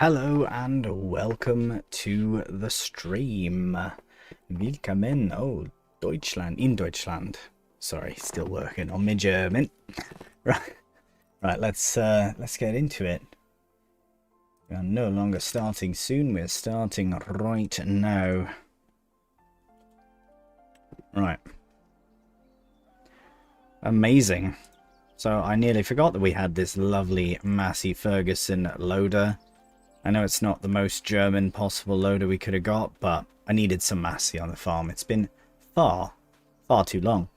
Hello and welcome to the stream. Willkommen. Oh, Deutschland. In Deutschland. Sorry, still working on my German. Right, let's get into it. We are no longer starting soon, we're starting right now. Right. Amazing. So I nearly forgot that we had this lovely Massey Ferguson loader. I know it's not the most German possible loader we could have got, but I needed some Massey on the farm. It's been far too long.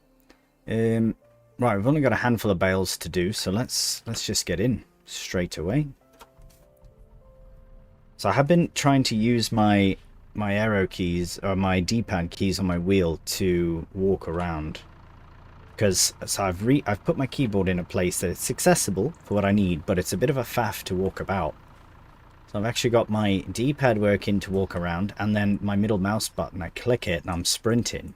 Right, we've only got a handful of bales to do, so let's just get in straight away. So I have been trying to use my arrow keys, or my D-pad keys on my wheel to walk around. Because so I've put my keyboard in a place that it's accessible for what I need, but it's a bit of a faff to walk about. So I've actually got my D-pad working to walk around, and then my middle mouse button, I click it and I'm sprinting.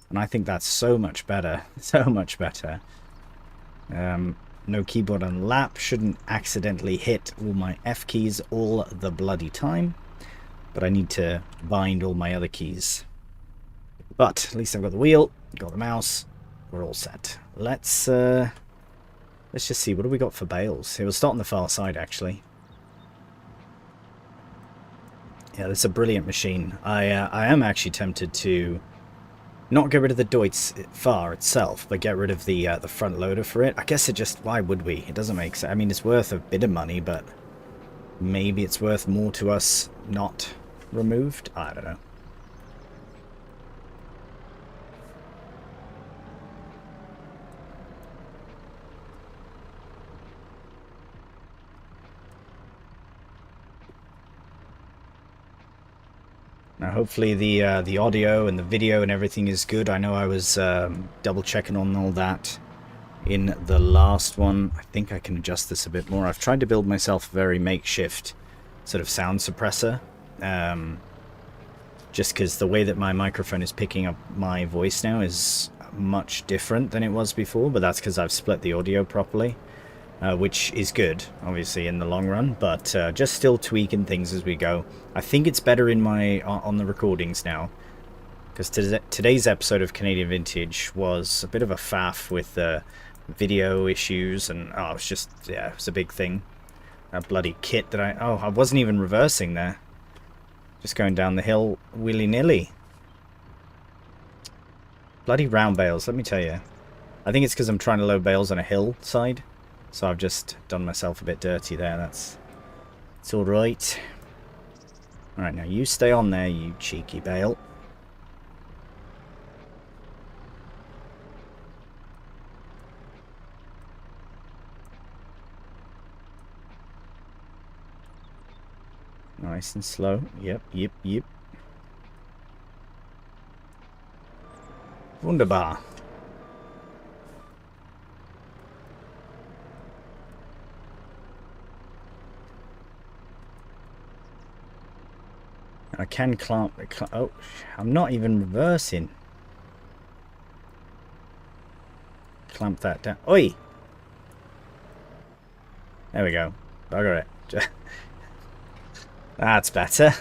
And I think that's so much better. So much better. No keyboard on lap. Shouldn't accidentally hit all my F keys all the bloody time. But I need to bind all my other keys. But at least I've got the wheel, got the mouse. We're all set. Let's just see. What do we got for bales? It will start on the far side, actually. Yeah, that's a brilliant machine. I am actually tempted to not get rid of the Deutz Fahr itself, but get rid of the front loader for it. I guess it just, why would we? It doesn't make sense. I mean, it's worth a bit of money, but maybe it's worth more to us not removed. I don't know. Now, hopefully the audio and the video and everything is good. I know I was double checking on all that in the last one. I think I can adjust this a bit more. I've tried to build myself a very makeshift sort of sound suppressor. Just because the way that my microphone is picking up my voice now is much different than it was before. But that's because I've split the audio properly. Which is good, obviously, in the long run, but just still tweaking things as we go. I think it's better in on the recordings now, because today's episode of Canadian Vintage was a bit of a faff with video issues, and oh, it's just, yeah, it was a big thing. That bloody kit that I wasn't even reversing there. Just going down the hill willy-nilly. Bloody round bales, let me tell you. I think it's because I'm trying to load bales on a hillside. So I've just done myself a bit dirty there. It's all right. All right, now you stay on there, you cheeky bale. Nice and slow. Yep. Wunderbar. I can clamp. Oh, I'm not even reversing. Clamp that down. Oi! There we go. Bugger it. That's better.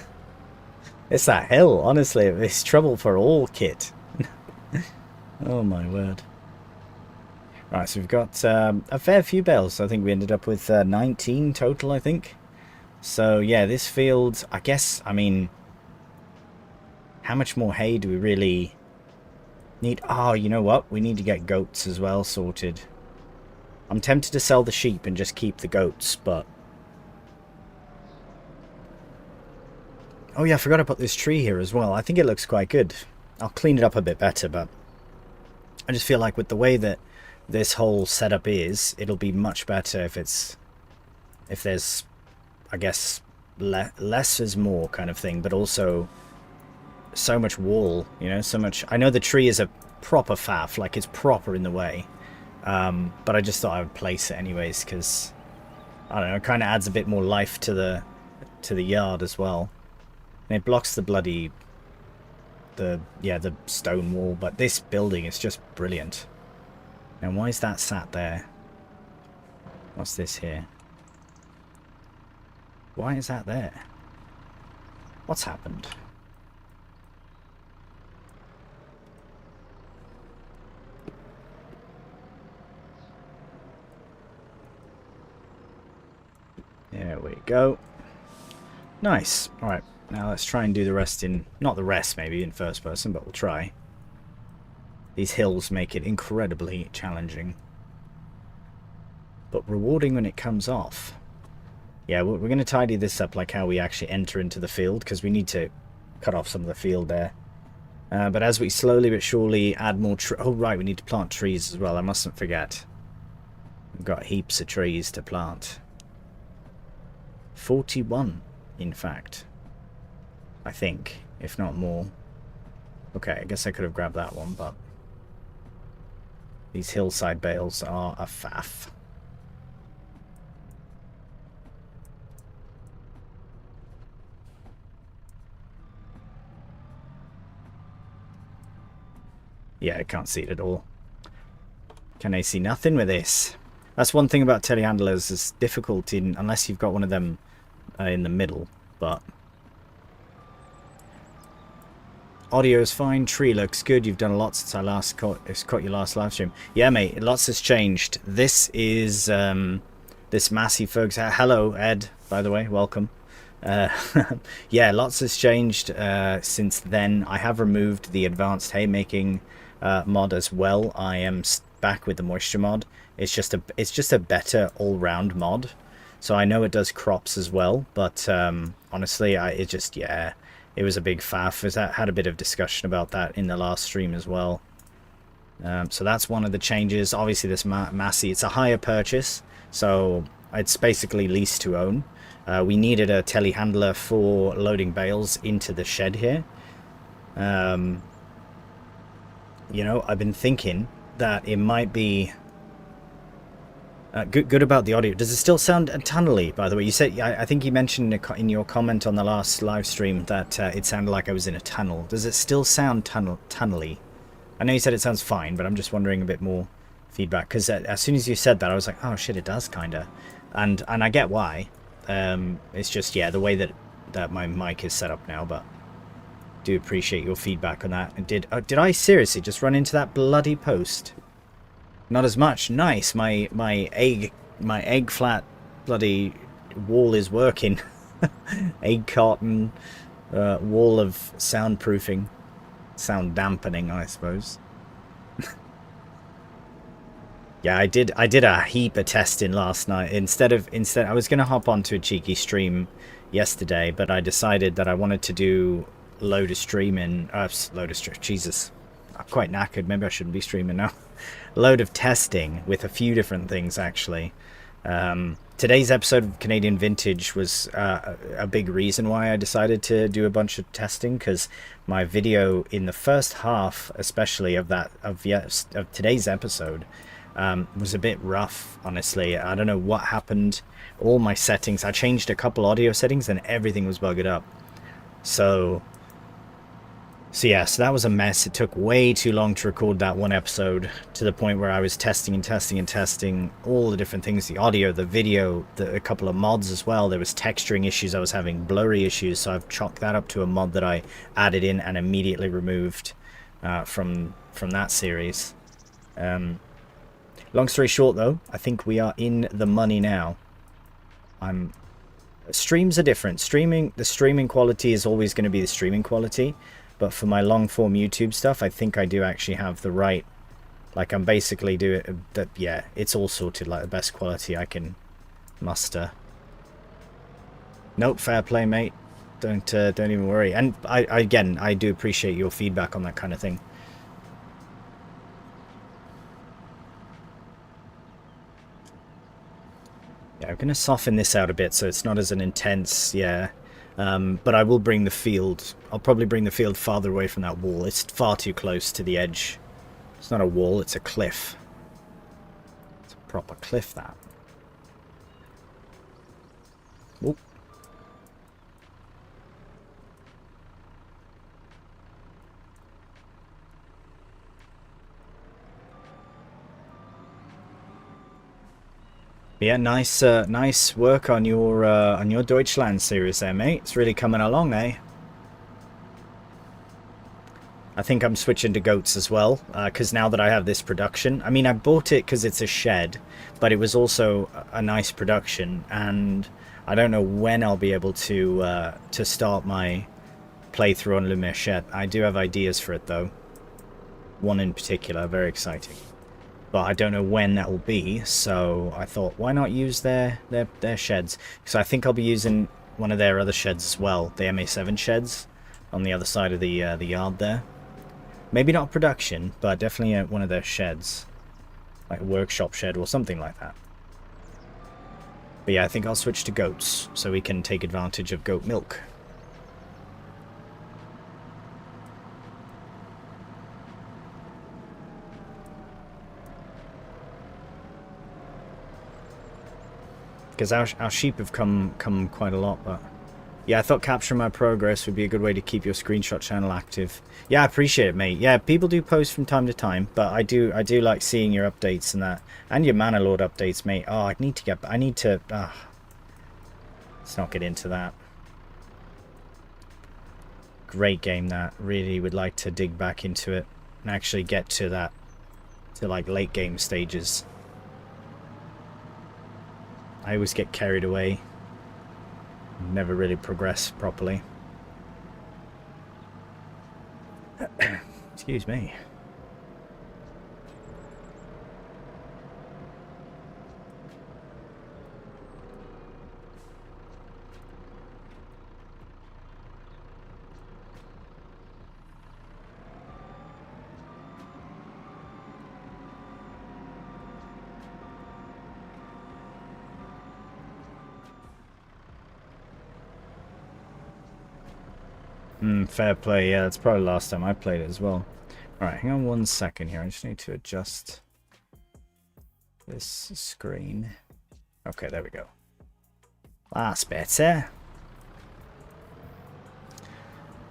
It's that hill, honestly. It's trouble for all kit. Oh my word. Right, so we've got a fair few bales. I think we ended up with 19 total, I think. So yeah, this field, I guess, I mean, how much more hay do we really need? Oh, you know what? We need to get goats as well sorted. I'm tempted to sell the sheep and just keep the goats, but... Oh yeah, I forgot to put this tree here as well. I think it looks quite good. I'll clean it up a bit better, but I just feel like with the way that this whole setup is, it'll be much better if there's, I guess, less is more kind of thing, but also so much wall, you know, so much. I know the tree is a proper faff, like it's proper in the way, but I just thought I would place it anyways because I don't know, it kind of adds a bit more life to the yard as well, and it blocks the bloody the stone wall. But this building is just brilliant. Now why is that sat there? What's this here? Why is that there? What's happened? There we go. Nice. Alright, now let's try and do the rest in... Not the rest, maybe, in first person, but we'll try. These hills make it incredibly challenging. But rewarding when it comes off. Yeah, we're going to tidy this up like how we actually enter into the field, because we need to cut off some of the field there. But as we slowly but surely add more trees... Oh, right, we need to plant trees as well. I mustn't forget. We've got heaps of trees to plant. 41, in fact. I think, if not more. Okay, I guess I could have grabbed that one, but... These hillside bales are a faff. Yeah, I can't see it at all. Can I see nothing with this? That's one thing about telehandlers, is difficult in, unless you've got one of them in the middle, but... Audio is fine, tree looks good, you've done a lot since I last caught your last live stream. Yeah, mate, lots has changed. This is, this Massey folks. Hello, Ed, by the way, welcome. Yeah, lots has changed since then. I have removed the advanced haymaking mod as well. I am back with the moisture mod. It's just a better all-round mod. So I know it does crops as well, but honestly, it was a big faff. I had a bit of discussion about that in the last stream as well. So that's one of the changes. Obviously, this Massey, it's a higher purchase, so it's basically lease to own. We needed a telehandler for loading bales into the shed here. You know, I've been thinking that it might be good about the audio. Does it still sound tunnely, by the way? You said, I think you mentioned in your comment on the last live stream that it sounded like I was in a tunnel. Does it still sound tunnely? I know you said it sounds fine, but I'm just wondering a bit more feedback, because as soon as you said that, I was like, oh shit, it does kind of. And I get why. It's just, yeah, the way that my mic is set up now, but do appreciate your feedback on that. And did I seriously just run into that bloody post? Not as much. Nice. My egg flat bloody wall is working. Egg carton wall of soundproofing, sound dampening, I suppose. Yeah, I did a heap of testing last night. Instead I was gonna hop onto a cheeky stream yesterday, but I decided that I wanted to do load of streaming. Jesus, I'm quite knackered. Maybe I shouldn't be streaming now. Load of testing with a few different things, actually. Today's episode of Canadian Vintage was a big reason why I decided to do a bunch of testing, because my video in the first half, especially of today's episode, was a bit rough, honestly. I don't know what happened. All my settings, I changed a couple audio settings and everything was bugged up. So yeah, so that was a mess. It took way too long to record that one episode, to the point where I was testing and testing and testing all the different things, the audio, the video, a couple of mods as well. There was texturing issues, I was having blurry issues, so I've chalked that up to a mod that I added in and immediately removed from that series. Long story short, though, I think we are in the money now. Streams are different. The streaming quality is always going to be the streaming quality. But for my long-form YouTube stuff, I think I do actually have the right... Like, I'm basically doing... yeah, it's all sorted, like, the best quality I can muster. Nope, fair play, mate. Don't even worry. And, again, I do appreciate your feedback on that kind of thing. Yeah, I'm going to soften this out a bit so it's not as an intense... Yeah. But I will bring the field. I'll probably bring the field farther away from that wall. It's far too close to the edge. It's not a wall, it's a cliff. It's a proper cliff, that. Oop. Yeah, nice work on your Deutschland series there, mate. It's really coming along, eh? I think I'm switching to goats as well, because now that I have this production, I mean, I bought it because it's a shed, but it was also a nice production, and I don't know when I'll be able to start my playthrough on Le Merchet. I do have ideas for it though. One in particular, very exciting. But I don't know when that will be, so I thought, why not use their sheds? Because I think I'll be using one of their other sheds as well, the MA7 sheds, on the other side of the yard there. Maybe not production, but definitely one of their sheds, like a workshop shed or something like that. But yeah, I think I'll switch to goats, so we can take advantage of goat milk. Because our sheep have come quite a lot, but yeah, I thought capturing my progress would be a good way to keep your screenshot channel active. Yeah, I appreciate it, mate. Yeah, people do post from time to time, but I do like seeing your updates and that, and your Mana Lord updates, mate. Oh, I need to. Let's not get into that. Great game, that. Really would like to dig back into it and actually get to that, to like late game stages. I always get carried away. Never really progress properly. Excuse me. Fair play. Yeah, that's probably the last time I played it as well. Alright, hang on 1 second here. I just need to adjust this screen. Okay, there we go. That's better.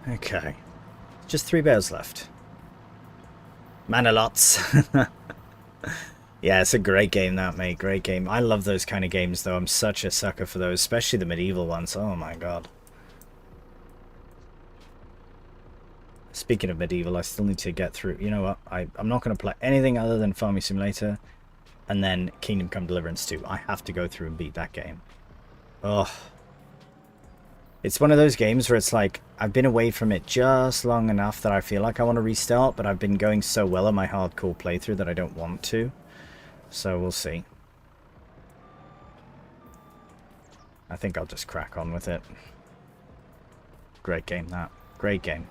Okay. Just 3 bears left. Mana lots. Yeah, it's a great game, that, mate. Great game. I love those kind of games, though. I'm such a sucker for those, especially the medieval ones. Oh my god. Speaking of medieval, I still need to get through. You know what? I'm not going to play anything other than Farming Simulator and then Kingdom Come Deliverance 2. I have to go through and beat that game. Oh. It's one of those games where it's like, I've been away from it just long enough that I feel like I want to restart, but I've been going so well on my hardcore playthrough that I don't want to. So we'll see. I think I'll just crack on with it. Great game, that. Great game.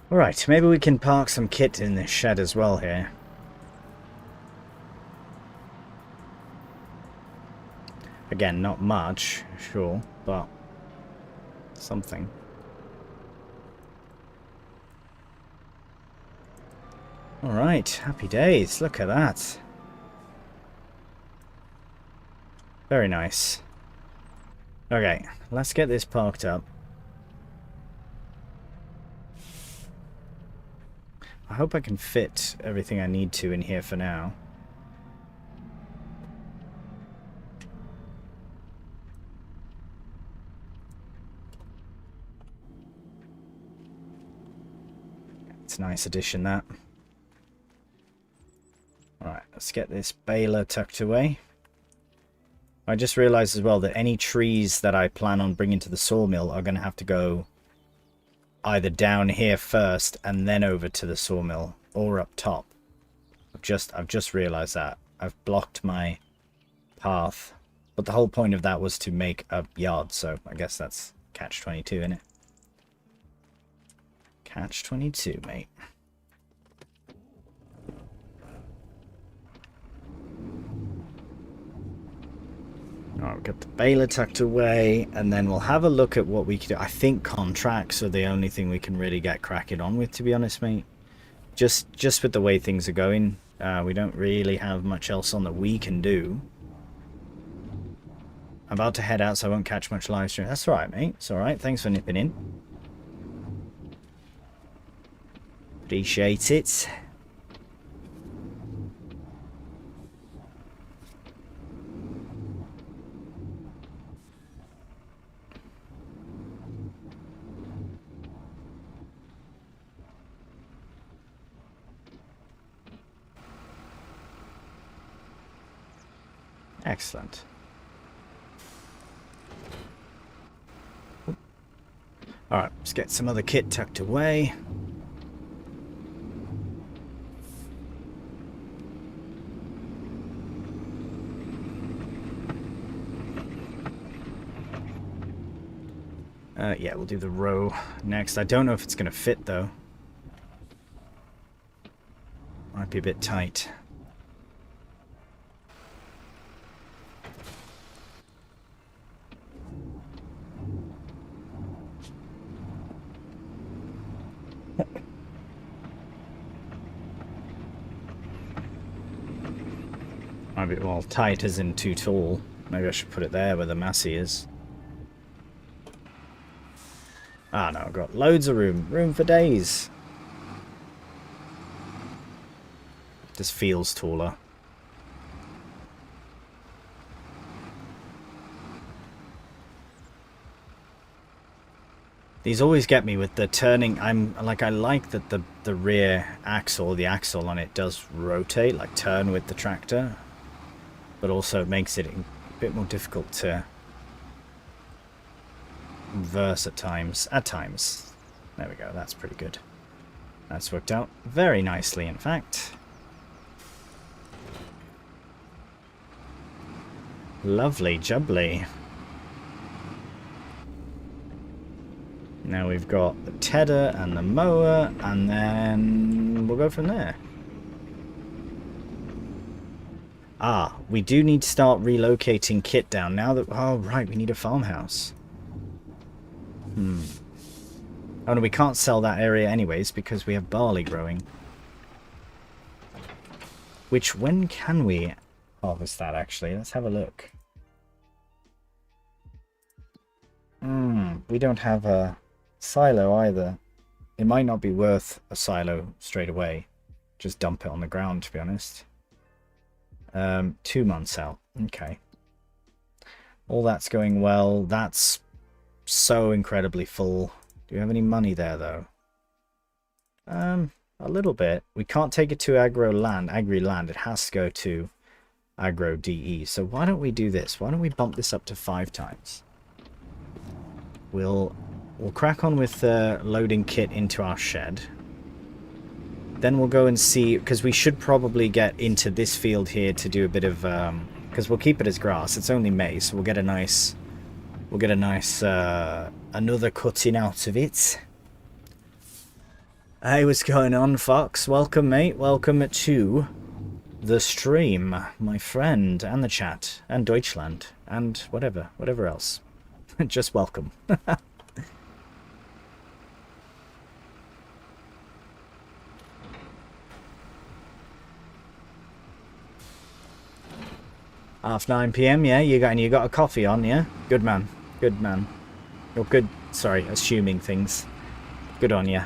Alright, maybe we can park some kit in this shed as well here. Again, not much, sure, but something. Alright, happy days. Look at that. Very nice. Okay, let's get this parked up. I hope I can fit everything I need to in here for now. It's a nice addition, that. Alright, let's get this baler tucked away. I just realized as well that any trees that I plan on bringing to the sawmill are going to have to go either down here first and then over to the sawmill, or up top. I've just realized that. I've blocked my path. But the whole point of that was to make a yard, so I guess that's catch-22, innit? Catch-22, mate. Alright, we'll get the baler tucked away, and then we'll have a look at what we can do. I think contracts are the only thing we can really get cracking on with, to be honest, mate. Just with the way things are going, we don't really have much else on that we can do. I'm about to head out, so I won't catch much live stream. That's alright, mate. It's alright. Thanks for nipping in. Appreciate it. Excellent. Alright, let's get some other kit tucked away. Yeah, we'll do the row next. I don't know if it's going to fit, though. Might be a bit tight. Might be, well, tight as in too tall. Maybe I should put it there where the massey is. Ah, no, I've got loads of room. Room for days. Just feels taller. These always get me with the turning. I like that the rear axle, the axle on it does rotate, like turn with the tractor. But also it makes it a bit more difficult to reverse at times. There we go, that's pretty good. That's worked out very nicely, in fact. Lovely jubbly. Now we've got the tedder and the mower, and then we'll go from there. Ah, we do need to start relocating kit down now that... Oh, right, we need a farmhouse. Oh, no, we can't sell that area anyways because we have barley growing. Which, when can we harvest that, actually? Let's have a look. We don't have a silo either. It might not be worth a silo straight away. Just dump it on the ground, to be honest. 2 months out. Okay. All that's going well. That's so incredibly full. Do you have any money there, though? A little bit. We can't take it to agri land. It has to go to agro DE. So why don't we do this? Why don't we bump this up to 5 times? We'll crack on with loading kit into our shed. Then we'll go and see, because we should probably get into this field here to do a bit of, because we'll keep it as grass. It's only May, so we'll get a nice, another cutting out of it. Hey, what's going on, Fox? Welcome, mate. Welcome to the stream, my friend, and the chat, and Deutschland, and whatever else. Just welcome. 9:30 PM, yeah, you got a coffee on, yeah? Good man. Good man. You're good, sorry, assuming things. Good on ya.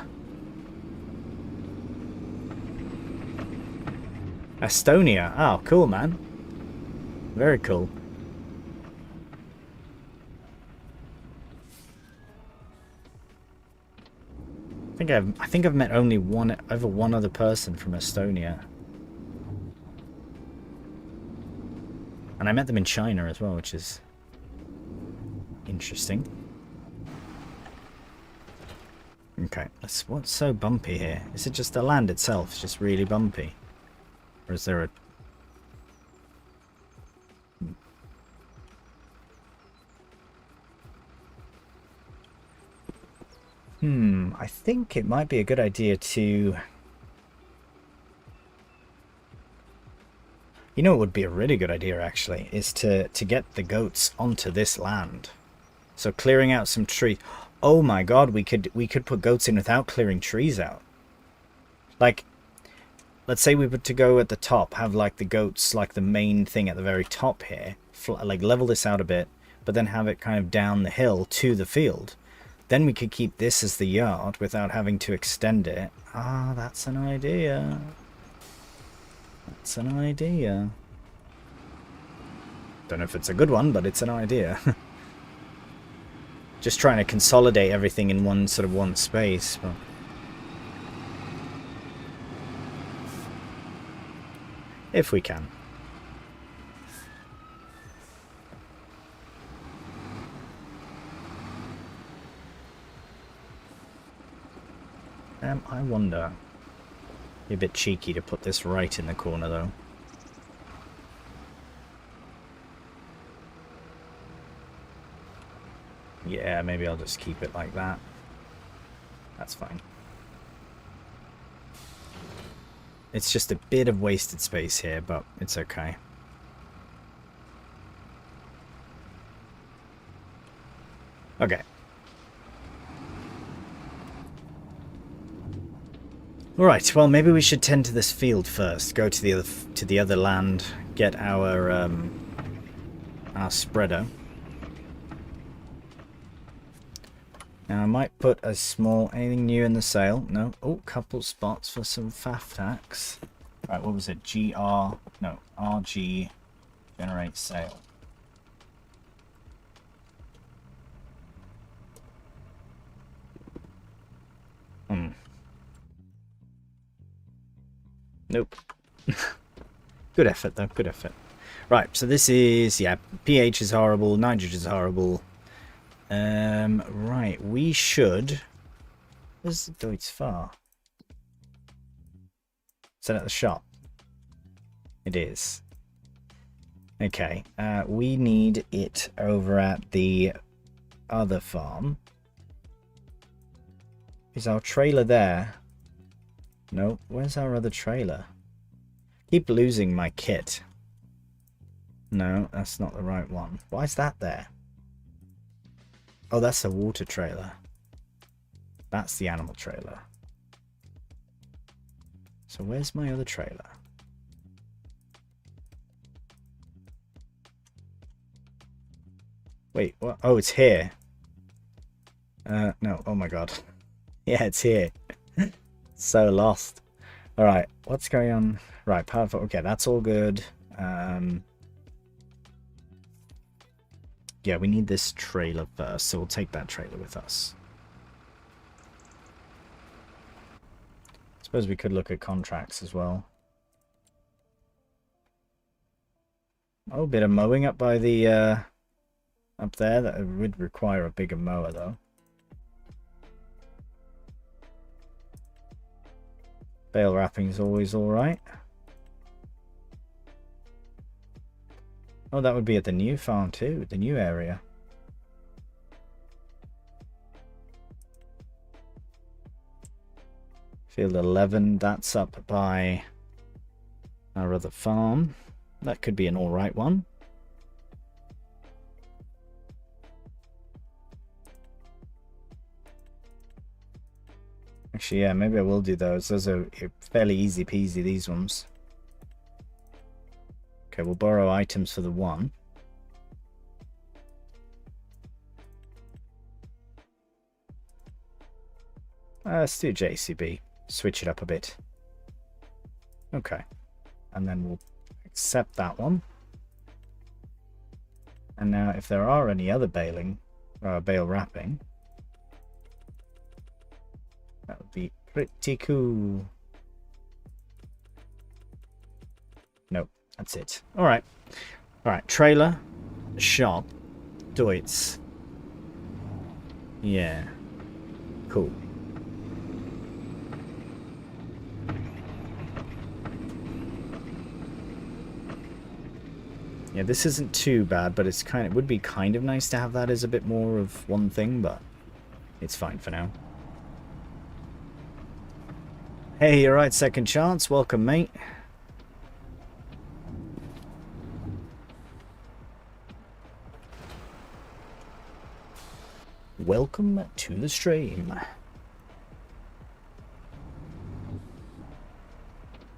Estonia. Oh, cool, man. Very cool. I think I've met only one other person from Estonia. And I met them in China as well, which is interesting. Okay, what's so bumpy here? Is it just the land itself? It's just really bumpy? Or is there a... I think it might be a good idea to... You know, it would be a really good idea, actually, is to get the goats onto this land. So clearing out some tree. Oh my god, we could put goats in without clearing trees out. Like, let's say we were to go at the top, have like the goats, like the main thing at the very top here, like level this out a bit, but then have it kind of down the hill to the field. Then we could keep this as the yard without having to extend it. Ah, that's an idea. That's an idea. Don't know if it's a good one, but it's an idea. Just trying to consolidate everything in one space. But if we can. I wonder. Be a bit cheeky to put this right in the corner, though. Yeah, maybe I'll just keep it like that. That's fine. It's just a bit of wasted space here, but it's okay. Okay. Alright, well maybe we should tend to this field first. Go to the other land, get our spreader. Now I might put a small... Anything new in the sale? No. Oh, couple spots for some FAFTAX. Right, what was it? RG generate sale. Nope. Good effort though, good effort. Right, so this is, yeah, pH is horrible, nitrogen is horrible. Right, we should... Where's the Deutz far? Is that at the shop? It is. Okay, we need it over at the other farm. Is our trailer there? No, where's our other trailer? Keep losing my kit. No, that's not the right one. Why is that there? Oh, that's a water trailer. That's the animal trailer. So where's my other trailer? Wait, what? Oh, it's here. No, oh my god. Yeah, it's here. So lost. Alright, what's going on? Right, powerful. Okay, that's all good. Yeah, we need this trailer first, so we'll take that trailer with us. Suppose we could look at contracts as well. Oh, a bit of mowing up by the up there. That would require a bigger mower though. Bale wrapping is always alright. Oh, that would be at the new farm too, the new area. Field 11, that's up by our other farm. That could be an alright one. Actually, yeah, maybe I will do those. Those are fairly easy peasy, these ones. Okay, we'll borrow items for the one. Let's do JCB. Switch it up a bit. Okay. And then we'll accept that one. And now if there are any other bale wrapping, that would be pretty cool. Nope, that's it. Alright. Alright, trailer, shop, Deutz. Yeah. Cool. Yeah, this isn't too bad, but it would be kind of nice to have that as a bit more of one thing, but it's fine for now. Hey, you're right, second chance. Welcome, mate. Welcome to the stream.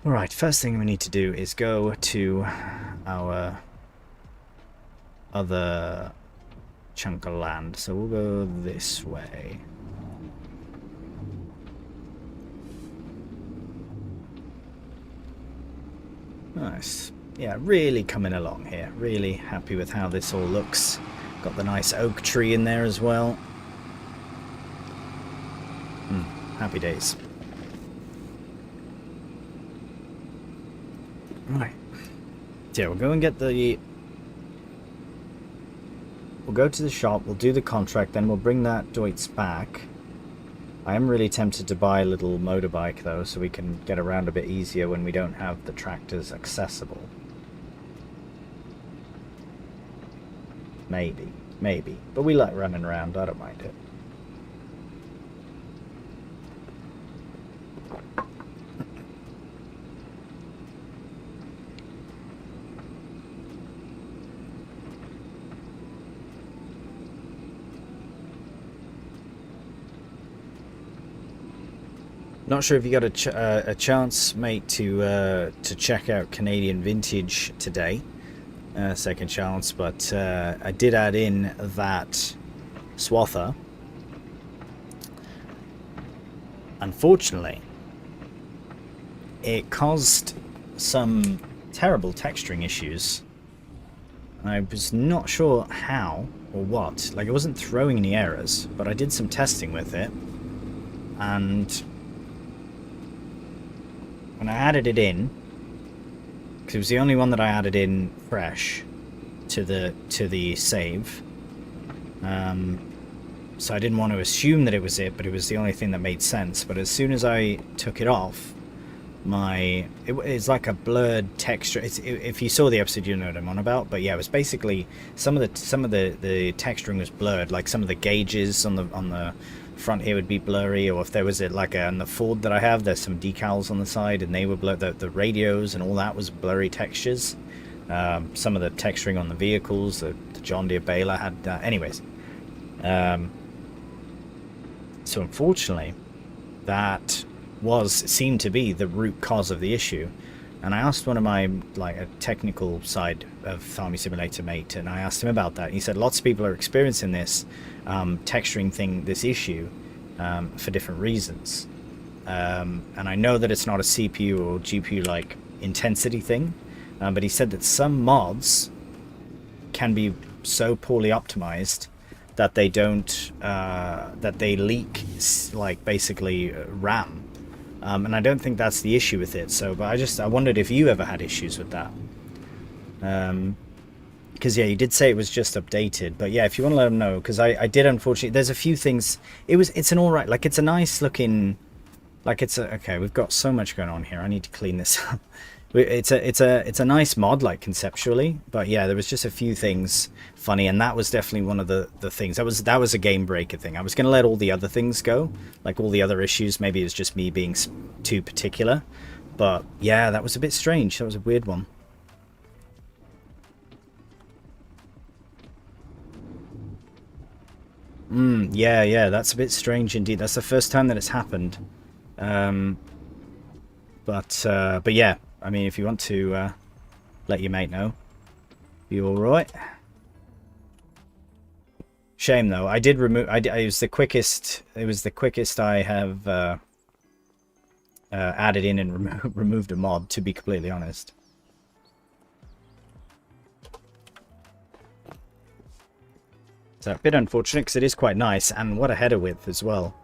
Alright, first thing we need to do is go to our other chunk of land. So we'll go this way. Nice. Yeah, really coming along here. Really happy with how this all looks. Got the nice oak tree in there as well. Happy days. Right. Yeah, we'll go and get the... We'll go to the shop, we'll do the contract, then we'll bring that Deutz back. I am really tempted to buy a little motorbike though, so we can get around a bit easier when we don't have the tractors accessible. Maybe. But we like running around, I don't mind it. Not sure if you got a chance, mate, to check out Canadian Vintage today. Second chance, but I did add in that swather. Unfortunately, it caused some terrible texturing issues. I was not sure how or what. Like, it wasn't throwing any errors, but I did some testing with it, and when I added it in, because it was the only one that I added in fresh to the save, so I didn't want to assume that it was it, but it was the only thing that made sense. But as soon as I took it off, it's like a blurred texture. If you saw the episode, you know what I'm on about. But yeah, it was basically some of the texturing was blurred. Like some of the gauges on the front here would be blurry, or if there was on the Ford that I have, there's some decals on the side and they were blurred. The radios and all that was blurry textures. Some of the texturing on the vehicles, the John Deere Baylor had anyways. So unfortunately, that seemed to be the root cause of the issue. And I asked one of my a technical side of Farming Simulator mate, and I asked him about that. He said lots of people are experiencing this texturing this issue for different reasons. And I know that it's not a CPU or GPU like intensity thing, but he said that some mods can be so poorly optimized that they don't that they leak basically RAM. And I don't think that's the issue with it. So, but I wondered if you ever had issues with that. Because yeah, you did say it was just updated. But yeah, if you want to let them know, because I did unfortunately. There's a few things. It's an alright, it's a nice looking, okay. We've got so much going on here. I need to clean this up. It's a nice mod, conceptually, but yeah, there was just a few things funny, and that was definitely one of the things. That was a game breaker thing. I was going to let all the other things go, all the other issues. Maybe it was just me being too particular, but yeah, that was a bit strange. That was a weird one. Yeah, that's a bit strange indeed. That's the first time that it's happened. But yeah. I mean, if you want to let your mate know, you all right? Shame though. I did remove. It was the quickest. It was the quickest I have added in and removed a mod. To be completely honest. So a bit unfortunate because it is quite nice, and what a header width as well.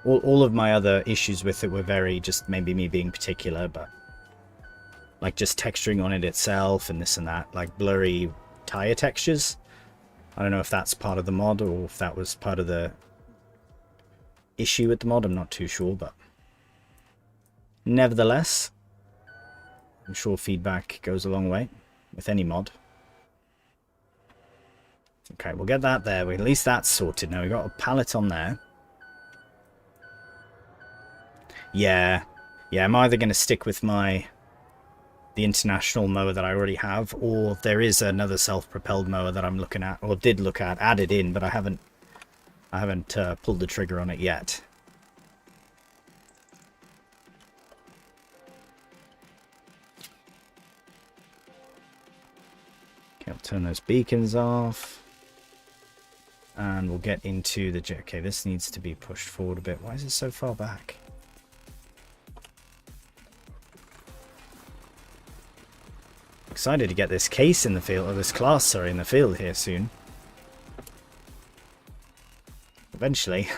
All of my other issues with it were very just maybe me being particular, but just texturing on it itself and this and that, blurry tire textures. I don't know if that's part of the mod or if that was part of the issue with the mod. I'm not too sure, but nevertheless, I'm sure feedback goes a long way with any mod. Okay, we'll get that there. At least that's sorted now. We've got a pallet on there. Yeah, I'm either going to stick with the international mower that I already have, or there is another self-propelled mower that I'm looking at, or did look at, added in, but I haven't I haven't pulled the trigger on it yet. Okay, I'll turn those beacons off. And we'll get into the... Okay, this needs to be pushed forward a bit. Why is it so far back? Excited to get this case in the field, or this class, sorry, in the field here soon. Eventually.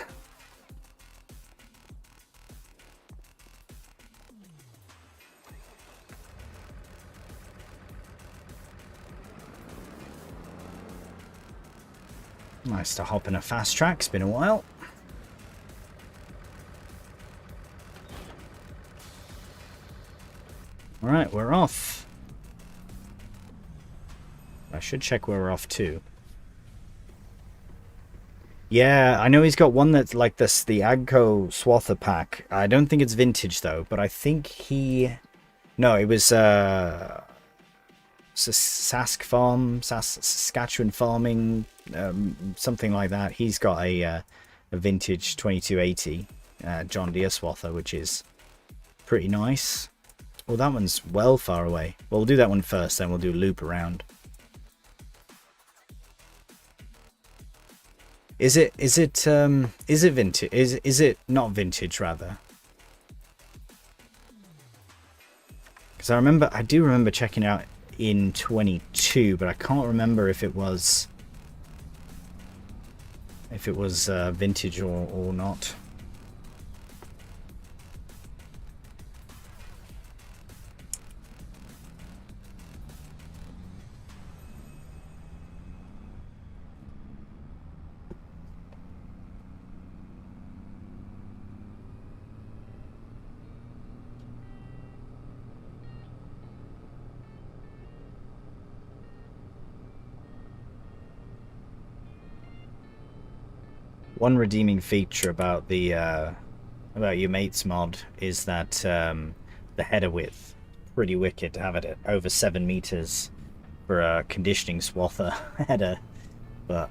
Nice to hop in a fast track, it's been a while. Alright, we're off. I should check where we're off to. Yeah, I know he's got one that's like this, the Agco Swather pack. I don't think it's vintage though, but I think he... No, it was Saskatchewan farming, something like that. He's got a vintage 2280 John Deere Swather, which is pretty nice. Well, that one's well far away. Well, we'll do that one first, then we'll do a loop around. Is it vintage? Is it not vintage rather? Because I do remember checking out in 22, but I can't remember if it was vintage or not. One redeeming feature about the about your mates mod is that the header width, pretty wicked to have it at over 7 meters for a conditioning swather header, but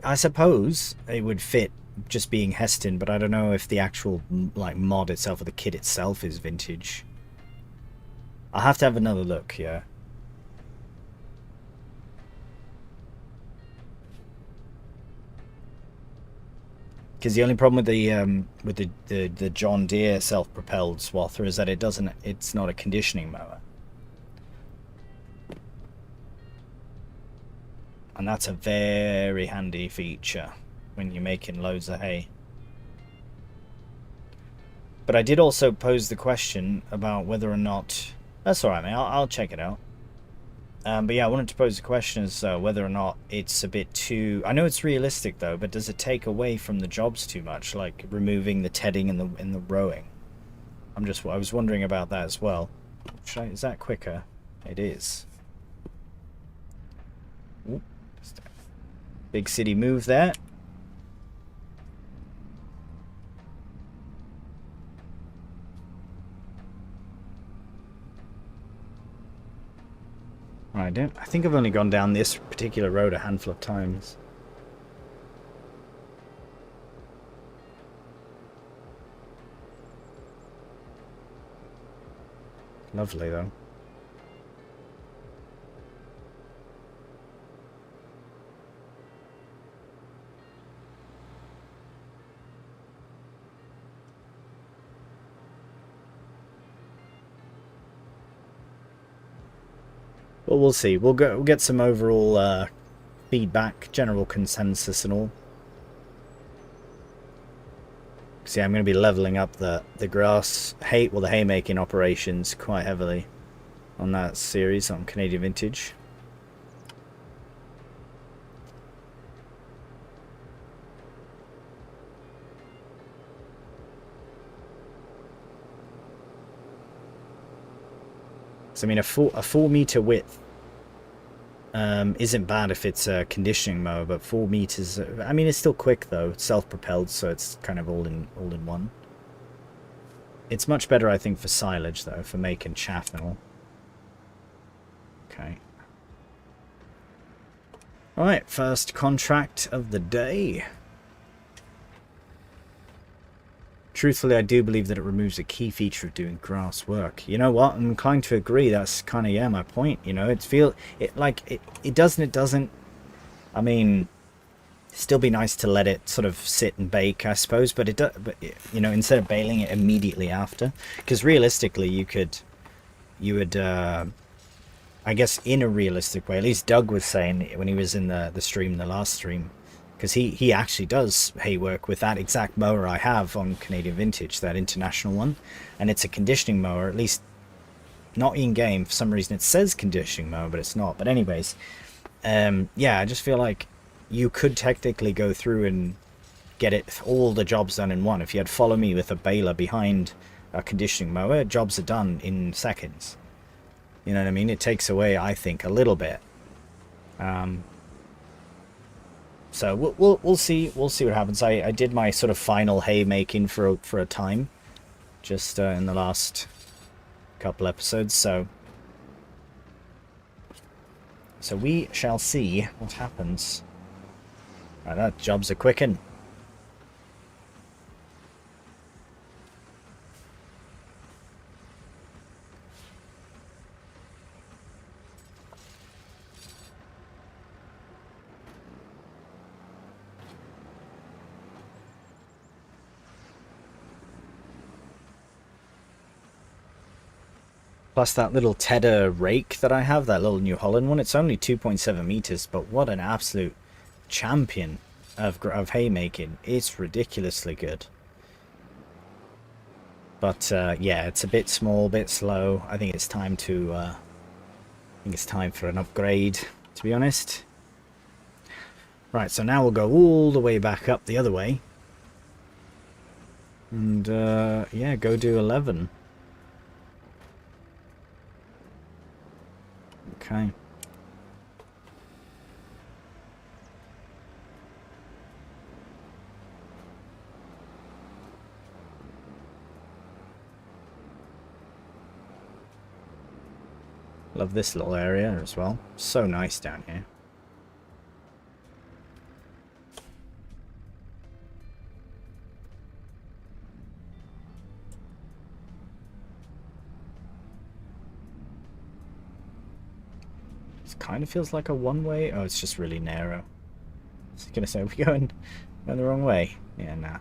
I suppose it would fit just being Heston, but I don't know if the actual like mod itself or the kit itself is vintage. I'll have to have another look, yeah. Because the only problem with the John Deere self-propelled swather is that it's not a conditioning mower. And that's a very handy feature when you're making loads of hay. But I did also pose the question about whether or not... That's alright, mate, I'll check it out. But yeah, I wanted to pose the question as whether or not it's a bit too... I know it's realistic though, but does it take away from the jobs too much, like removing the tedding in the rowing? I was wondering about that as well. Is that quicker? It is. Ooh, big city move there. I think I've only gone down this particular road a handful of times. Lovely though. Well, we'll see. We'll get some overall feedback, general consensus and all. See, I'm going to be leveling up the grass the haymaking operations quite heavily on that series on Canadian Vintage. So I mean, a 4 meter width isn't bad if it's a conditioning mower, but 4 meters. I mean, it's still quick though. It's self-propelled, so it's kind of all in one. It's much better, I think, for silage though, for making chaff and all. Okay. Alright, first contract of the day. Truthfully, I do believe that it removes a key feature of doing grass work. You know what? I'm inclined to agree. That's kind of, yeah, my point. You know, it doesn't. I mean, still be nice to let it sort of sit and bake, I suppose. But you know, instead of baling it immediately after, because realistically, you would, I guess, in a realistic way. At least Doug was saying when he was in the stream, the last stream. Because he actually does hay work with that exact mower I have on Canadian Vintage, that international one. And it's a conditioning mower, at least not in-game. For some reason it says conditioning mower, but it's not. But anyways, yeah, I just feel like you could technically go through and get all the jobs done in one. If you had follow me with a baler behind a conditioning mower, jobs are done in seconds. You know what I mean? It takes away, I think, a little bit. So we'll see what happens. I did my sort of final hay making for a time, just in the last couple episodes. So we shall see what happens. Right, that job's a quickin'. Plus that little Tedder rake that I have, that little New Holland one, it's only 2.7 meters, but what an absolute champion of haymaking. It's ridiculously good. But yeah, it's a bit small, bit slow. I think it's time to for an upgrade, to be honest. Right, so now we'll go all the way back up the other way. And yeah, go do 11. Okay. Love this little area as well. So nice down here. Kind of feels like a one-way. Oh, it's just really narrow. I was gonna say, are we going the wrong way? Yeah, nah.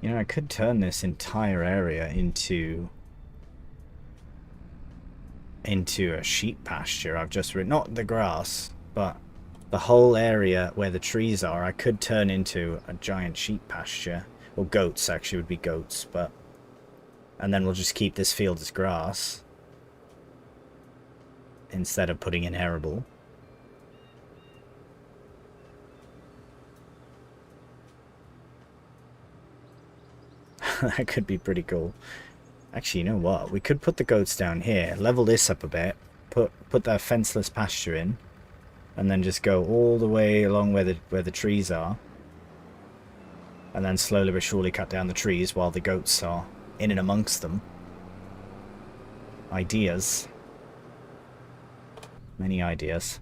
You know, I could turn this entire area into a sheep pasture. I've just not the grass, but the whole area where the trees are, I could turn into a giant sheep pasture. Or goats, actually, would be goats, but... And then we'll just keep this field as grass, instead of putting in arable. That could be pretty cool. Actually, you know what? We could put the goats down here, level this up a bit, put that fenceless pasture in, and then just go all the way along where the trees are, and then slowly but surely cut down the trees while the goats are in and amongst them. Ideas. Many ideas.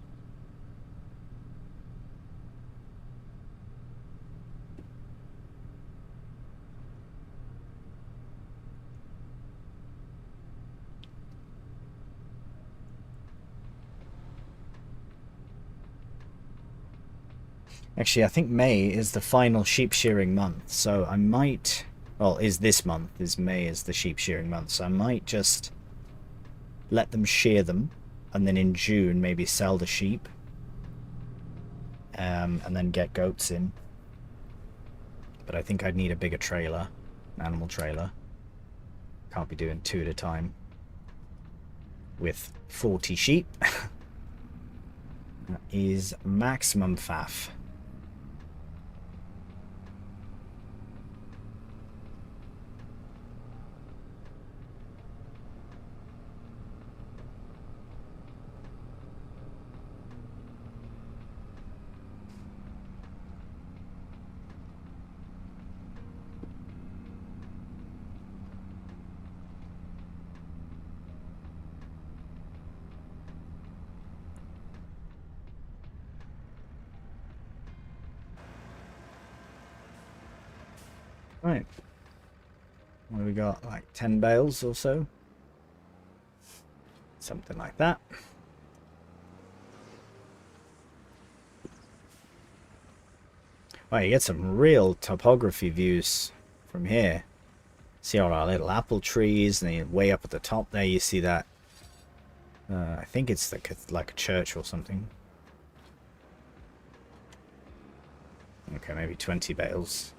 Actually, I think May is the final sheep shearing month, so I might... Well, this month, May is the sheep shearing month, so I might just let them shear them, and then in June maybe sell the sheep, and then get goats in. But I think I'd need a bigger trailer, an animal trailer. Can't be doing 2 at a time with 40 sheep. is maximum faff. Right. What do we got? Like 10 bales or so? Something like that. Well, you get some real topography views from here. See all our little apple trees, and then way up at the top there you see that. I think it's like a church or something. Okay, maybe 20 bales.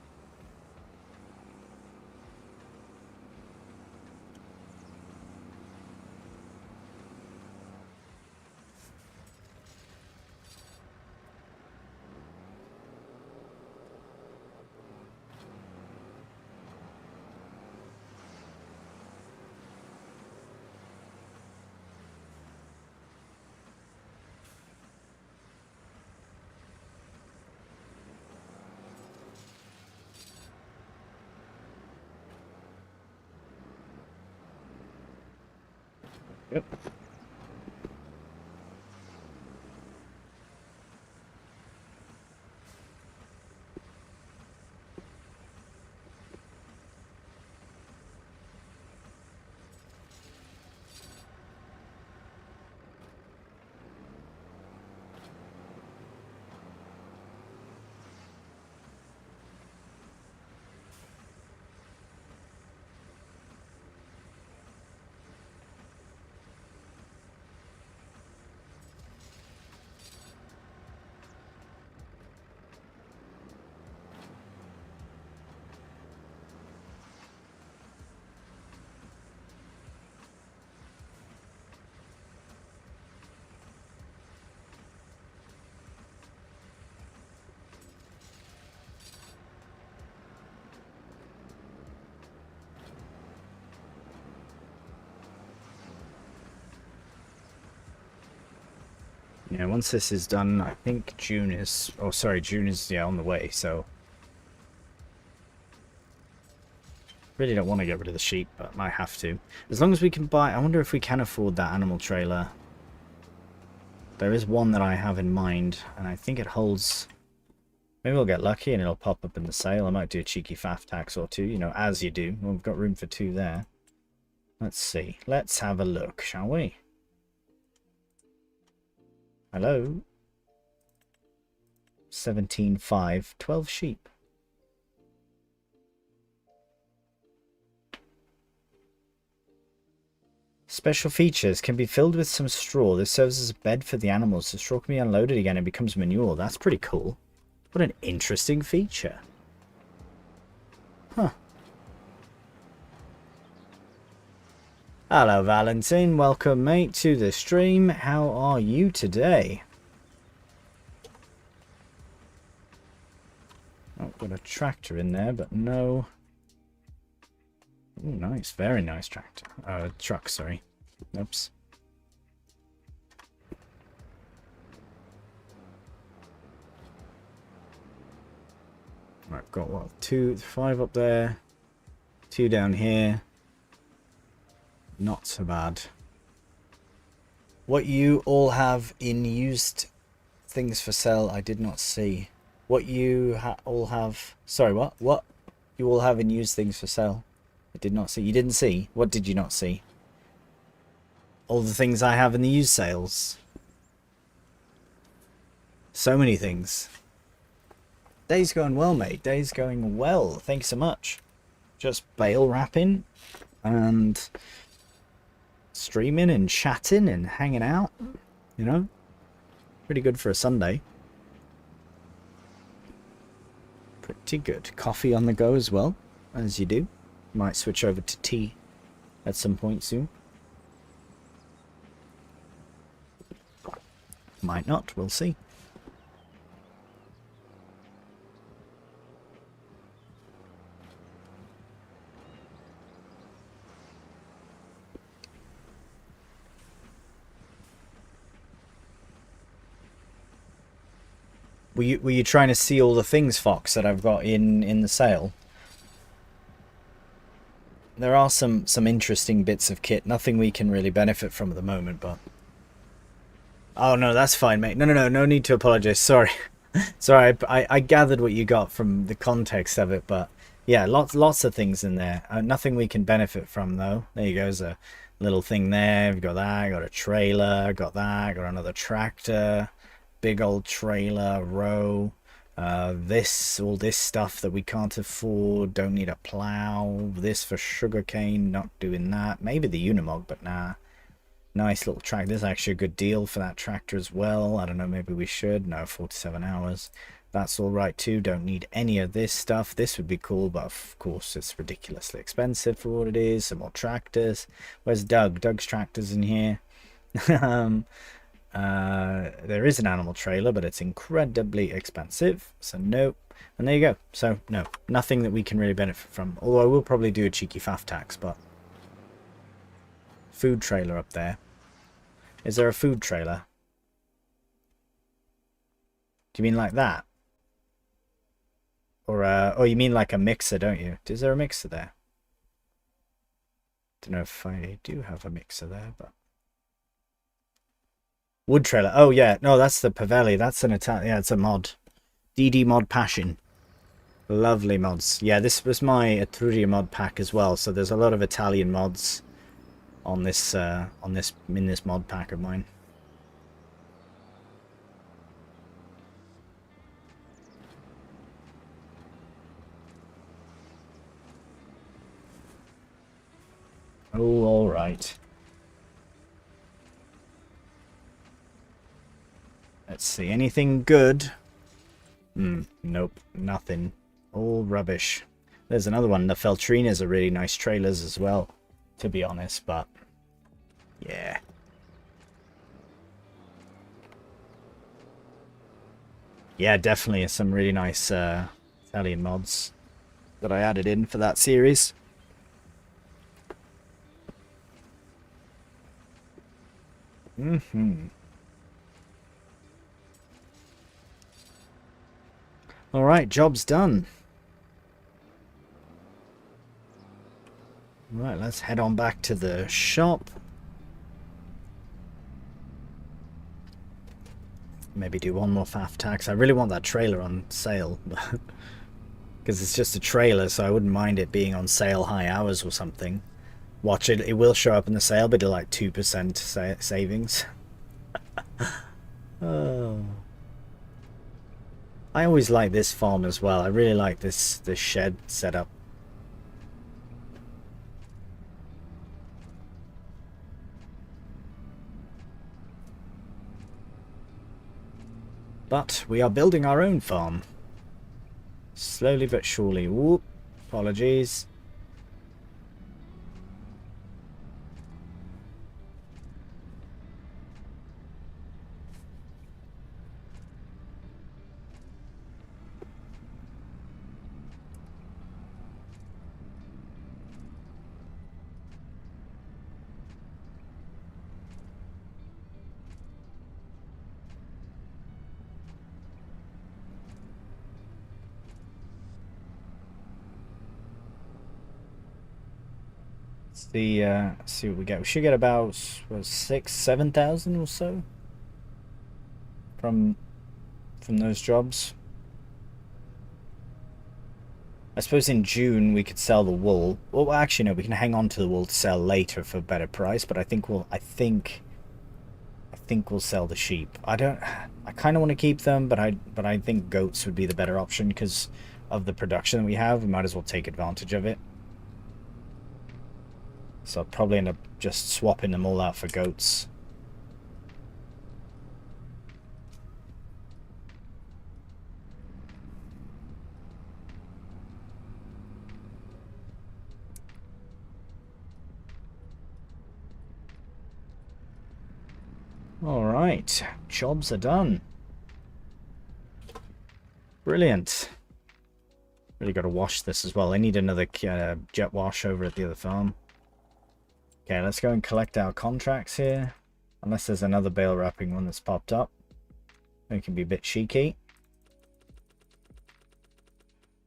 Yep. Yeah, once this is done, I think June is... Oh, sorry, June is, yeah, on the way, so... Really don't want to get rid of the sheep, but might have to. As long as we can buy... I wonder if we can afford that animal trailer. There is one that I have in mind, and I think it holds... Maybe we'll get lucky and it'll pop up in the sale. I might do a cheeky faff tax or two, you know, as you do. Well, we've got room for 2 there. Let's see. Let's have a look, shall we? Hello? 17.5, 12 sheep. Special features can be filled with some straw. This serves as a bed for the animals. The straw can be unloaded again and becomes manure. That's pretty cool. What an interesting feature. Huh. Hello, Valentine. Welcome, mate, to the stream. How are you today? Oh, got a tractor in there, but no... Oh, nice. Very nice tractor. Truck, sorry. Oops. Right, got what? 5 up there. 2 down here. Not so bad. What you all have in used things for sale, I did not see. What you all have... Sorry, what? What you all have in used things for sale? I did not see. You didn't see? What did you not see? All the things I have in the used sales. So many things. Day's going well, mate. Day's going well. Thanks so much. Just bale wrapping and streaming and chatting and hanging out. You know? Pretty good for a Sunday. Pretty good. Coffee on the go as well, as you do. Might switch over to tea at some point soon. Might not, we'll see. Were you trying to see all the things, Fox, that I've got in the sale? There are some interesting bits of kit. Nothing we can really benefit from at the moment, but... Oh, no, that's fine, mate. No need to apologize. Sorry. Sorry, I gathered what you got from the context of it, but... Yeah, lots of things in there. Nothing we can benefit from, though. There you go. There's a little thing there. We've got that. Got a trailer. Got that. Got another tractor. Big old trailer row. All this stuff that we can't afford. Don't need a plow. This for sugarcane. Not doing that. Maybe the Unimog, but nah. Nice little tractor. This is actually a good deal for that tractor as well. I don't know. Maybe we should. No, 47 hours. That's all right too. Don't need any of this stuff. This would be cool, but of course it's ridiculously expensive for what it is. Some more tractors. Where's Doug? Doug's tractor's in here. There is an animal trailer, but it's incredibly expensive, so nope. And there you go. So no, nothing that we can really benefit from, although I will probably do a cheeky faff tax. But food trailer up there. Is there a food trailer? Do you mean like that? Or oh, you mean like a mixer, don't you? Is there a mixer there? Don't know if I do have a mixer there, but wood trailer. Oh yeah, no, that's the Pavelli. That's an Italian. Yeah, it's a mod. DD mod Passion. Lovely mods. Yeah, this was my Etruria mod pack as well. So there's a lot of Italian mods on this in this mod pack of mine. Oh, all right. Let's see, anything good? Nope, nothing. All rubbish. There's another one. The Feltrinas are really nice trailers as well, to be honest, but yeah. Yeah, definitely some really nice Italian mods that I added in for that series. Alright, job's done. Right, let's head on back to the shop. Maybe do one more faff tax. I really want that trailer on sale. Because it's just a trailer, so I wouldn't mind it being on sale high hours or something. Watch it. It will show up in the sale, but it'll like 2% savings. Oh. I always like this farm as well. I really like this shed setup. But we are building our own farm. Slowly but surely. Whoop. Apologies. See what we get. We should get about 6,000-7,000 or so from those jobs. I suppose in June we could sell the wool. Well, actually no, we can hang on to the wool to sell later for a better price. But I think we'll sell the sheep. I kind of want to keep them, but I think goats would be the better option because of the production that we have. We might as well take advantage of it. So I'll probably end up just swapping them all out for goats. Alright, jobs are done. Brilliant. Really got to wash this as well. I need another jet wash over at the other farm. Okay, let's go and collect our contracts here. Unless there's another bale wrapping one that's popped up. It can be a bit cheeky.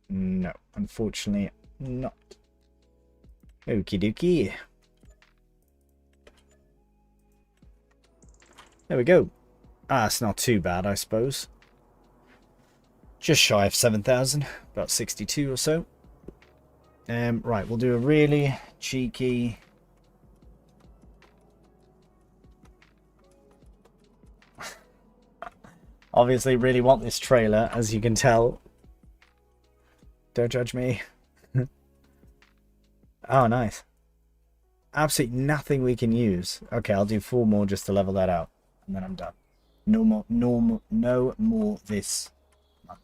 No, unfortunately not. Okie dokie. There we go. Ah, it's not too bad, I suppose. Just shy of 7,000, about 62 or so. Right, we'll do a really cheeky... Obviously really want this trailer, as you can tell. Don't judge me. Oh, nice. Absolutely nothing we can use. Okay, I'll do 4 more just to level that out. And then I'm done. No more this month.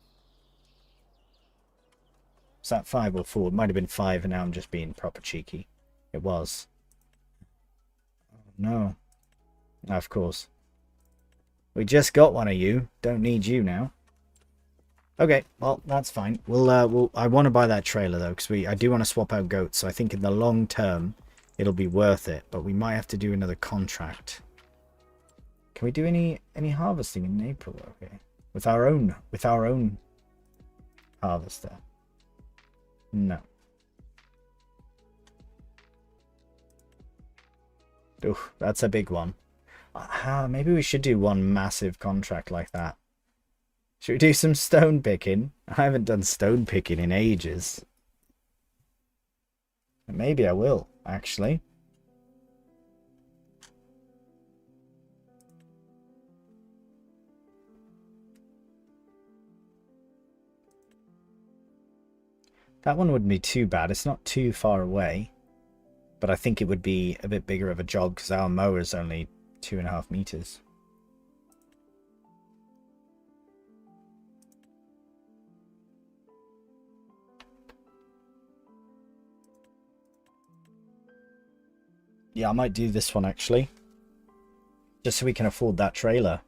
Was that 5 or 4? It might have been 5 and now I'm just being proper cheeky. It was. Oh, no. Of course. We just got one of you. Don't need you now. Okay, well, that's fine. I want to buy that trailer, though, because I do want to swap out goats, so I think in the long term, it'll be worth it. But we might have to do another contract. Can we do any harvesting in April? Okay, with our own harvester. No. Ooh, that's a big one. Maybe we should do one massive contract like that. Should we do some stone picking? I haven't done stone picking in ages. Maybe I will, actually. That one wouldn't be too bad. It's not too far away. But I think it would be a bit bigger of a job because our mower is only 2.5 meters. Yeah, I might do this one actually. Just so we can afford that trailer.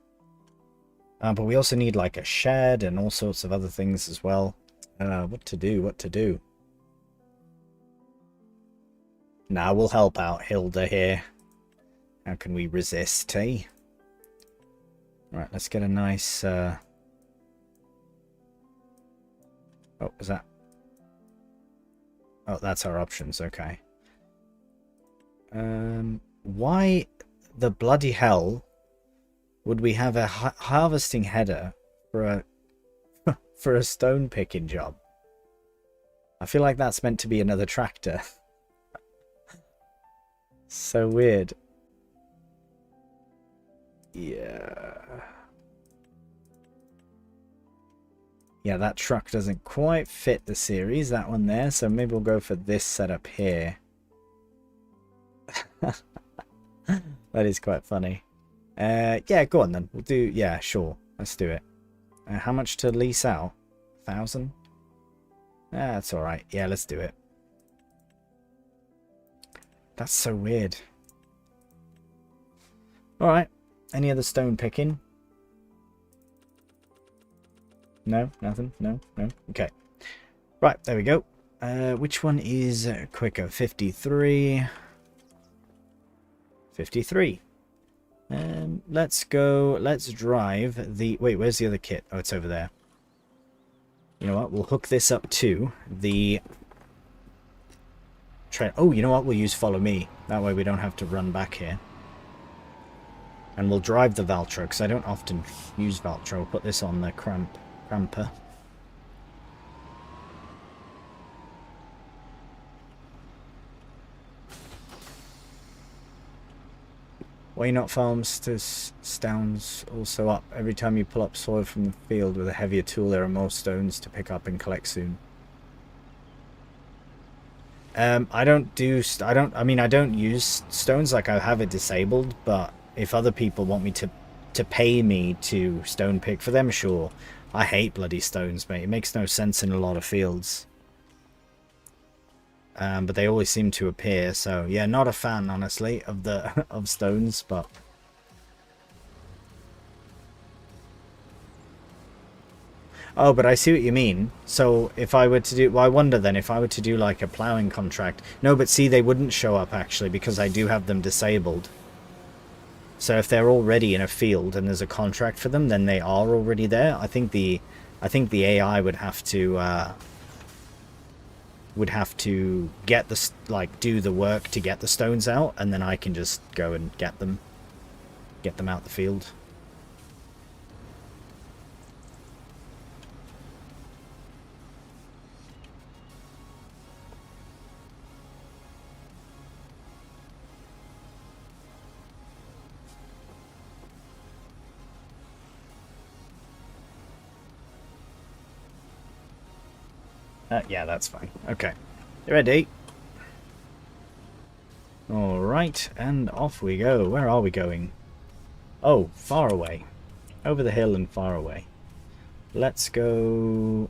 But we also need like a shed and all sorts of other things as well. What to do? Now we'll help out Hilda here. How can we resist, eh? Right, let's get a nice... Oh, was that... Oh, that's our options, okay. Why the bloody hell would we have a harvesting header for a for a stone picking job? I feel like that's meant to be another tractor. So weird. Yeah. Yeah, that truck doesn't quite fit the series, that one there, so maybe we'll go for this setup here. That is quite funny. Yeah, go on then. We'll do... Yeah, sure. Let's do it. How much to lease out? 1,000? That's alright. Yeah, let's do it. That's so weird. Alright. Any other stone picking? No? Nothing? No? No? Okay. Right, there we go. Which one is quicker? 53. 53. Let's go. Let's drive the... Wait, where's the other kit? Oh, it's over there. You know what? We'll hook this up to the... Oh, you know what? We'll use follow me. That way we don't have to run back here. And we'll drive the Valtra, because I don't often use Valtra. We'll put this on the cramper. Why not farms to stones also up? Every time you pull up soil from the field with a heavier tool, there are more stones to pick up and collect soon. I don't use stones, like I have it disabled, but if other people want me to pay me to stone pick for them, sure. I hate bloody stones, mate. It makes no sense in a lot of fields. But they always seem to appear, so yeah, not a fan, honestly, of the of stones, but Oh, but I see what you mean. So if I were to do... Well, I wonder then, if I were to do like a ploughing contract... No, but see, they wouldn't show up actually, because I do have them disabled. So if they're already in a field and there's a contract for them, then they are already there. I think the AI would have to get the, like, do the work to get the stones out, and then I can just go and get them out the field. Yeah, that's fine. Okay. You ready? Alright, and off we go. Where are we going? Oh, far away. Over the hill and far away. Let's go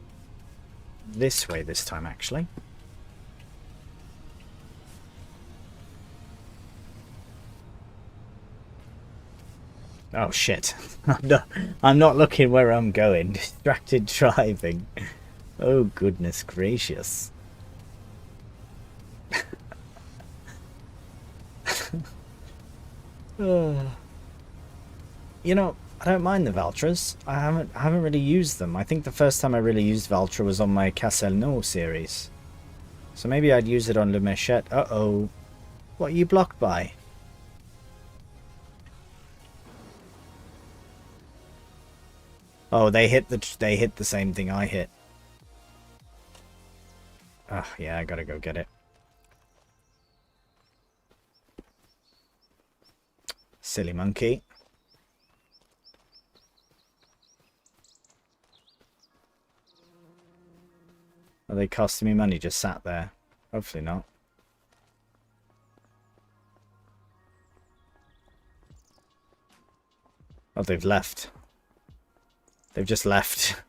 this way this time, actually. Oh, shit. I'm not looking where I'm going. Distracted driving. Oh, goodness gracious. You know, I don't mind the Valtras. I haven't really used them. I think the first time I really used Valtra was on my Castelnau series. So maybe I'd use it on Le Machette. Uh-oh. What are you blocked by? Oh, they hit the same thing I hit. Oh, yeah, I gotta go get it. Silly monkey. Are they costing me money? Just sat there. Hopefully not. Oh, they've left. They've just left.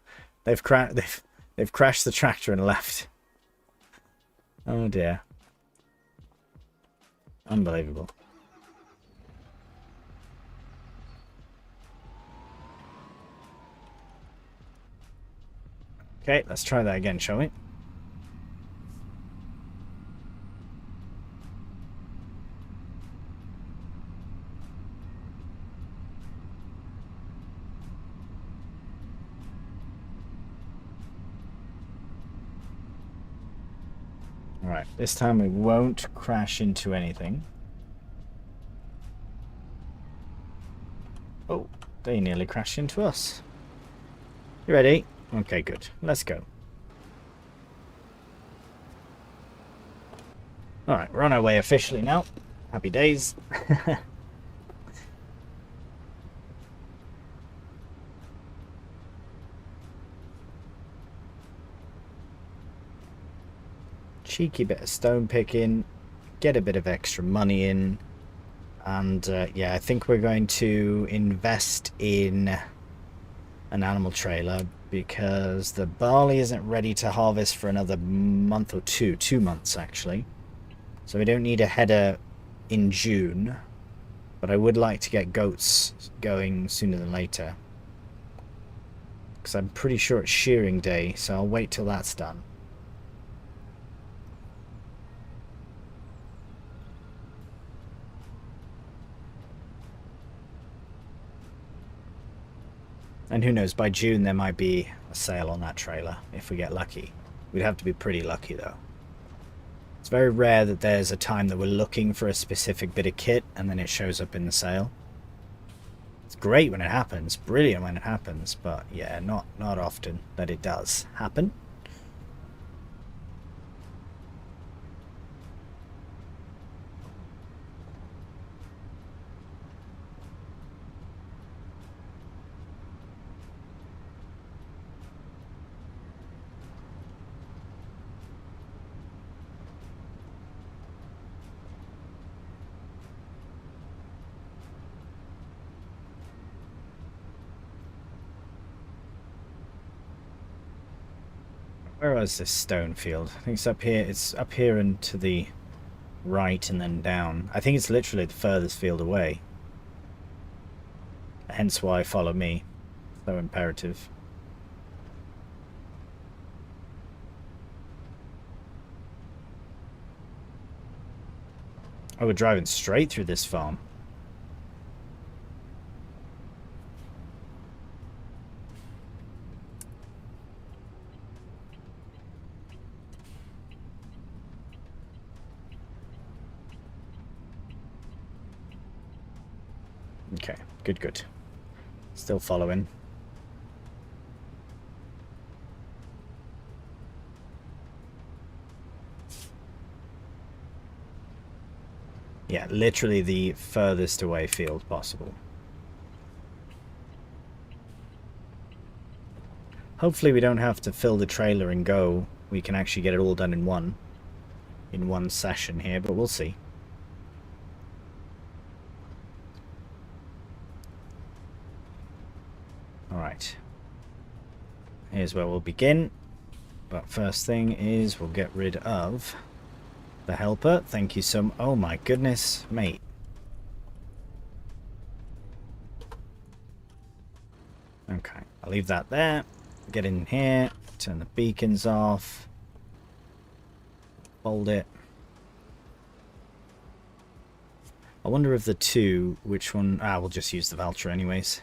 They've crashed the tractor and left. Oh dear. Unbelievable. Okay, let's try that again, shall we? Alright, this time we won't crash into anything. Oh, they nearly crashed into us. You ready? Okay, good. Let's go. Alright, we're on our way officially now. Happy days. Cheeky bit of stone picking, get a bit of extra money in, and yeah, I think we're going to invest in an animal trailer because the barley isn't ready to harvest for another month or 2 months actually, so we don't need a header in June, but I would like to get goats going sooner than later because I'm pretty sure it's shearing day, so I'll wait till that's done. And who knows, by June there might be a sale on that trailer, if we get lucky. We'd have to be pretty lucky, though. It's very rare that there's a time that we're looking for a specific bit of kit, and then it shows up in the sale. It's great when it happens, brilliant when it happens, but yeah, not often that it does happen. Where was this stone field? I think it's up here. It's up here and to the right and then down. I think it's literally the furthest field away. Hence why follow me. So imperative. Oh, we're driving straight through this farm. Okay, good, good. Still following. Yeah, literally the furthest away field possible. Hopefully we don't have to fill the trailer and go. We can actually get it all done in one session here, but we'll see. Alright. Here's where we'll begin. But first thing is we'll get rid of the helper. Thank you so much. Oh my goodness, mate. Okay, I'll leave that there. Get in here. Turn the beacons off. Fold it. I wonder if the two, which one... Ah, we'll just use the Valtra anyways.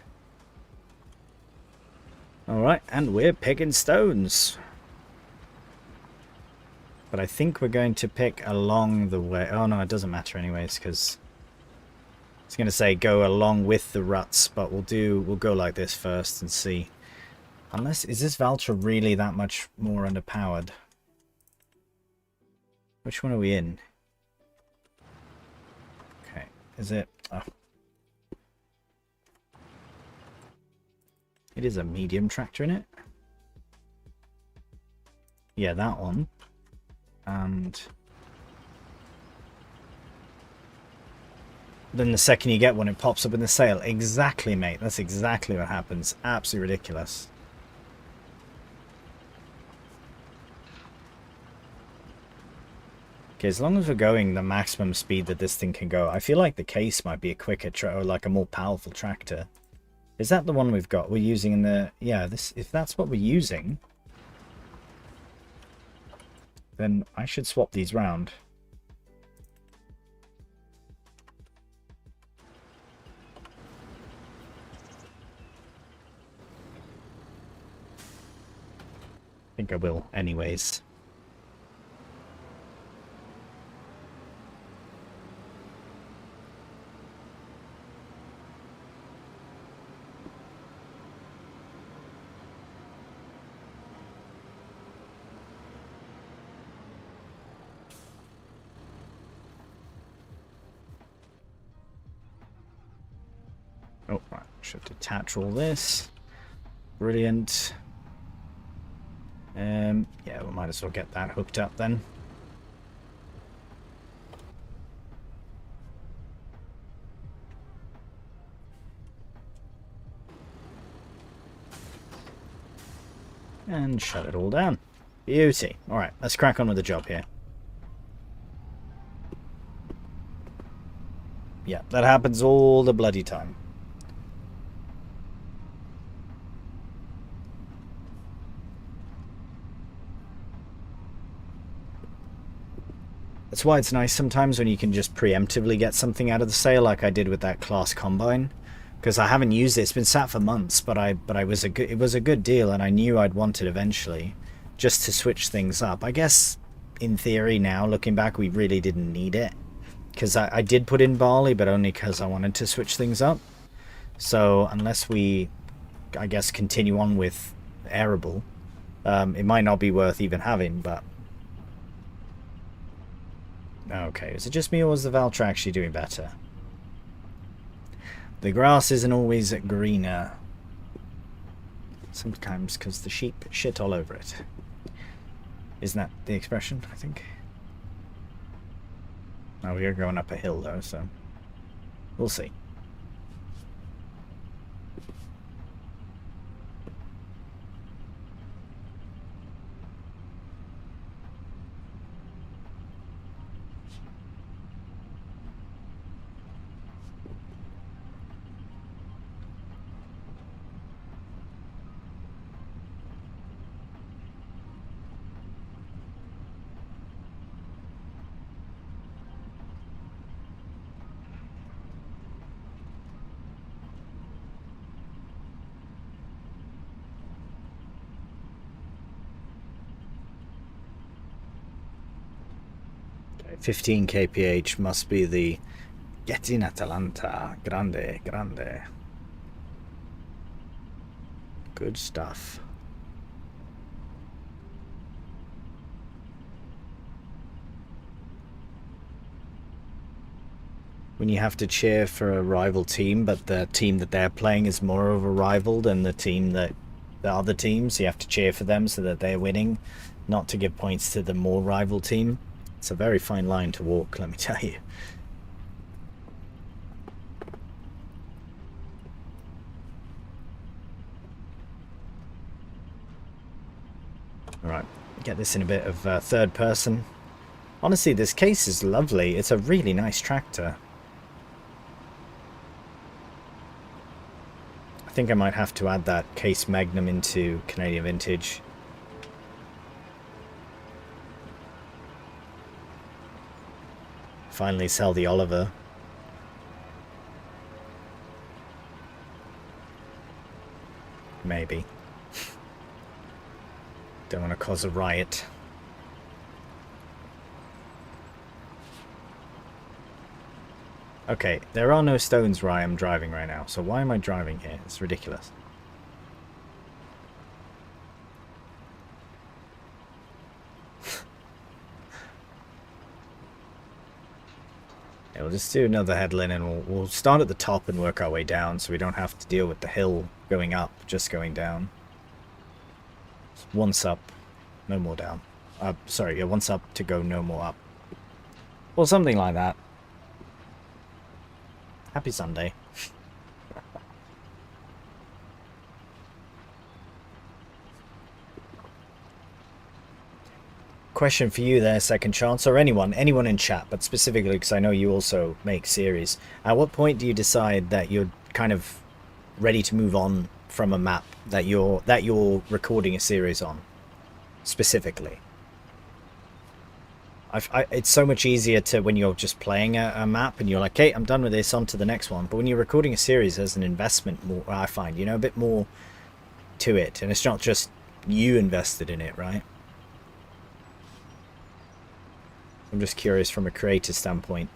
Alright, and we're picking stones. But I think we're going to pick along the way. Oh no, it doesn't matter anyways, because I was going to say go along with the ruts, but we'll go like this first and see. Unless, is this Valtra really that much more underpowered? Which one are we in? Okay, is it? Oh. It is a medium tractor in it. Yeah, that one. And then the second you get one, it pops up in the sale. Exactly, mate. That's exactly what happens. Absolutely ridiculous. Okay, as long as we're going the maximum speed that this thing can go, I feel like the case might be a quicker or like a more powerful tractor. Is that the one we've got? We're using in the... Yeah, this. If that's what we're using, then I should swap these round. I think I will anyways. Oh, right. Should detach all this. Brilliant. Yeah, we might as well get that hooked up then. And shut it all down. Beauty. Alright, let's crack on with the job here. Yeah, that happens all the bloody time. That's why it's nice sometimes when you can just preemptively get something out of the sale, like I did with that class combine. Because I haven't used it. It's been sat for months, but it was a good deal, and I knew I'd want it eventually, just to switch things up. I guess in theory now, looking back, we really didn't need it, because I did put in barley, but only because I wanted to switch things up. So unless we, I guess, continue on with arable, it might not be worth even having. But okay, is it just me, or was the Valtra actually doing better? The grass isn't always greener. Sometimes because the sheep shit all over it. Isn't that the expression, I think? Oh, we are going up a hill though, so we'll see. 15 kph must be the get in Atalanta. Grande, grande. Good stuff. When you have to cheer for a rival team, but the team that they're playing is more of a rival than the other teams, you have to cheer for them so that they're winning, not to give points to the more rival team. It's a very fine line to walk, let me tell you. Alright, get this in a bit of third person. Honestly, this case is lovely. It's a really nice tractor. I think I might have to add that case Magnum into Canadian Vintage. Finally sell the Oliver. Maybe. Don't want to cause a riot. Okay, there are no stones where I am driving right now, so why am I driving here? It's ridiculous. Yeah, we'll just do another headland and we'll start at the top and work our way down so we don't have to deal with the hill going up, just going down. Once up, no more down. Sorry, yeah, once up to go no more up. Or something like that. Happy Sunday. Question for you there, Second Chance, or anyone in chat, but specifically because I know you also make series. At what point do you decide that you're kind of ready to move on from a map that you're recording a series on, specifically? It's so much easier to when you're just playing a map and you're like, hey, I'm done with this, on to the next one. But when you're recording a series, there's an investment more, I find, you know, a bit more to it. And it's not just you invested in it, right? I'm just curious from a creator standpoint.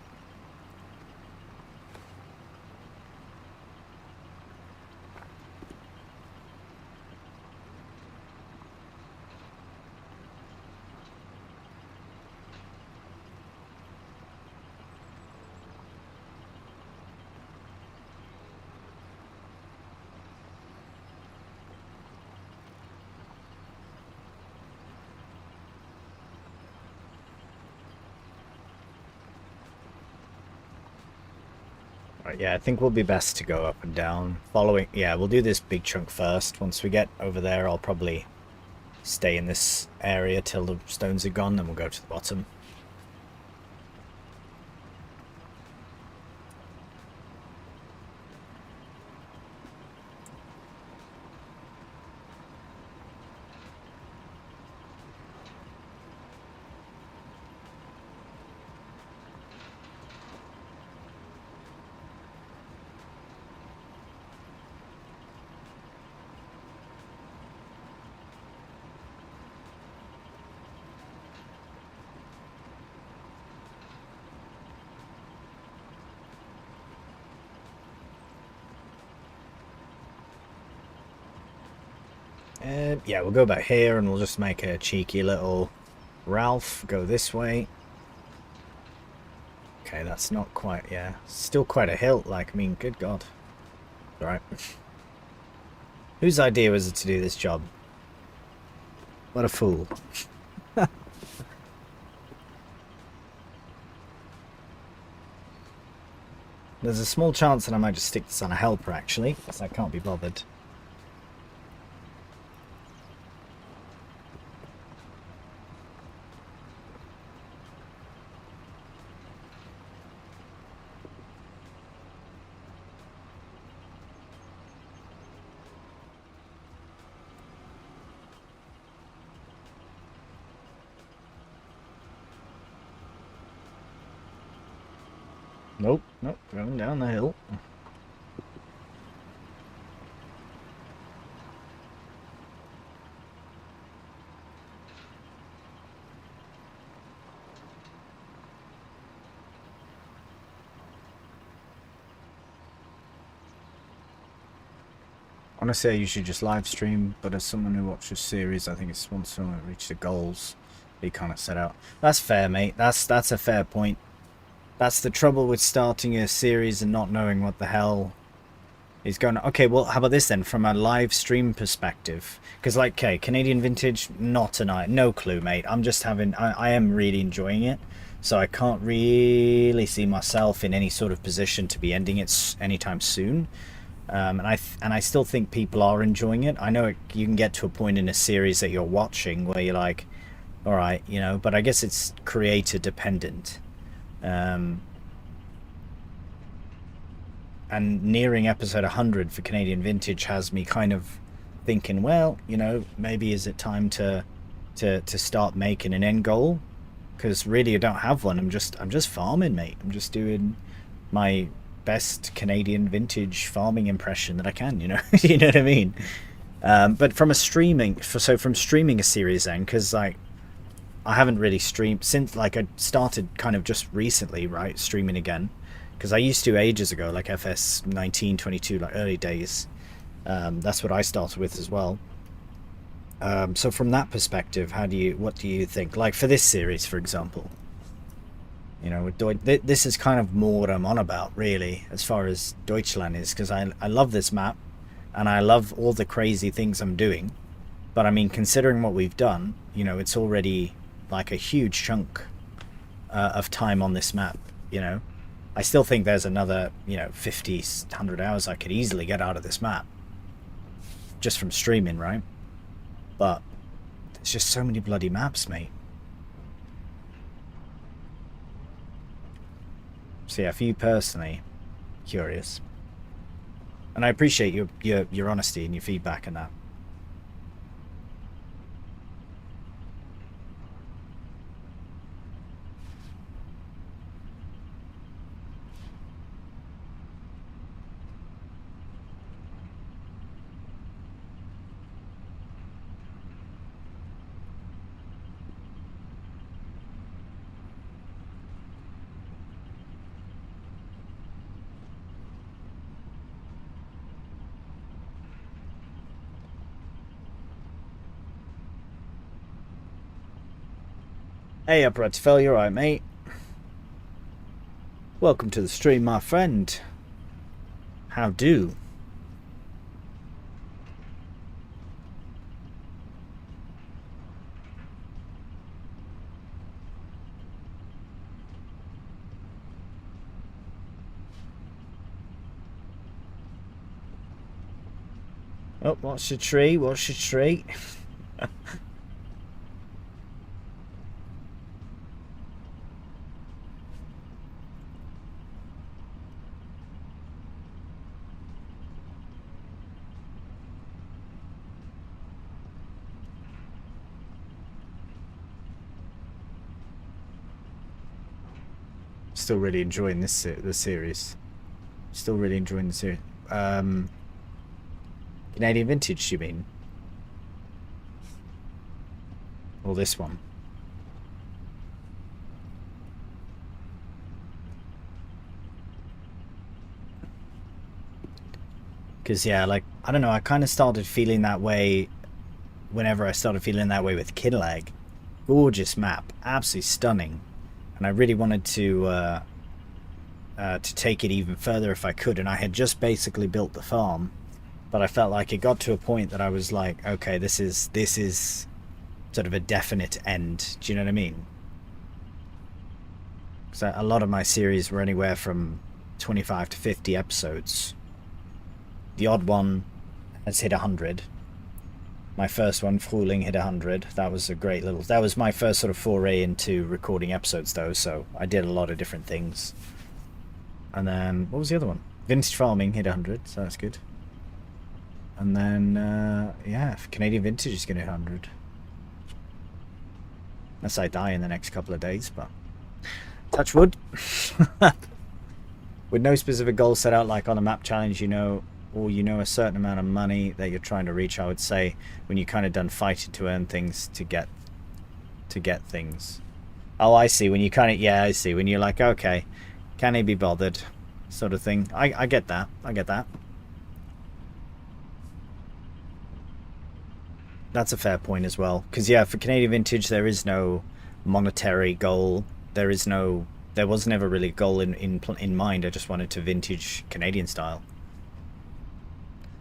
Yeah, I think we'll be best to go up and down. Following, yeah, we'll do this big chunk first. Once we get over there, I'll probably stay in this area till the stones are gone, then we'll go to the bottom. Yeah, we'll go back here and we'll just make a cheeky little Ralph go this way. Okay, that's not quite, yeah, still quite a hill, like, I mean, good God. Alright. Whose idea was it to do this job? What a fool. There's a small chance that I might just stick this on a helper, actually, because I can't be bothered. Nope, nope, going down the hill. Honestly, I usually just live stream, but as someone who watches series, I think it's once someone reach the goals they kind of set out. That's fair, mate. That's a fair point. That's the trouble with starting a series and not knowing what the hell is going on. Okay, well, how about this then, from a live stream perspective? Because, like, okay, Canadian Vintage, not tonight. No clue, mate. I'm just having... I am really enjoying it, so I can't really see myself in any sort of position to be ending it anytime soon. And I still think people are enjoying it. I know you can get to a point in a series that you're watching where you're like, all right, you know, but I guess it's creator dependent. And nearing episode 100 for Canadian Vintage has me kind of thinking, well, you know, maybe is it time to start making an end goal? Because really I don't have one. I'm just farming, mate. I'm just doing my best Canadian Vintage farming impression that I can, you know. You know what I mean? But from a streaming, from streaming a series then, because like I haven't really streamed since, like, I started kind of just recently, right, streaming again, because I used to ages ago, like FS19, 22, like early days. That's what I started with as well. So from that perspective, what do you think? Like for this series, for example, you know, with this is kind of more what I'm on about, really, as far as Deutschland is, because I love this map, and I love all the crazy things I'm doing. But I mean, considering what we've done, you know, it's already like a huge chunk of time on this map, you know. I still think there's another, you know, 50, 100 hours I could easily get out of this map. Just from streaming, right? But there's just so many bloody maps, mate. So yeah, for you personally, curious. And I appreciate your honesty and your feedback and that. Hey up, Redfell, you alright, mate? Welcome to the stream, my friend. How do? Oh, what's your tree? What's your tree? Still really enjoying the series. Still really enjoying the series. Canadian Vintage, you mean? Or this one? Because yeah, like, I don't know, I kind of started feeling that way whenever I started feeling that way with Kidlag. Gorgeous map, absolutely stunning. And I really wanted to take it even further if I could, and I had just basically built the farm, but I felt like it got to a point that I was like, okay, this is sort of a definite end. Do you know what I mean? So a lot of my series were anywhere from 25 to 50 episodes. The odd one has hit 100. My first one, Frühling, hit 100. That was a great little... That was my first sort of foray into recording episodes, though, so I did a lot of different things. And then, what was the other one? Vintage Farming hit 100, so that's good. And then, yeah, Canadian Vintage is going to hit 100. Unless I die in the next couple of days, but... Touch wood. With no specific goal set out, like on a map challenge, you know... or you know a certain amount of money that you're trying to reach, I would say, when you're kind of done fighting to earn things, to get things. Oh, I see. When you kind of, yeah, I see. When you're like, okay, can he be bothered, sort of thing. I get that. I get that. That's a fair point as well. Because yeah, for Canadian Vintage, there is no monetary goal. There is no. There was never really a goal in mind. I just wanted to vintage Canadian style.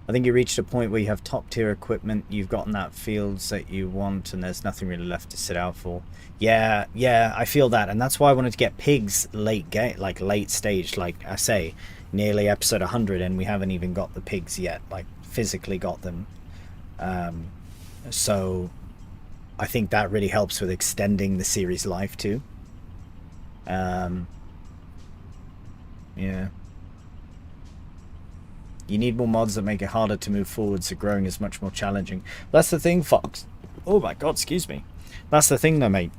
I think you reached a point where you have top tier equipment. You've gotten that fields that you want, and there's nothing really left to sit out for. Yeah, yeah, I feel that, and that's why I wanted to get pigs late game, like late stage. Like I say, nearly episode 100, and we haven't even got the pigs yet. Like physically got them. Um, so I think that really helps with extending the series life too. Um, yeah. You need more mods that make it harder to move forward, so growing is much more challenging. That's the thing, Fox. Oh my god, excuse me. That's the thing though, mate.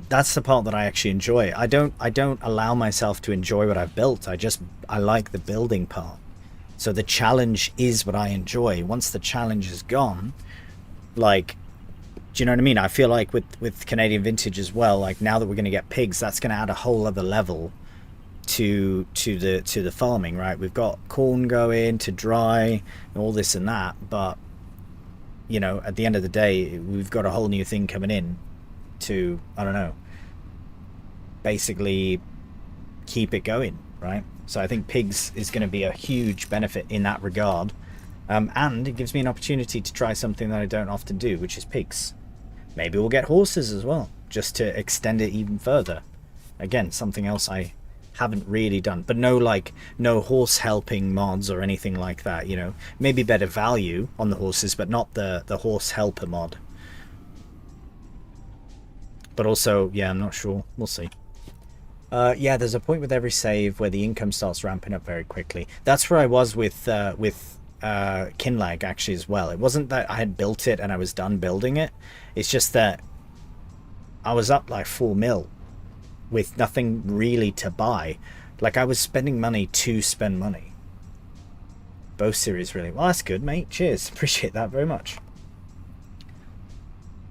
That's the part that I actually enjoy. I don't allow myself to enjoy what I've built. I like the building part. So the challenge is what I enjoy. Once the challenge is gone, like, do you know what I mean? I feel like with Canadian Vintage as well, like now that we're going to get pigs, that's going to add a whole other level to the farming, right? We've got corn going to dry and all this and that, but you know, at the end of the day, we've got a whole new thing coming in to, I don't know, basically keep it going, right? So I think pigs is going to be a huge benefit in that regard, and it gives me an opportunity to try something that I don't often do, which is pigs. Maybe we'll get horses as well, just to extend it even further. Again, something else I haven't really done, but no horse helping mods or anything like that, you know. Maybe better value on the horses, but not the horse helper mod. But also, yeah, I'm not sure. We'll see. Yeah, there's a point with every save where the income starts ramping up very quickly. That's where I was with Kinlag actually as well. It wasn't that I had built it and I was done building it. It's just that I was up like 4 mil with nothing really to buy. Like I was spending money to spend money. Both series really. Well, that's good, mate. Cheers. Appreciate that very much.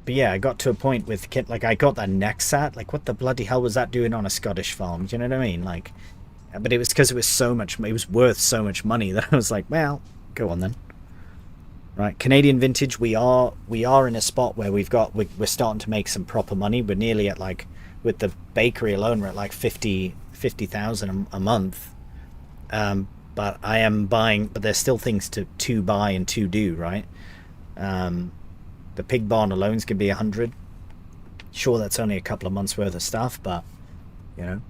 But yeah, I got to a point with kit, like I got that Nexat. Like what the bloody hell was that doing on a Scottish farm? Do you know what I mean? Like, but it was because it was so much. It was worth so much money that I was like, well, go on then. Right, Canadian Vintage. We are in a spot where we're starting to make some proper money. We're nearly at like, with the bakery alone, we're at like 50,000 a month. But I am buying. But there's still things to buy and to do. Right. The pig barn alone's gonna be 100. Sure, that's only a couple of months worth of stuff, but you know,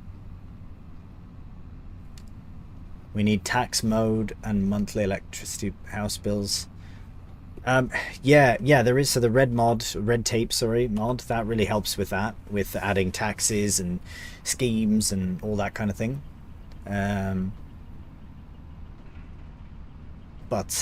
we need tax mode and monthly electricity house bills. Yeah, there is. So the red tape, mod, that really helps with that, with adding taxes and schemes and all that kind of thing. But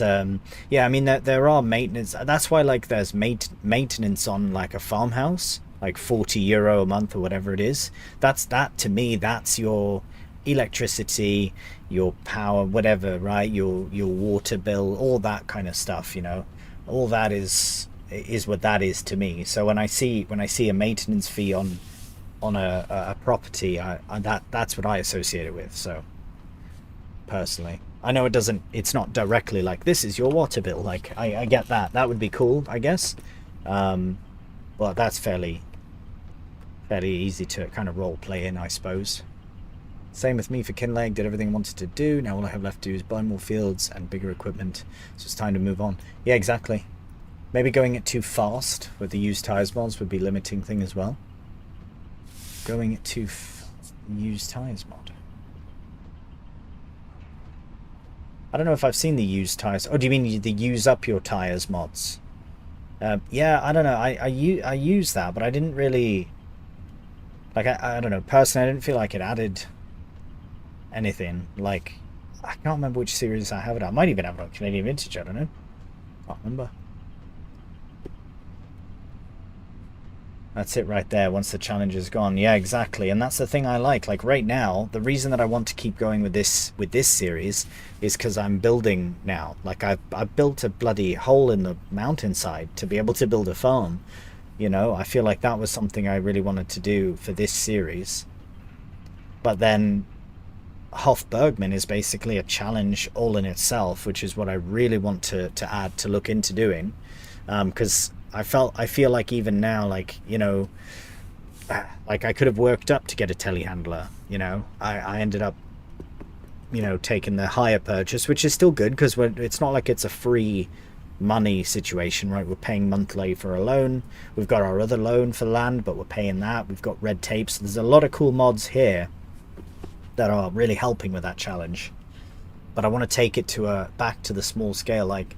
yeah, I mean there are maintenance. That's why like there's maintenance on like a farmhouse, like €40 a month or whatever it is. That to me, that's your electricity, your power, whatever, right? Your water bill, all that kind of stuff. You know, all that is what that is to me. So when I see a maintenance fee on a property, that's what I associate it with. So personally, I know it's not directly like this is your water bill. Like I get that would be cool, I guess. But that's fairly easy to kind of role play in, I suppose. Same with me for Kinleg. Did everything I wanted to do. Now all I have left to do is buy more fields and bigger equipment. So it's time to move on. Yeah, exactly. Maybe going it too fast with the used tires mods would be limiting thing as well. Going it too used tires mod. I don't know if I've seen the used tires. Oh, do you mean the use up your tires mods? Yeah, I don't know. I use that, but I didn't really like. I don't know. Personally, I didn't feel like it added anything. Like, I can't remember which series I have it on. I might even have it on Canadian Vintage. I don't know. Can't remember. That's it right there, once the challenge is gone. Yeah, exactly. And that's the thing I like. Like right now, the reason that I want to keep going with this series is because I'm building now. Like I've built a bloody hole in the mountainside to be able to build a farm. You know, I feel like that was something I really wanted to do for this series. But then Hofbergman is basically a challenge all in itself, which is what I really want to add, to look into doing. Because I feel like even now, like, you know, like I could have worked up to get a telehandler, you know. I ended up, you know, taking the hire purchase, which is still good because it's not like it's a free money situation, right? We're paying monthly for a loan. We've got our other loan for land, but we're paying that. We've got red tape. So there's a lot of cool mods here that are really helping with that challenge. But I want to take it to back to the small scale, like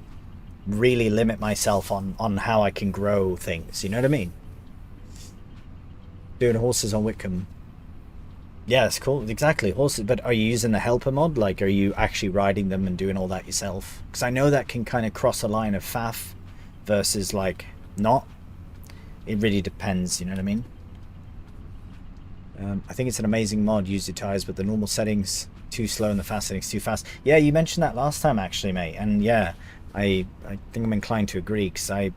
really limit myself on how I can grow things. You know what I mean? Doing horses on Whitcomb. Yeah, it's cool. Exactly, horses. But are you using the helper mod? Like, are you actually riding them and doing all that yourself? Because I know that can kind of cross a line of faff versus like not. It really depends. You know what I mean? I think it's an amazing mod. Use your tires, but the normal settings too slow and the fast settings too fast. Yeah, you mentioned that last time actually, mate. And yeah, I think I'm inclined to agree because I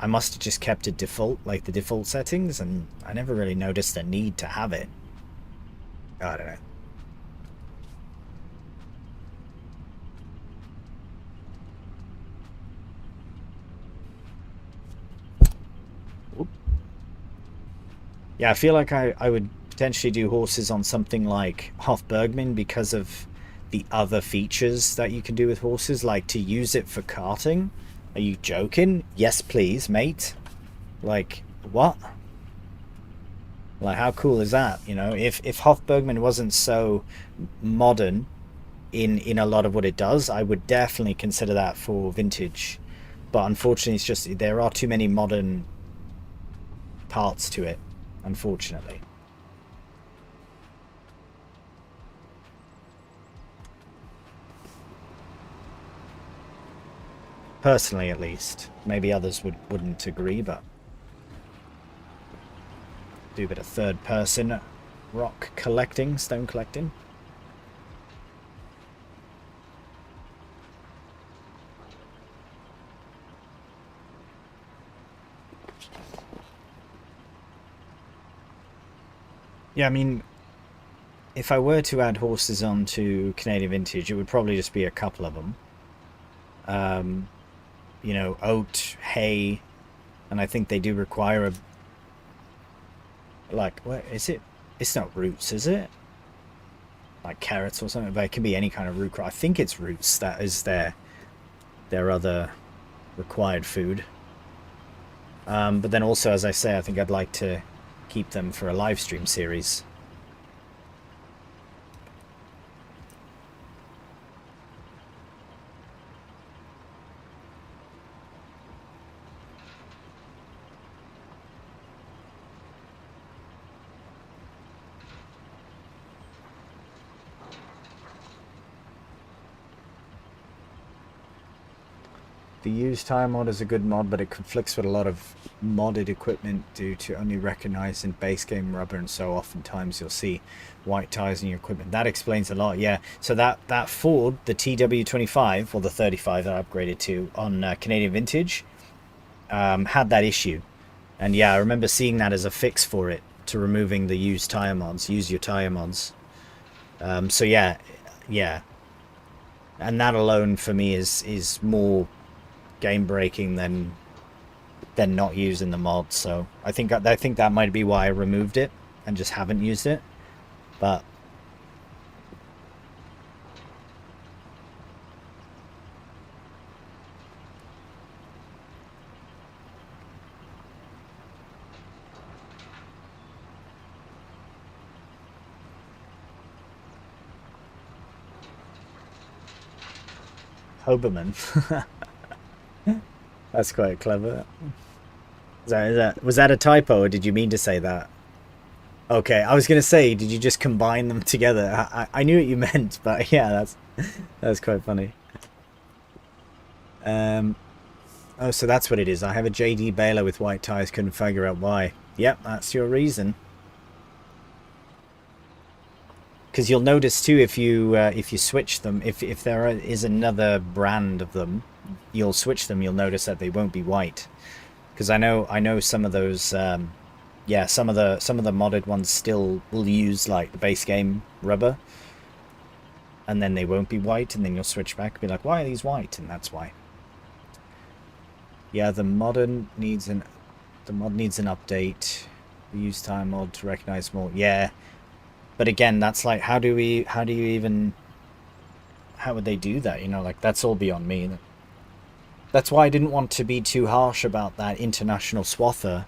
must have just kept it default, like the default settings, and I never really noticed the need to have it. I don't know. Oop. Yeah, I feel like I would potentially do horses on something like Hofbergman because of the other features that you can do with horses, like to use it for carting. Are you joking? Yes, please, mate. Like, what? Like, how cool is that? You know, if Hofbergman wasn't so modern in a lot of what it does, I would definitely consider that for vintage. But unfortunately, it's just there are too many modern parts to it, unfortunately. Personally, at least. Maybe others wouldn't agree, but do a bit of third person rock collecting, stone collecting. Yeah, I mean, if I were to add horses onto Canadian Vintage, it would probably just be a couple of them. You know, oat, hay, and I think they do require a... Like, what is it? It's not roots, is it? Like carrots or something, but it can be any kind of root crop. I think it's roots that is their other required food. But then also, as I say, I think I'd like to keep them for a live stream series. The used tire mod is a good mod, but it conflicts with a lot of modded equipment due to only recognized in base game rubber, and so oftentimes you'll see white tires in your equipment. That explains a lot, yeah. So that Ford, the TW25, or the 35 that I upgraded to on Canadian Vintage, had that issue. And yeah, I remember seeing that as a fix for it, to removing the used tire mods, use your tire mods. So yeah, yeah. And that alone for me is more game breaking than not using the mod. So I think that might be why I removed it and just haven't used it. But Hoberman. That's quite clever. Was that a typo, or did you mean to say that? Okay, I was gonna say, did you just combine them together? I knew what you meant, but yeah, that's quite funny. Oh, so that's what it is. I have a JD Baylor with white tires, couldn't figure out why. Yep, that's your reason. Because you'll notice too, if you switch them, if there is another brand of them, you'll switch them, you'll notice that they won't be white. Because I know some of those, yeah, some of the modded ones still will use like the base game rubber, and then they won't be white, and then you'll switch back and be like, why are these white? And that's why. Yeah, the mod needs an update. The use time mod to recognize more. Yeah, but again, that's like, how do you even, how would they do that? You know, like, that's all beyond me. That's why I didn't want to be too harsh about that international swather.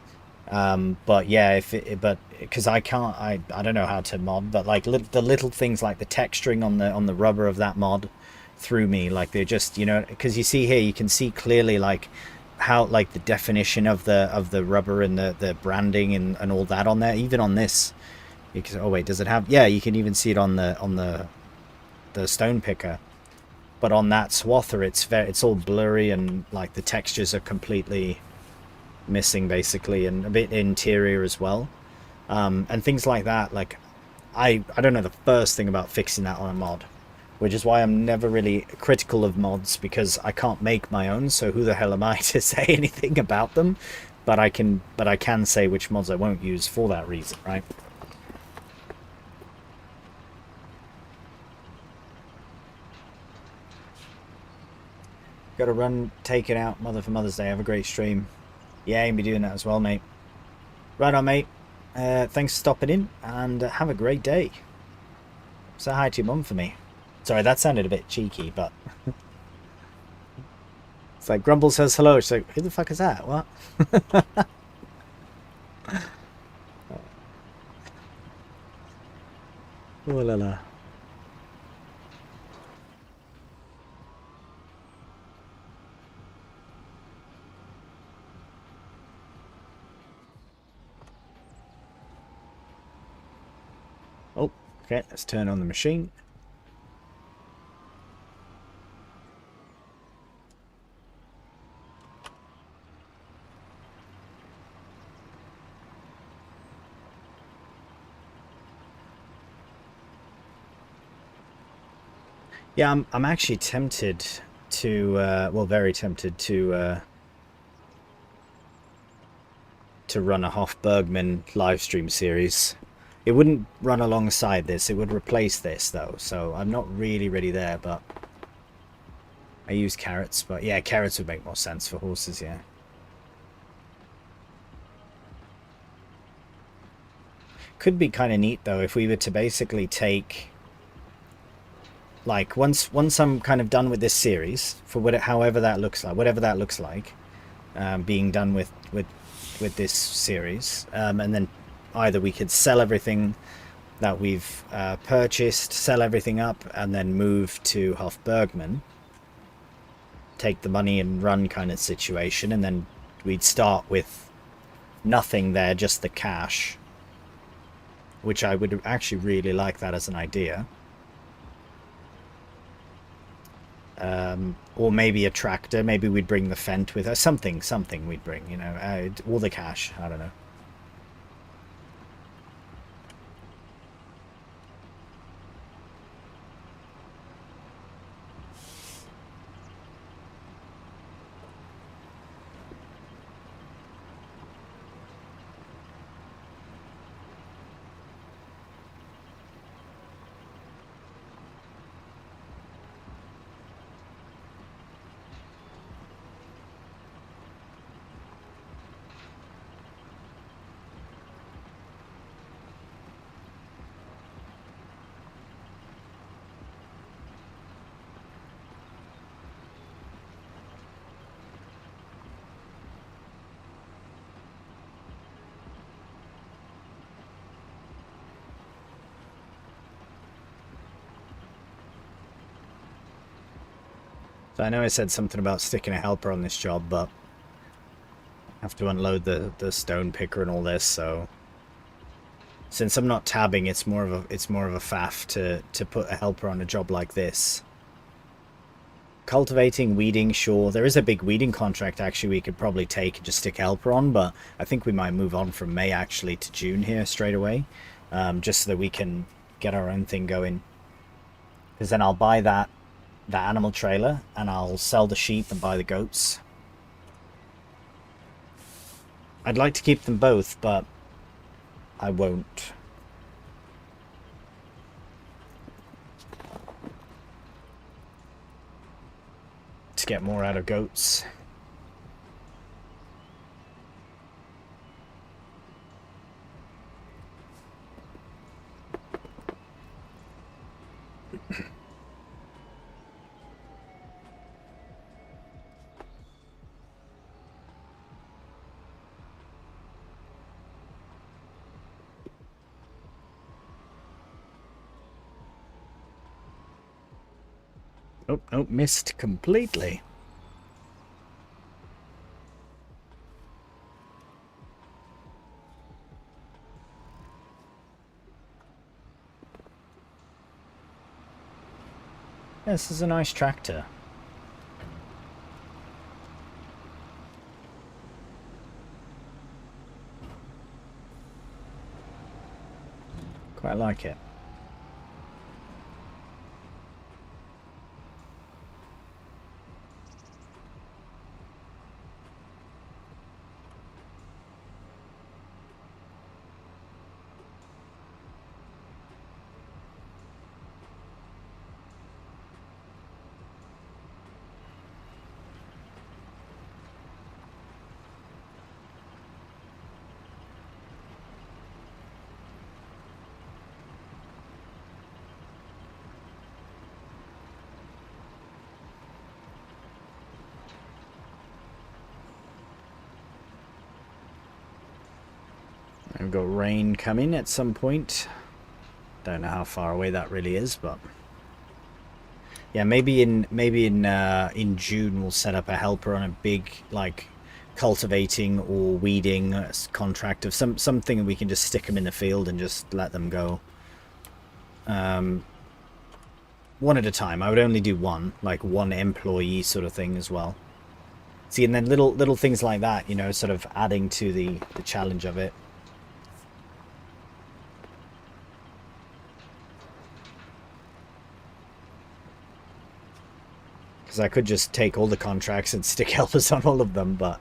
But yeah, but because I can't, I don't know how to mod, but like the little things like the texturing on the rubber of that mod threw me. Like, they're just, you know, because you see here, you can see clearly like how, like, the definition of the rubber and the branding and all that on there, even on this. You can, oh wait, does it have? Yeah, you can even see it on the stone picker. But on that swather, it's all blurry, and like the textures are completely missing basically, and a bit interior as well. And things like that. Like, I don't know the first thing about fixing that on a mod, which is why I'm never really critical of mods, because I can't make my own. So who the hell am I to say anything about them? But I can say which mods I won't use for that reason, right? Got to run, take it out, mother for Mother's Day. Have a great stream. Yeah, you'll be doing that as well, mate. Right on, mate. Thanks for stopping in, and have a great day. Say hi to your mum for me. Sorry, that sounded a bit cheeky, but it's like Grumble says hello. She's like, who the fuck is that? What? Oh la la. Oh, okay. Let's turn on the machine. Yeah, I'm actually tempted to, well, very tempted to run a Hofbergman live stream series. It wouldn't run alongside this. It would replace this, though. So I'm not really ready there, but I use carrots. But yeah, carrots would make more sense for horses, yeah. Could be kind of neat, though, if we were to basically take, like, once I'm kind of done with this series, for however that looks like, whatever that looks like, being done with this series, and then either we could sell everything that we've purchased, sell everything up, and then move to Hofbergman, take the money and run kind of situation, and then we'd start with nothing there, just the cash, which I would actually really like that as an idea. Or maybe a tractor. Maybe we'd bring the Fent with us. Something we'd bring, you know, all the cash. I don't know. So I know I said something about sticking a helper on this job, but I have to unload the stone picker and all this, so since I'm not tabbing, it's more of a faff to put a helper on a job like this. Cultivating, weeding, sure. There is a big weeding contract actually we could probably take and just stick a helper on, but I think we might move on from May actually to June here straight away, just so that we can get our own thing going. Because then I'll buy that animal trailer, and I'll sell the sheep and buy the goats. I'd like to keep them both, but I won't. To get more out of goats. Oh, no, missed completely. This is a nice tractor. Quite like it. We've got rain coming at some point. Don't know how far away that really is, but yeah, maybe in June we'll set up a helper on a big like cultivating or weeding contract of something, and we can just stick them in the field and just let them go. One at a time. I would only do one, like one employee sort of thing as well. See, and then little things like that, you know, sort of adding to the challenge of it. Because I could just take all the contracts and stick helpers on all of them, but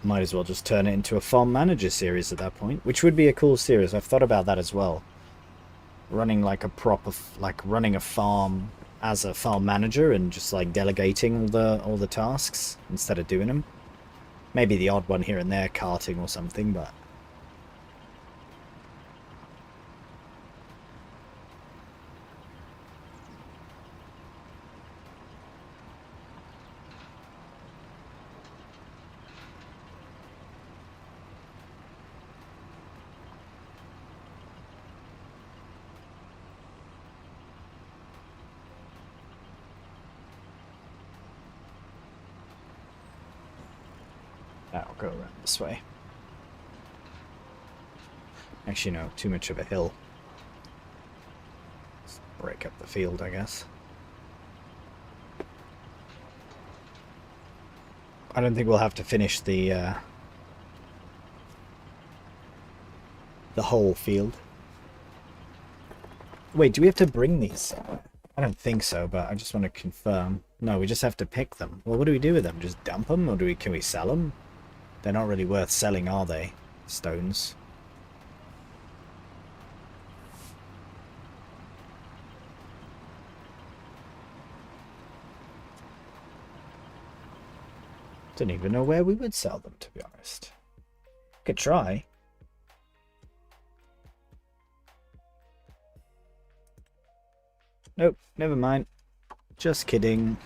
might as well just turn it into a farm manager series at that point, which would be a cool series. I've thought about that as well. Running like a proper, like running a farm as a farm manager and just like delegating all the tasks instead of doing them. Maybe the odd one here and there, carting or something, but that'll go around this way. Actually, no, too much of a hill. Let's break up the field, I guess. I don't think we'll have to finish the whole field. Wait, do we have to bring these? I don't think so, but I just want to confirm. No, we just have to pick them. Well, what do we do with them? Just dump them, or can we sell them? They're not really worth selling, are they? Stones. Don't even know where we would sell them, to be honest. Could try. Nope, never mind. Just kidding.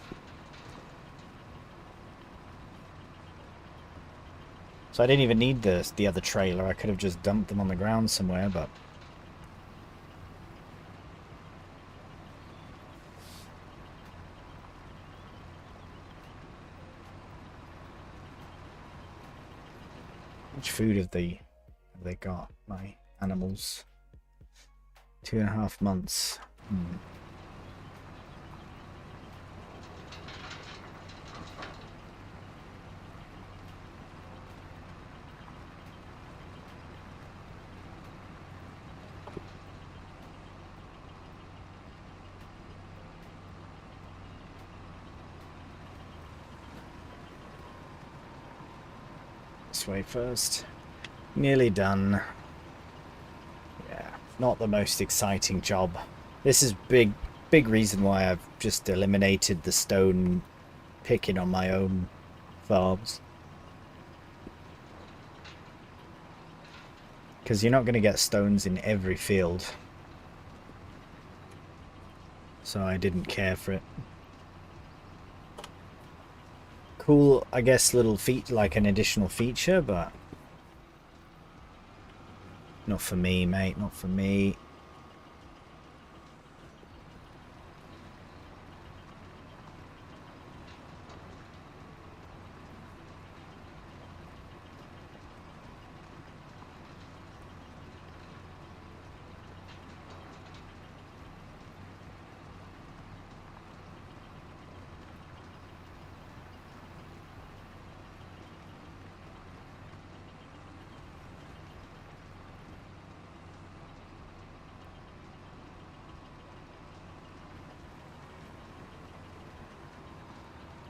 So I didn't even need the other trailer. I could have just dumped them on the ground somewhere, but which food have they got? My animals. 2.5 months. This way first. Nearly done. Yeah, not the most exciting job. This is big reason why I've just eliminated the stone picking on my own farms. Because you're not going to get stones in every field. So I didn't care for it. Cool, I guess, little feat, like an additional feature, but not for me, mate, not for me.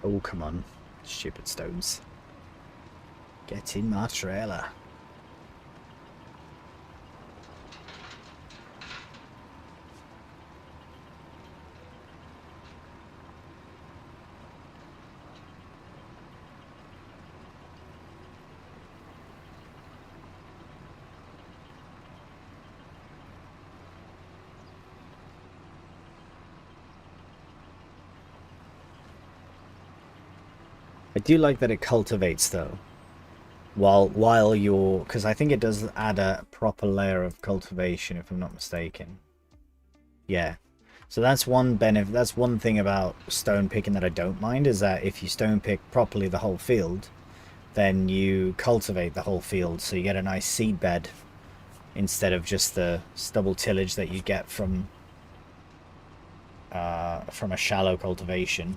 Oh, come on. Stupid stones. Get in my trailer. I do like that it cultivates, though. While you're... Because I think it does add a proper layer of cultivation, if I'm not mistaken. Yeah. So that's one benefit. That's one thing about stone picking that I don't mind, is that if you stone pick properly the whole field, then you cultivate the whole field, so you get a nice seed bed instead of just the stubble tillage that you get from a shallow cultivation.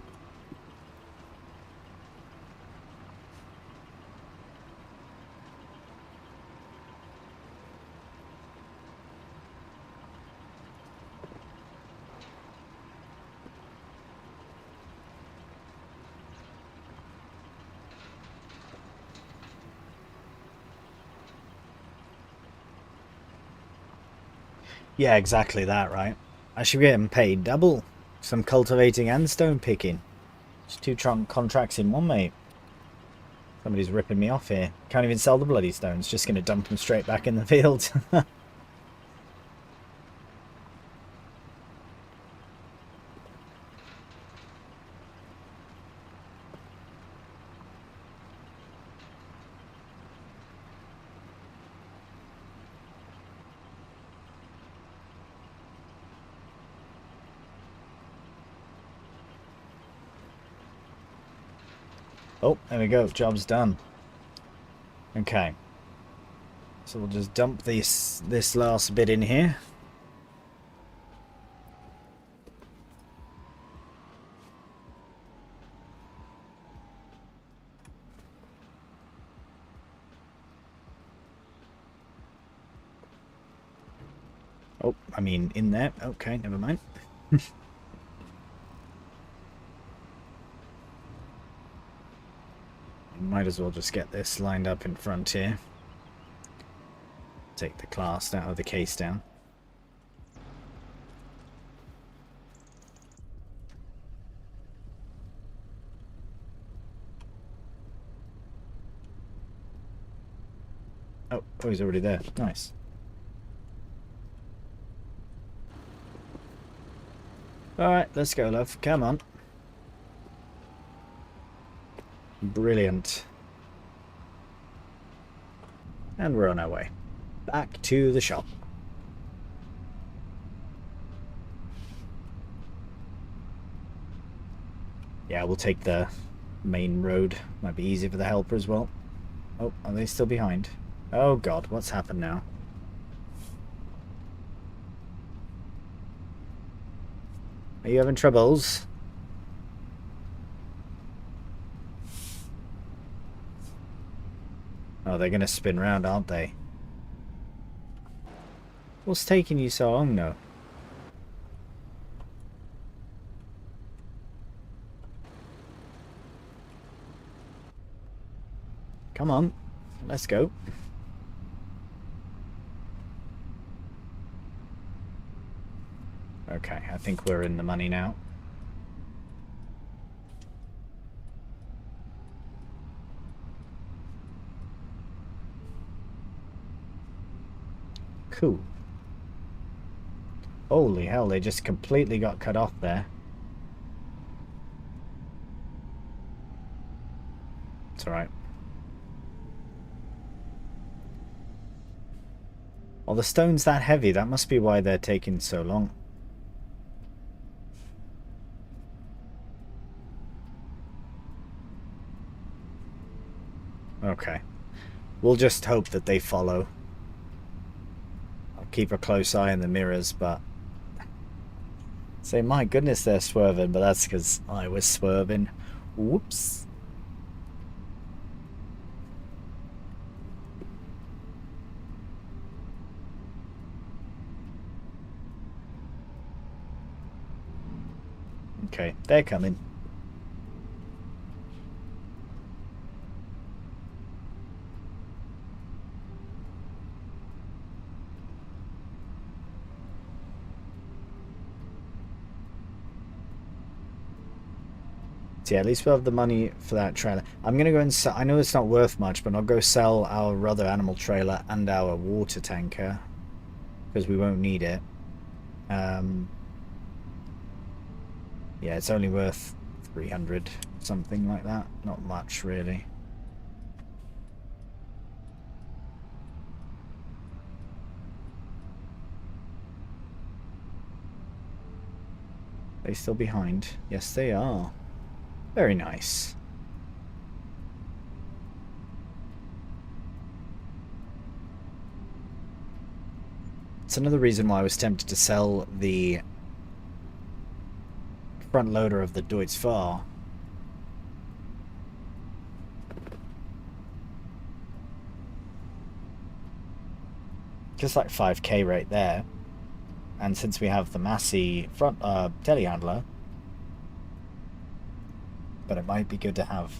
Yeah, exactly that, right? I should be getting paid double. Some cultivating and stone picking. It's two contracts in one, mate. Somebody's ripping me off here. Can't even sell the bloody stones. Just going to dump them straight back in the field. Oh, there we go. Job's done. Okay. So we'll just dump this last bit in here. Oh, I mean in there. Okay, never mind. Might as well just get this lined up in front here. Take the clasp out of the case down. Oh, he's already there. Nice. Alright, let's go, love. Come on. Brilliant. And we're on our way. Back to the shop. Yeah, we'll take the main road. Might be easy for the helper as well. Oh, are they still behind? Oh god, what's happened now? Are you having troubles? Oh, they're going to spin round, aren't they? What's taking you so long, though? Come on, let's go. Okay, I think we're in the money now. Cool. Holy hell, they just completely got cut off there. It's alright. Well, the stone's that heavy. That must be why they're taking so long. Okay. We'll just hope that they follow. I'll keep a close eye on the mirrors, but... Say, my goodness, they're swerving, but that's because I was swerving. Whoops. Okay, they're coming. So yeah, at least we'll have the money for that trailer. I'm going to go and sell... I know it's not worth much, but I'll go sell our other animal trailer and our water tanker. Because we won't need it. Yeah, it's only worth 300, something like that. Not much, really. They still behind? Yes, they are. Very nice. It's another reason why I was tempted to sell the front loader of the Deutz FAR. Just like 5k right there. And since we have the Massey front telehandler, but it might be good to have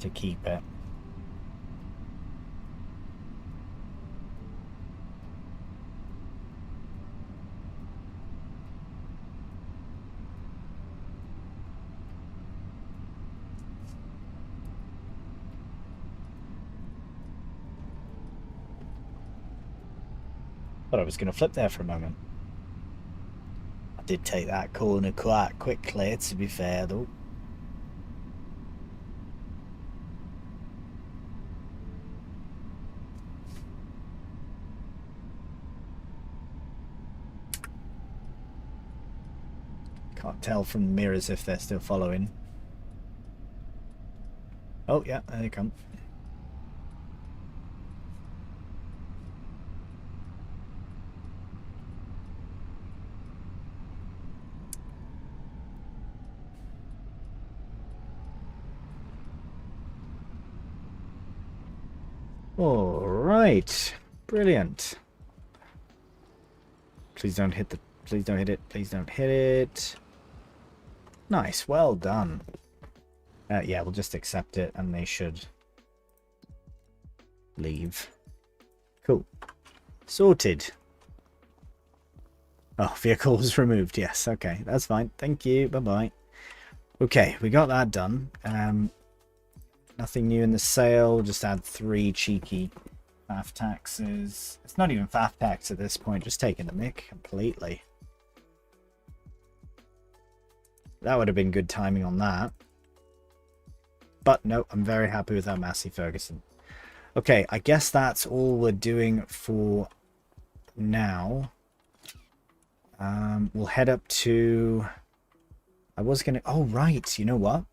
to keep it. Thought I was going to flip there for a moment. I did take that corner quite quickly, to be fair, though. Can't tell from the mirrors if they're still following. Oh, yeah, there they come. All right, brilliant. Please don't hit the. Please don't hit it. Please don't hit it. Nice, well done. Yeah, we'll just accept it, and they should leave. Cool. Sorted. Oh, vehicle was removed. Yes, okay, that's fine. Thank you. Bye bye. Okay, we got that done. Nothing new in the sale, just add 3 cheeky faff taxes. It's not even faff tax at this point, just taking the mick completely. That would have been good timing on that. But no, I'm very happy with our Massey Ferguson. Okay, I guess that's all we're doing for now. We'll head up to... I was going to... Oh, right, you know what?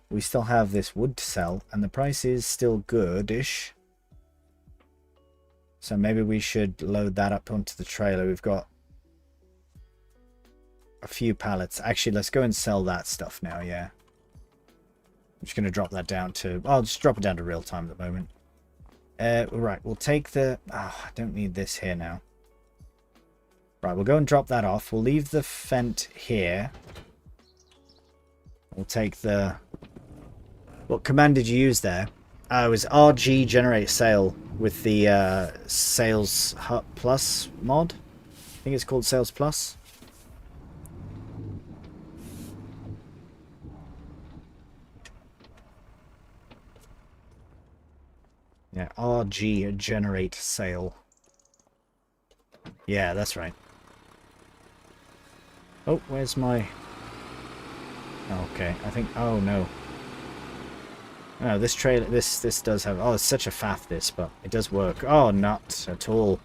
We still have this wood to sell, and the price is still good-ish. So maybe we should load that up onto the trailer. We've got a few pallets. Actually, let's go and sell that stuff now, yeah. I'm just going to drop that down to... I'll just drop it down to real time at the moment. Right, we'll take the... Oh, I don't need this here now. Right, we'll go and drop that off. We'll leave the Fent here. We'll take the... What command did you use there? It was RG generate sale with the Sales Plus mod. I think it's called Sales Plus. Yeah, RG generate sail. Yeah, that's right. Oh, where's my... Okay, I think... Oh, no. No, this trailer... This does have... Oh, it's such a faff, this, but it does work. Oh, not at all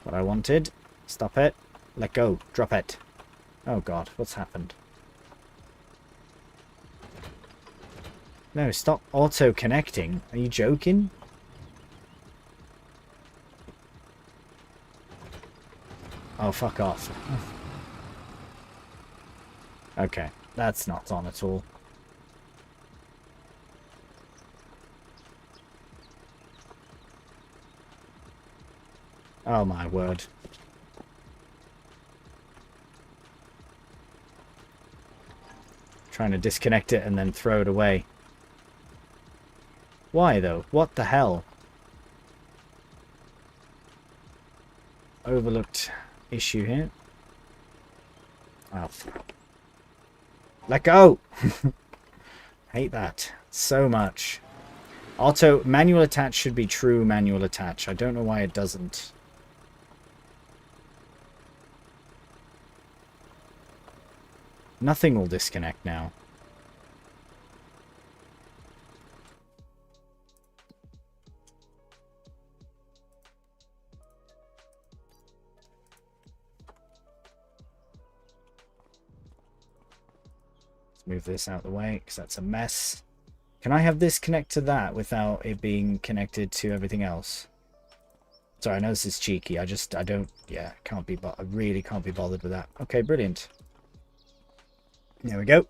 what I wanted. Stop it. Let go. Drop it. Oh, God. What's happened? No, stop auto-connecting. Are you joking? Oh, fuck off. Okay, that's not on at all. Oh my word. Trying to disconnect it and then throw it away. Why though? What the hell? Overlooked issue here. Oh. Let go! Hate that so much. Auto manual attach should be true manual attach. I don't know why it doesn't. Nothing will disconnect now. Let's move this out of the way because that's a mess. Can I have this connect to that without it being connected to everything else? Sorry, I know this is cheeky. I don't, yeah, can't be, I really can't be bothered with that. Okay, brilliant. There we go.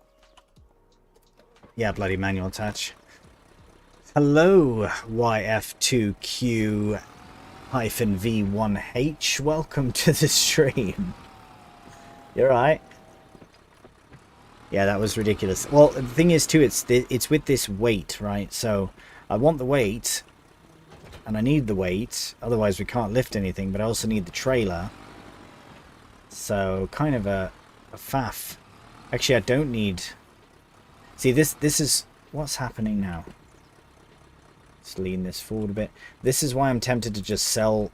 Yeah, bloody manual attach. Hello, YF2Q-V1H. Welcome to the stream. You're right. Yeah, that was ridiculous. Well, the thing is too, it's with this weight, right? So I want the weight, and I need the weight. Otherwise, we can't lift anything. But I also need the trailer. So kind of a faff. Actually, I don't need... See, this is... What's happening now? Let's lean this forward a bit. This is why I'm tempted to just sell...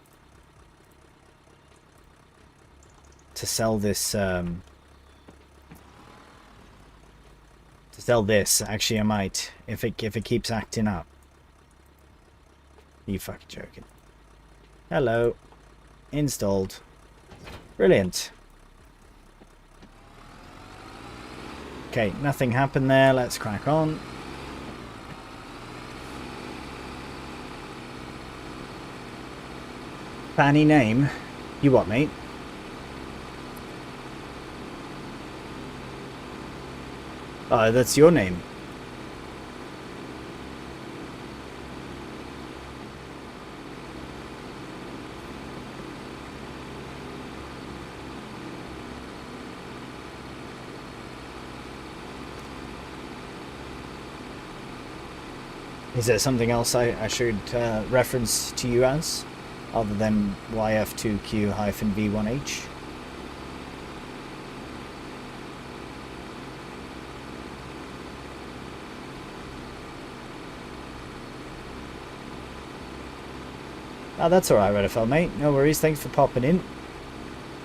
To sell this... To sell this. Actually, I might. If it keeps acting up. Are you fucking joking? Hello. Installed. Brilliant. Okay, nothing happened there. Let's crack on. Fanny name? You what, mate? Oh, that's your name. Is there something else I should reference to you as, other than YF2Q-V1H? Oh, that's alright, Redifel, mate. No worries. Thanks for popping in.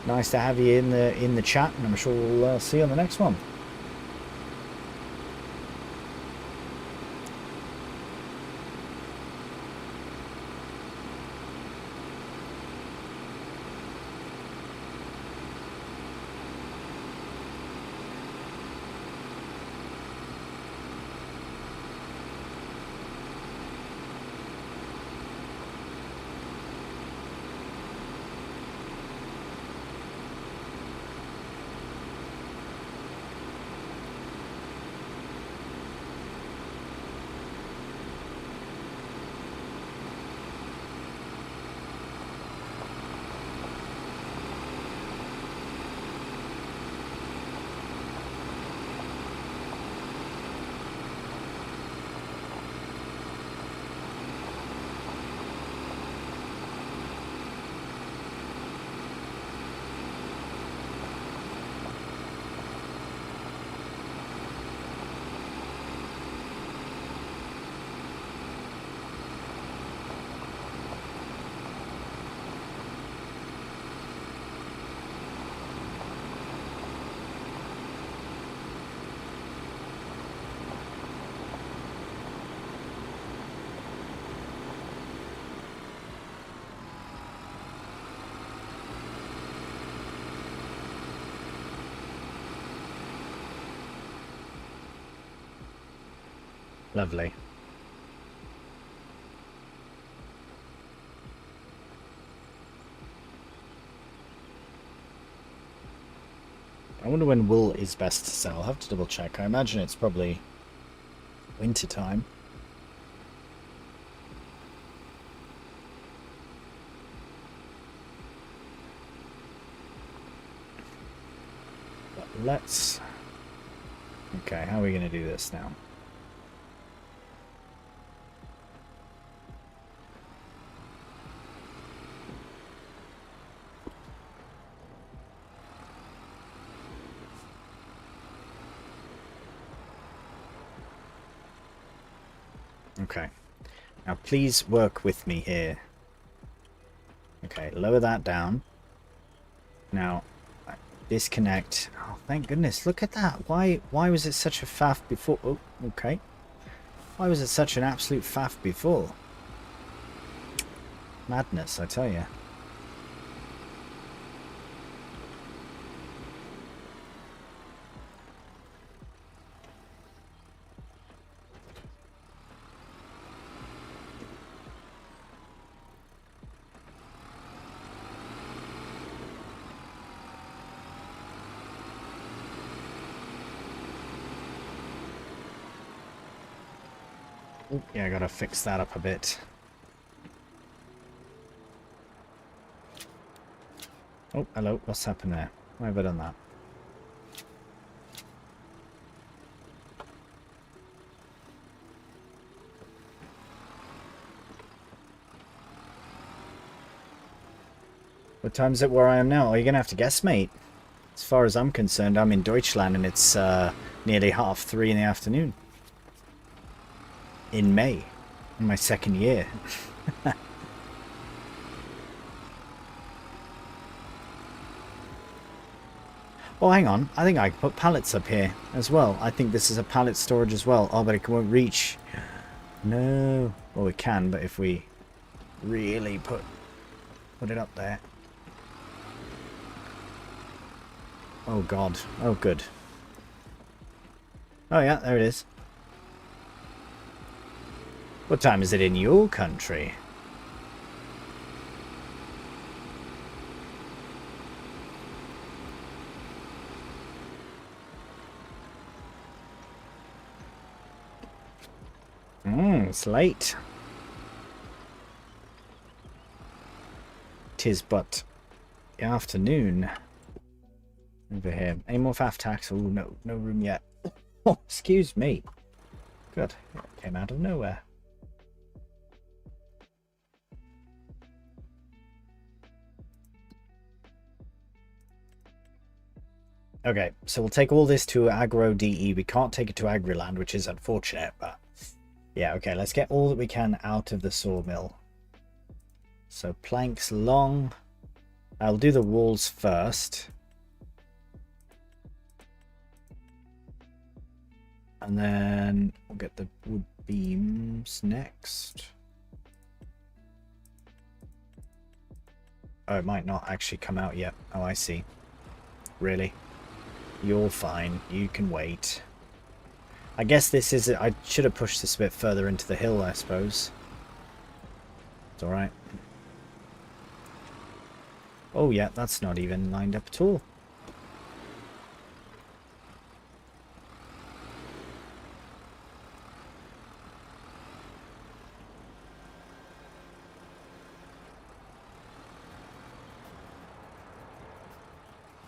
Nice to have you in the chat, and I'm sure we'll see you on the next one. Lovely. I wonder when wool is best to sell. I'll have to double check. I imagine it's probably winter time. But let's... Okay, how are we going to do this now? Okay. Now please work with me here. Okay, lower that down. Now, disconnect. Oh, thank goodness. Look at that. Why was it such a faff before? Oh, okay. Why was it such an absolute faff before? Madness, I tell you. Oh, yeah, I gotta fix that up a bit. Oh, hello. What's happened there? Why have I done that? What time is it where I am now? Oh, you're gonna have to guess, mate. As far as I'm concerned, I'm in Deutschland and it's nearly 3:30 in the afternoon. In May. In my second year. Oh, hang on. I think I can put pallets up here as well. I think this is a pallet storage as well. Oh, but it won't reach. No. Well, we can, but if we really put it up there. Oh, God. Oh, good. Oh, yeah, there it is. What time is it in your country? It's late. 'Tis but the afternoon. Over here. Any more faff tax? Oh, no. No room yet. Oh, excuse me. Good. It came out of nowhere. Okay, so we'll take all this to Agro DE. We can't take it to Agriland, which is unfortunate, but... Yeah, okay, let's get all that we can out of the sawmill. So planks long. I'll do the walls first. And then we'll get the wood beams next. Oh, it might not actually come out yet. Oh, I see. Really? You're fine. You can wait. I guess this is... I should have pushed this a bit further into the hill, I suppose. It's alright. Oh, yeah, that's not even lined up at all.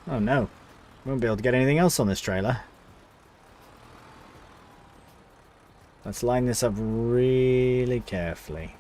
Oh, no. Won't be able to get anything else on this trailer. Let's line this up really carefully.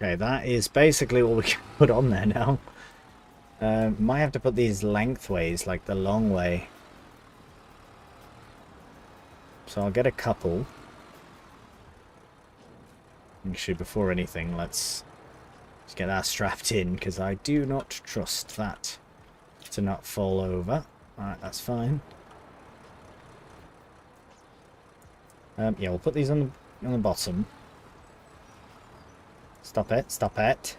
Okay, that is basically all we can put on there now. Might have to put these lengthways, like the long way. So I'll get a couple. Actually, before anything, let's get that strapped in, because I do not trust that to not fall over. Alright, that's fine. Yeah, we'll put these on the bottom. Stop it, stop it.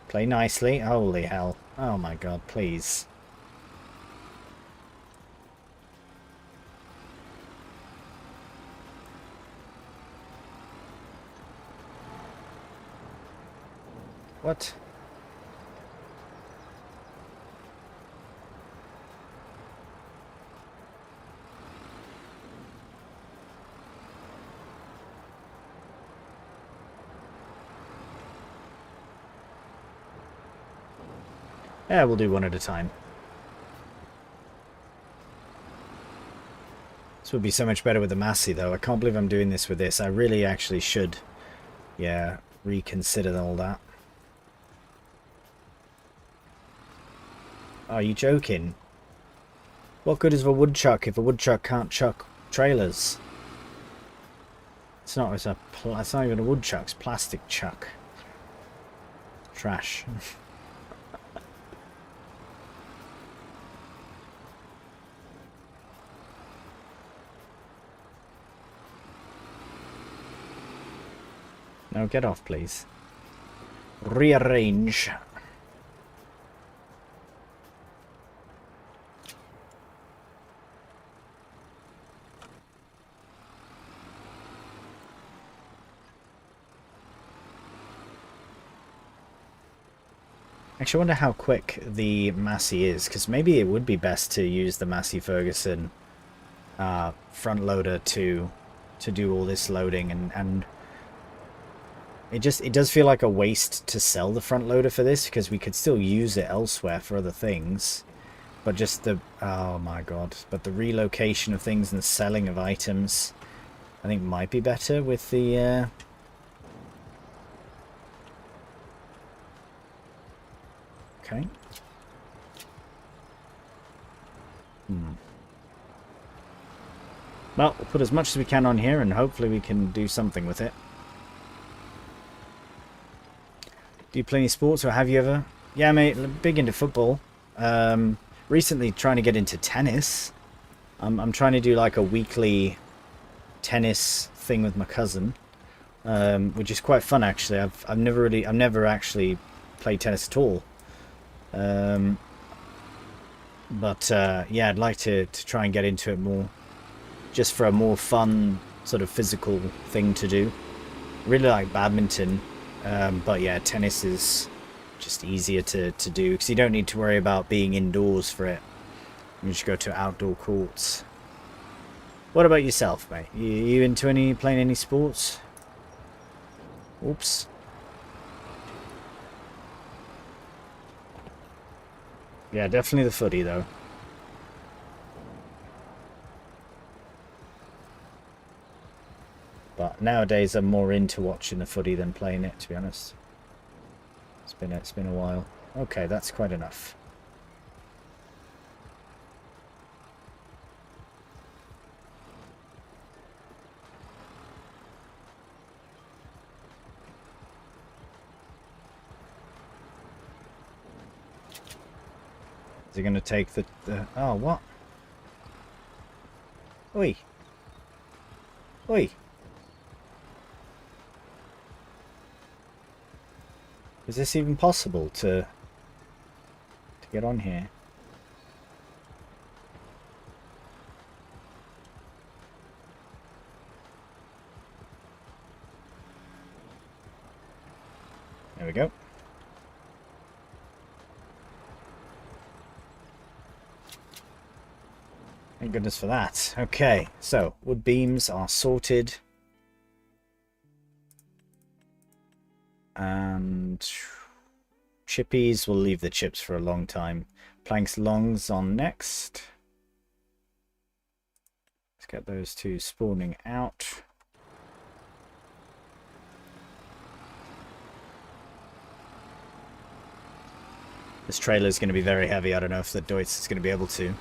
Play nicely. Holy hell. Oh my god, please. What? Yeah, we'll do one at a time. This would be so much better with the Massey, though. I can't believe I'm doing this with this. I really actually should, yeah, reconsider all that. Are you joking? What good is a woodchuck if a woodchuck can't chuck trailers? It's not even a woodchuck, it's plastic chuck. Trash. No, get off, please. Rearrange. Actually, I wonder how quick the Massey is, because maybe it would be best to use the Massey Ferguson front loader to do all this loading, and it does feel like a waste to sell the front loader for this, because we could still use it elsewhere for other things, but just the, oh my god, but the relocation of things and the selling of items I think might be better with the okay. Well, we'll put as much as we can on here and hopefully we can do something with it. Do you play any sports, or have you ever? Yeah, mate, big into football. Recently trying to get into tennis. I'm trying to do like a weekly tennis thing with my cousin, which is quite fun actually. I've never actually played tennis at all. But yeah, I'd like to try and get into it more, just for a more fun sort of physical thing to do. Really like badminton, but yeah, tennis is just easier to do because you don't need to worry about being indoors for it. You just go to outdoor courts. What about yourself, mate? You into playing any sports? Oops. Yeah, definitely the footy, though. But nowadays I'm more into watching the footy than playing it, to be honest. It's been a while. Okay, that's quite enough. Is he going to take the... Oh, what? Oi. Oi. Is this even possible to get on here? There we go. Thank goodness for that. Okay, so wood beams are sorted. And chippies, we'll leave the chips for a long time. Planks longs on next. Let's get those two spawning out. This trailer is going to be very heavy. I don't know if the Deutz is going to be able to.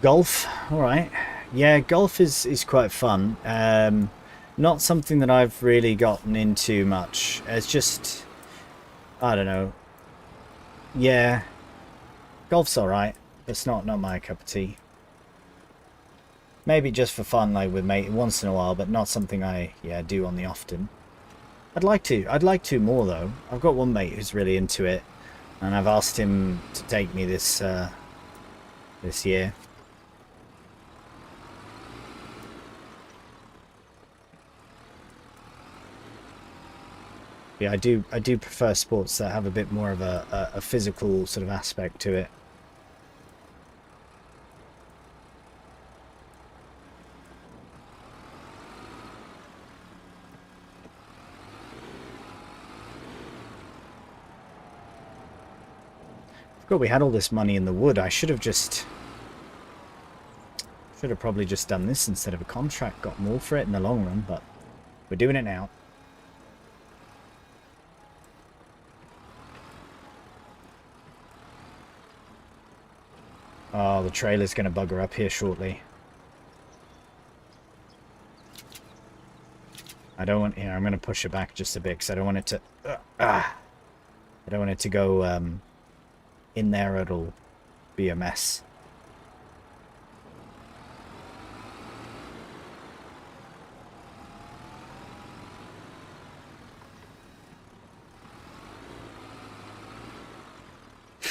Golf, all right. Yeah, golf is quite fun. Not something that I've really gotten into much. It's just, I don't know. Yeah, golf's all right. It's not my cup of tea. Maybe just for fun, like with mate once in a while, but not something I do on the often. I'd like to. I'd like to more though. I've got one mate who's really into it, and I've asked him to take me this this year. Yeah, I do prefer sports that have a bit more of a physical sort of aspect to it. God, we had all this money in the wood. I should have probably just done this instead of a contract, got more for it in the long run, but we're doing it now. Oh, the trailer's going to bugger up here shortly. I don't want, I'm going to push it back just a bit because I don't want it to, I don't want it to go in there. It'll be a mess.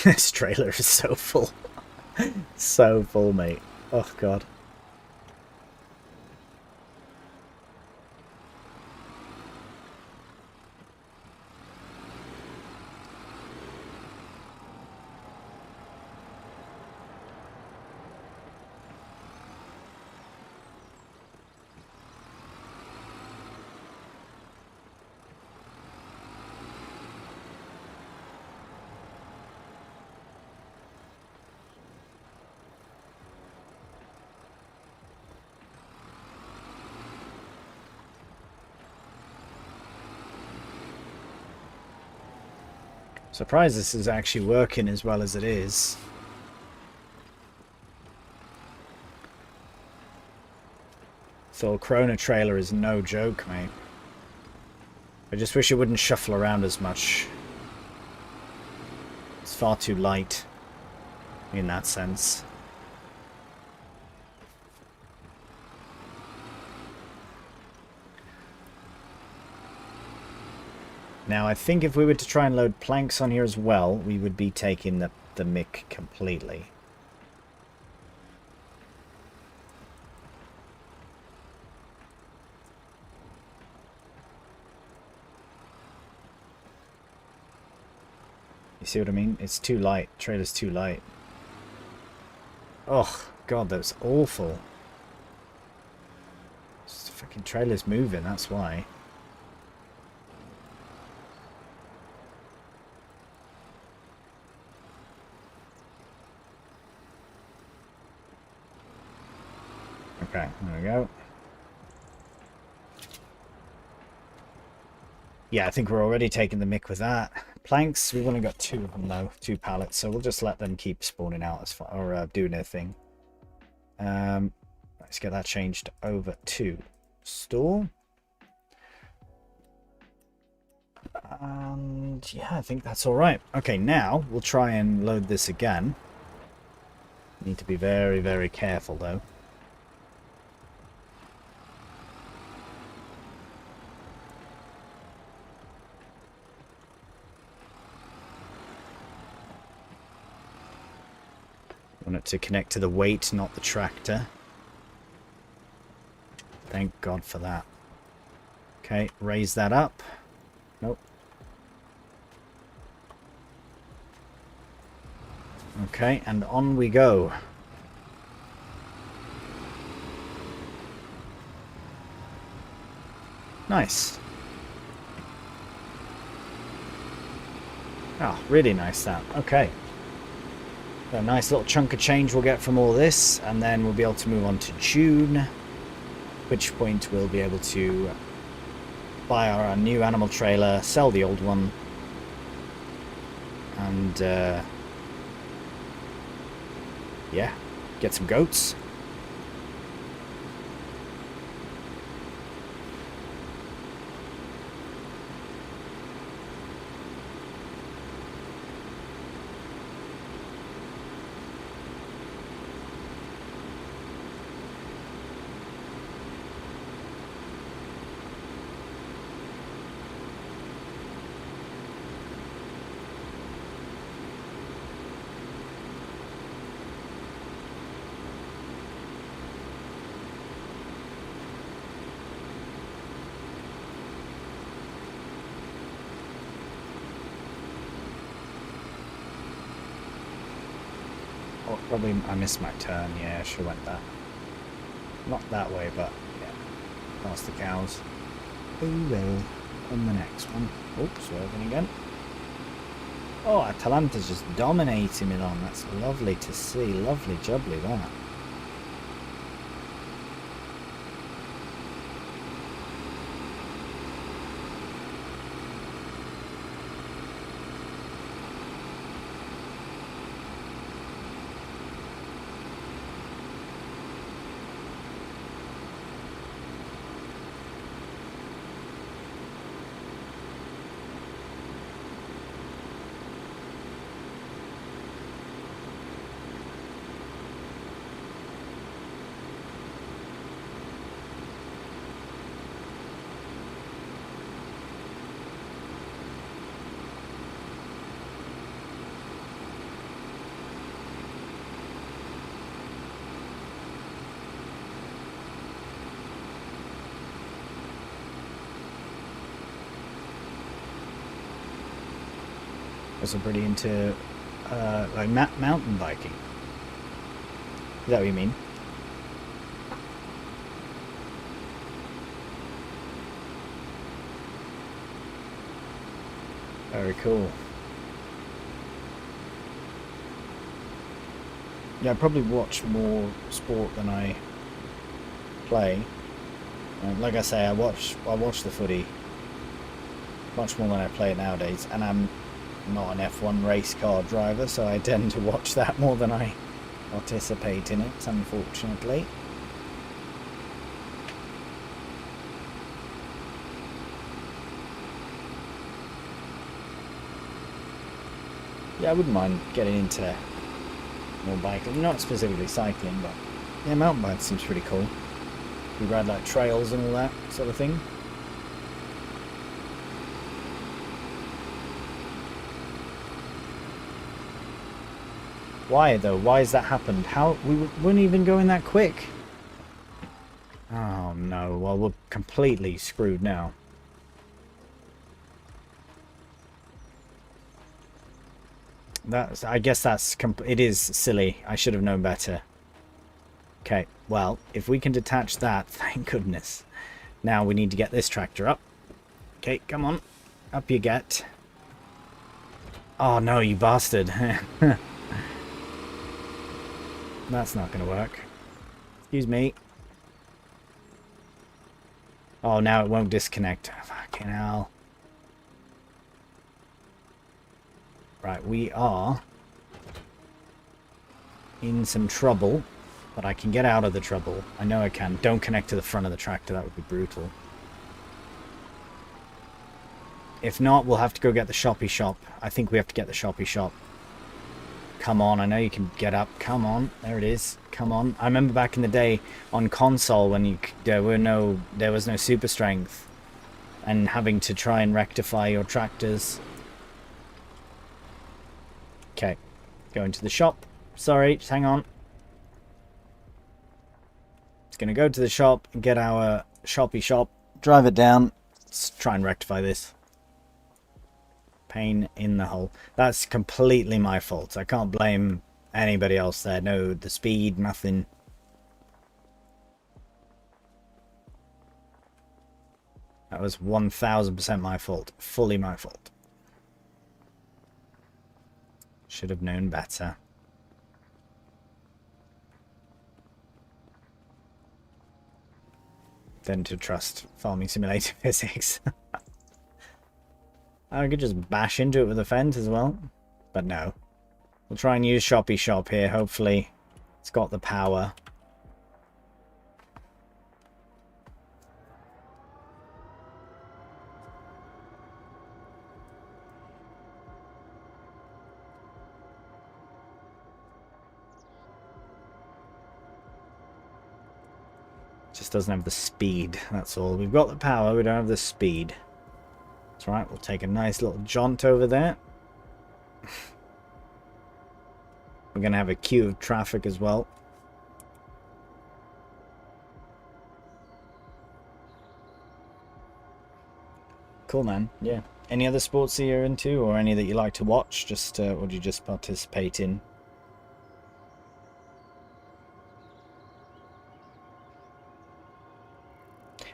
This trailer is so full. So full, mate. Oh, God. Surprised this is actually working as well as it is. So Corona trailer is no joke, mate. I just wish it wouldn't shuffle around as much. It's far too light in that sense. Now, I think if we were to try and load planks on here as well, we would be taking the mick completely. You see what I mean? It's too light. Trailer's too light. Oh, God, that's awful. This fucking trailer's moving, that's why. Okay, there we go. Yeah, I think we're already taking the mick with that. Planks, we've only got 2 of them though, 2 pallets, so we'll just let them keep spawning out as far, or doing their thing. Let's get that changed over to store. And yeah, I think that's all right. Okay, now we'll try and load this again. Need to be very, very careful though. Want it to connect to the weight, not the tractor. Thank God for that. Okay, raise that up. Nope. Okay, and on we go. Nice. Oh, really nice that. Okay. A nice little chunk of change we'll get from all this, and then we'll be able to move on to June, at which point we'll be able to buy our new animal trailer, sell the old one, and yeah, Get some goats. Oh, probably I missed my turn. Yeah, I should have went that. Not that way, but yeah, past the cows. Oh well, on the next one. Oops, swerving again. Oh, Atalanta's just dominating Milan. That's lovely to see. Lovely jubbly, that. Also pretty into like mountain biking. Is that what you mean? Very cool. Yeah, I probably watch more sport than I play. Like I say, I watch the footy much more than I play it nowadays, and I'm not an F1 race car driver, so I tend to watch that more than I participate in it, unfortunately. Yeah, I wouldn't mind getting into more biking, not specifically cycling, but yeah, mountain bike seems pretty cool. We ride like trails and all that sort of thing. Why though? Why has that happened? How we weren't even going that quick? Oh no, well we're completely screwed now. I guess it is silly. I should have known better. Okay, well, if we can detach that, thank goodness. Now we need to get this tractor up. Okay, come on. Up you get. Oh no, you bastard. That's not going to work. Excuse me. Oh, now it won't disconnect. Fucking hell. Right, we are in some trouble, but I can get out of the trouble. I know I can. Don't connect to the front of the tractor. That would be brutal. If not, we'll have to go get the shoppy shop. I think we have to get the shoppy shop. Come on, I know you can get up. Come on, there it is. Come on. I remember back in the day on console when there was no super strength and having to try and rectify your tractors. Okay, going to the shop. Sorry, just hang on. It's gonna go to the shop and get our shoppy shop. Drive it down. Let's try and rectify this. Pain in the hole. That's completely my fault. I can't blame anybody else there. No, the speed, nothing. That was 1000% my fault. Fully my fault. Should have known better. Than to trust Farming Simulator physics. I could just bash into it with a fence as well. But no. We'll try and use shoppy shop here, hopefully. It's got the power. Just doesn't have the speed, that's all. We've got the power, we don't have the speed. That's right, we'll take a nice little jaunt over there. We're going to have a queue of traffic as well. Cool, man. Yeah. Any other sports that you're into, or any that you like to watch? Just, or do you just participate in?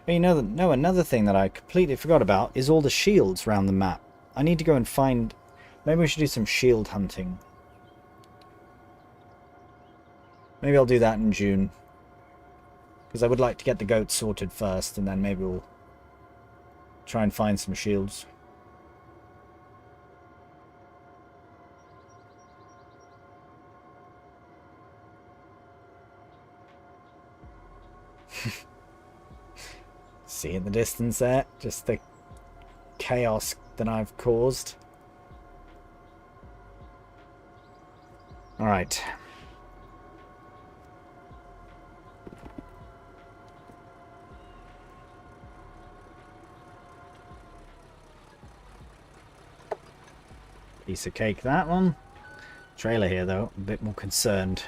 But you know, no, another thing that I completely forgot about is all the shields around the map. I need to go and find... Maybe we should do some shield hunting. Maybe I'll do that in June. Because I would like to get the goats sorted first, and then maybe we'll try and find some shields. See in the distance there, just the chaos that I've caused. Alright. Piece of cake, that one. Trailer here, though, a bit more concerned.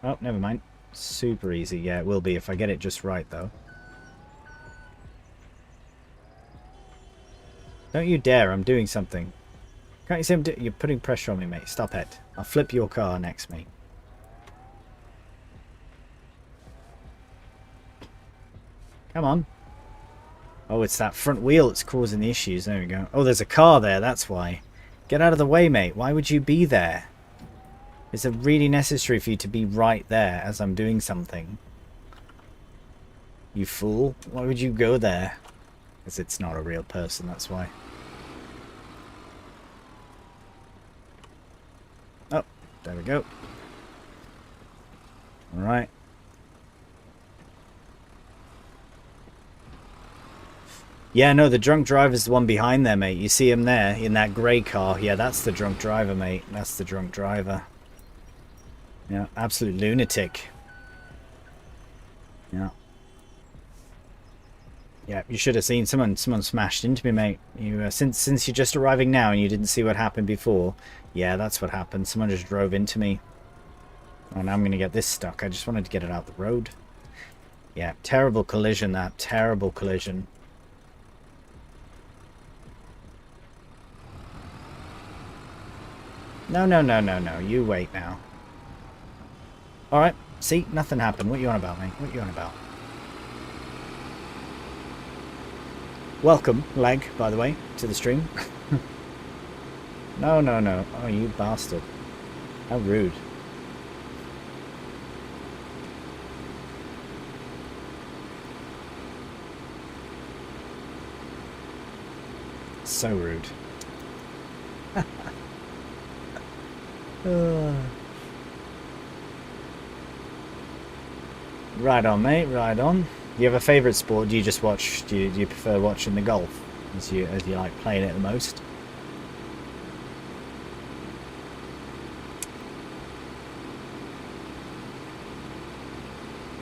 Oh, never mind. Super easy. Yeah, it will be if I get it just right, though. Don't you dare, I'm doing something. Can't you see you're putting pressure on me, mate? Stop it. I'll flip your car next me. Come on. Oh, it's that front wheel that's causing the issues. There we go. Oh, there's a car there, that's why. Get out of the way, mate. Why would you be there? Is it really necessary for you to be right there as I'm doing something? You fool. Why would you go there? Because it's not a real person, that's why. Oh, there we go. Alright. Yeah, no, the drunk driver's the one behind there, mate. You see him there in that grey car. Yeah, that's the drunk driver, mate. That's the drunk driver. Yeah, absolute lunatic. Yeah. Yeah, you should have seen someone smashed into me, mate. You since you're just arriving now and you didn't see what happened before. Yeah, that's what happened. Someone just drove into me. Oh, now I'm going to get this stuck. I just wanted to get it out the road. Yeah, terrible collision, that. Terrible collision. No, no, no, no, no. You wait now. Alright, see? Nothing happened. What you on about, mate? What you on about? Welcome, leg, by the way, to the stream. No, no, no. Oh, you bastard. How rude. So rude. Right on, mate. Right on. Do you have a favourite sport? Do you just watch? Do you prefer watching the golf as you like playing it the most?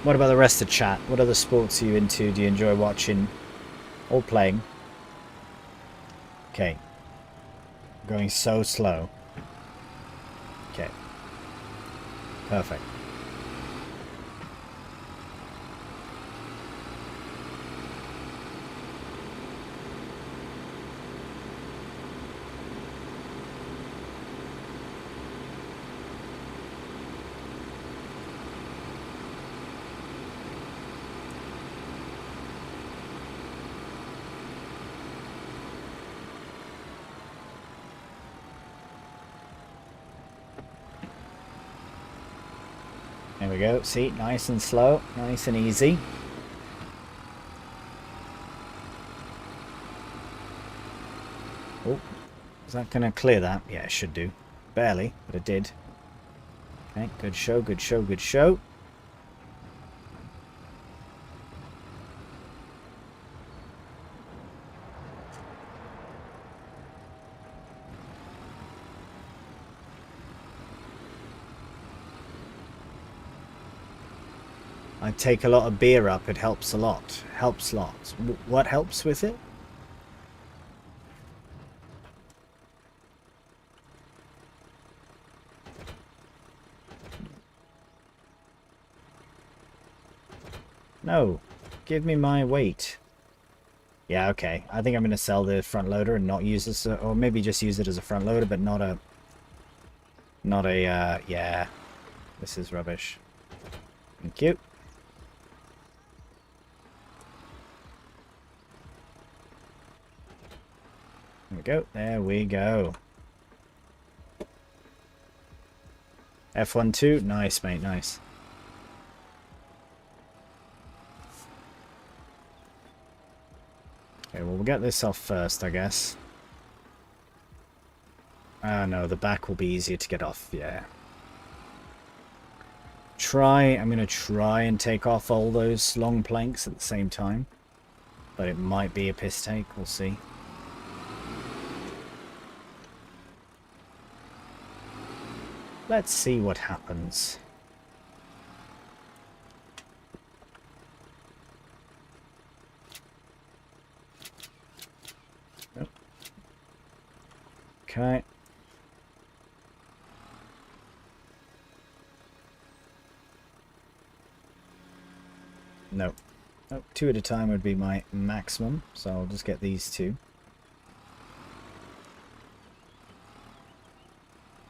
What about the rest of chat? What other sports are you into? Do you enjoy watching or playing? Okay. Going so slow. Okay. Perfect. There we go. See, nice and slow, nice and easy. Oh, Is that going to clear that? Yeah, it should do. Barely, but it did. Okay, good show, good show, good show. I take a lot of beer up. It helps a lot. Helps lots. What helps with it? No. Give me my weight. Yeah, okay. I think I'm going to sell the front loader and not use this, or maybe just use it as a front loader, but not a, yeah. This is rubbish. Thank you. There we go. There we go. F12. Nice, mate. Nice. Okay, well, we'll get this off first, I guess. Ah, no, the back will be easier to get off. Yeah. I'm going to try and take off all those long planks at the same time. But it might be a piss take. We'll see. Let's see what happens. Nope. Okay. No. Nope. 2 at a time would be my maximum, so I'll just get these 2.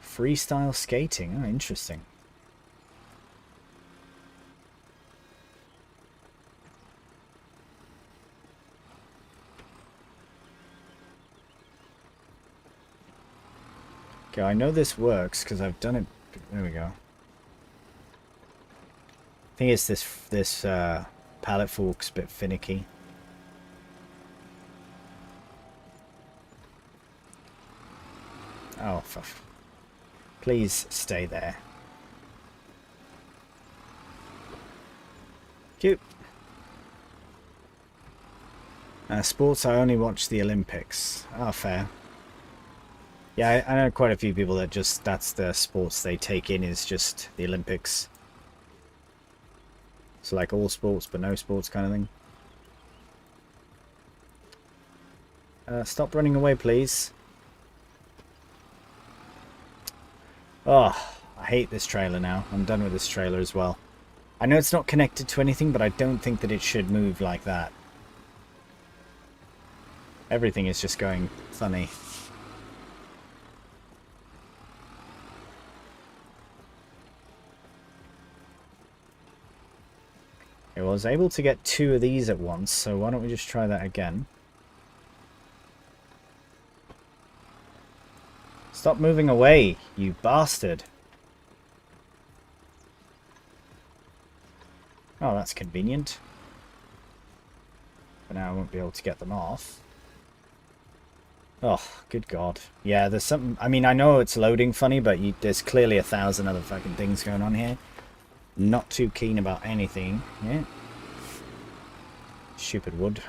Freestyle skating. Oh, interesting. Okay, I know this works because I've done it. There we go. I think it's this pallet fork's a bit finicky. Oh, please stay there. Cute. Sports, I only watch the Olympics. Oh, fair. Yeah, I know quite a few people that just, that's the sports they take in, is just the Olympics. So like all sports but no sports kind of thing. Stop running away, please. Oh, I hate this trailer now. I'm done with this trailer as well. I know it's not connected to anything, but I don't think that it should move like that. Everything is just going funny. Okay, well, I was able to get 2 of these at once, so why don't we just try that again? Stop moving away, you bastard. Oh, that's convenient. But now I won't be able to get them off. Oh, good God. Yeah, there's something... I mean, I know it's loading funny, but there's clearly 1,000 other fucking things going on here. Not too keen about anything. Yeah. Stupid wood.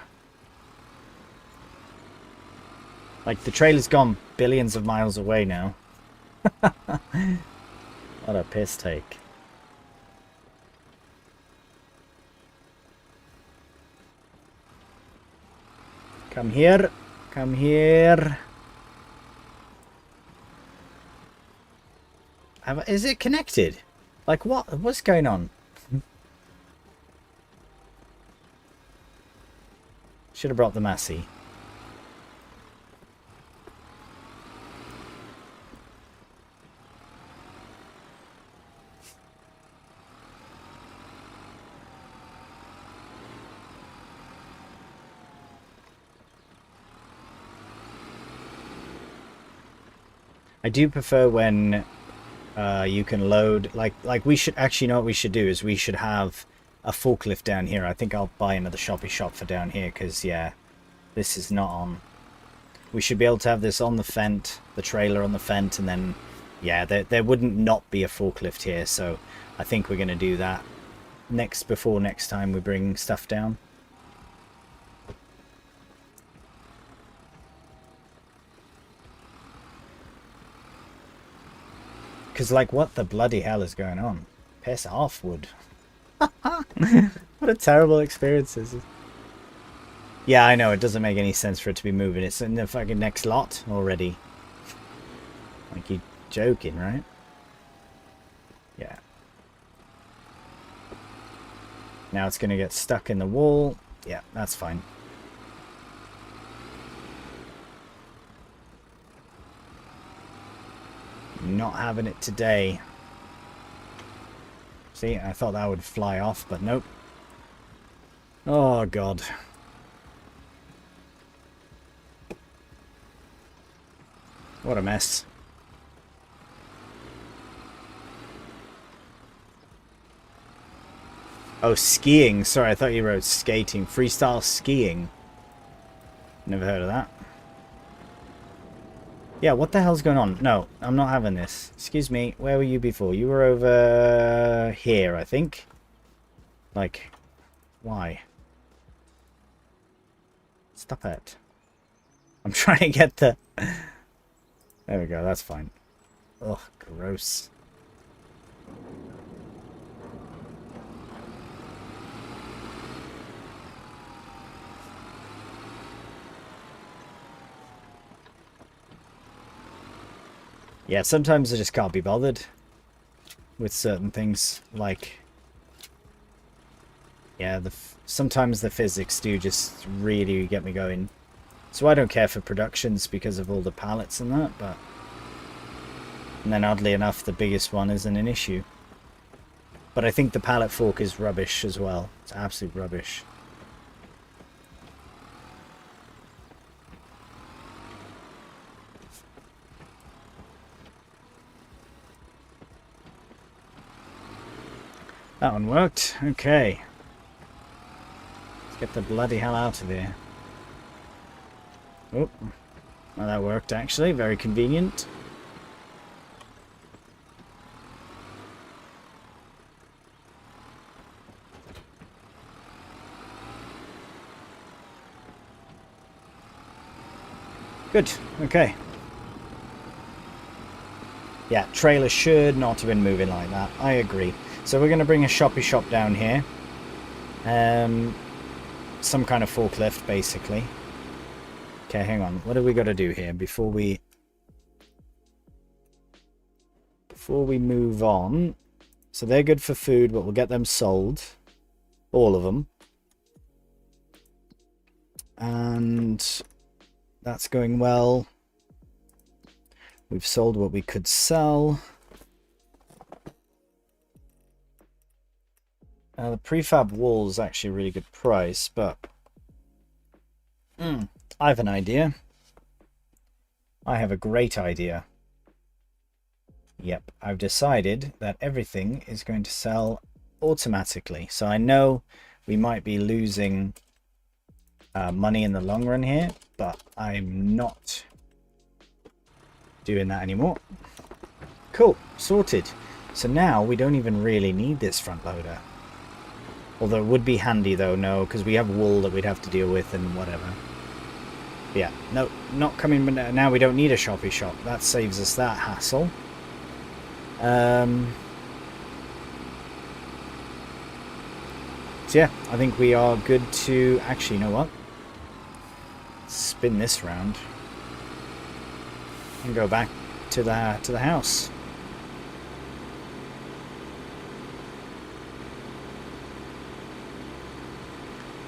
Like, the trailer's gone billions of miles away now. What a piss take. Come here. Come here. Is it connected? Like, what? What's going on? Should have brought the Massey. I do prefer when you can load, like we should actually, know what we should do is we should have a forklift down here. I think I'll buy another shoppy shop for down here because, yeah, this is not on. We should be able to have this on the fent, the trailer on the fent, and then, yeah, there wouldn't not be a forklift here, so I think we're going to do that before next time we bring stuff down. Because, like, what the bloody hell is going on? Piss off, Wood. What a terrible experience this is. Yeah, I know, it doesn't make any sense for it to be moving. It's in the fucking next lot already. Like, you joking, right? Yeah. Now it's going to get stuck in the wall. Yeah, that's fine. Not having it today. See, I thought that would fly off, but nope. Oh, God. What a mess. Oh, skiing. Sorry, I thought you wrote skating. Freestyle skiing. Never heard of that. Yeah, what the hell's going on? No, I'm not having this. Excuse me, where were you before? You were over here, I think. Like, why? Stop it. I'm trying to get the... There we go, that's fine. Ugh, gross. Yeah, sometimes I just can't be bothered with certain things. Like, yeah, sometimes the physics do just really get me going. So I don't care for productions because of all the pallets and that, but... And then oddly enough, the biggest one isn't an issue. But I think the pallet fork is rubbish as well. It's absolute rubbish. That one worked. Okay. Let's get the bloody hell out of here. Oh, well, that worked actually. Very convenient. Good. Okay. Yeah, trailer should not have been moving like that. I agree. So we're going to bring a shoppy shop down here. Some kind of forklift, basically. Okay, hang on. What do we got to do here before we move on? So they're good for food, but we'll get them sold. All of them. And that's going well. We've sold what we could sell. The prefab wall is actually a really good price, but I have an idea. I have a great idea. Yep, I've decided that everything is going to sell automatically. So I know we might be losing money in the long run here, but I'm not doing that anymore. Cool, sorted. So now we don't even really need this front loader. Although it would be handy though, no, because we have wool that we'd have to deal with and whatever. Yeah, no, not coming, but now we don't need a shoppy shop. That saves us that hassle. So yeah, I think we are good to... Actually, you know what? Spin this round. And go back to the house.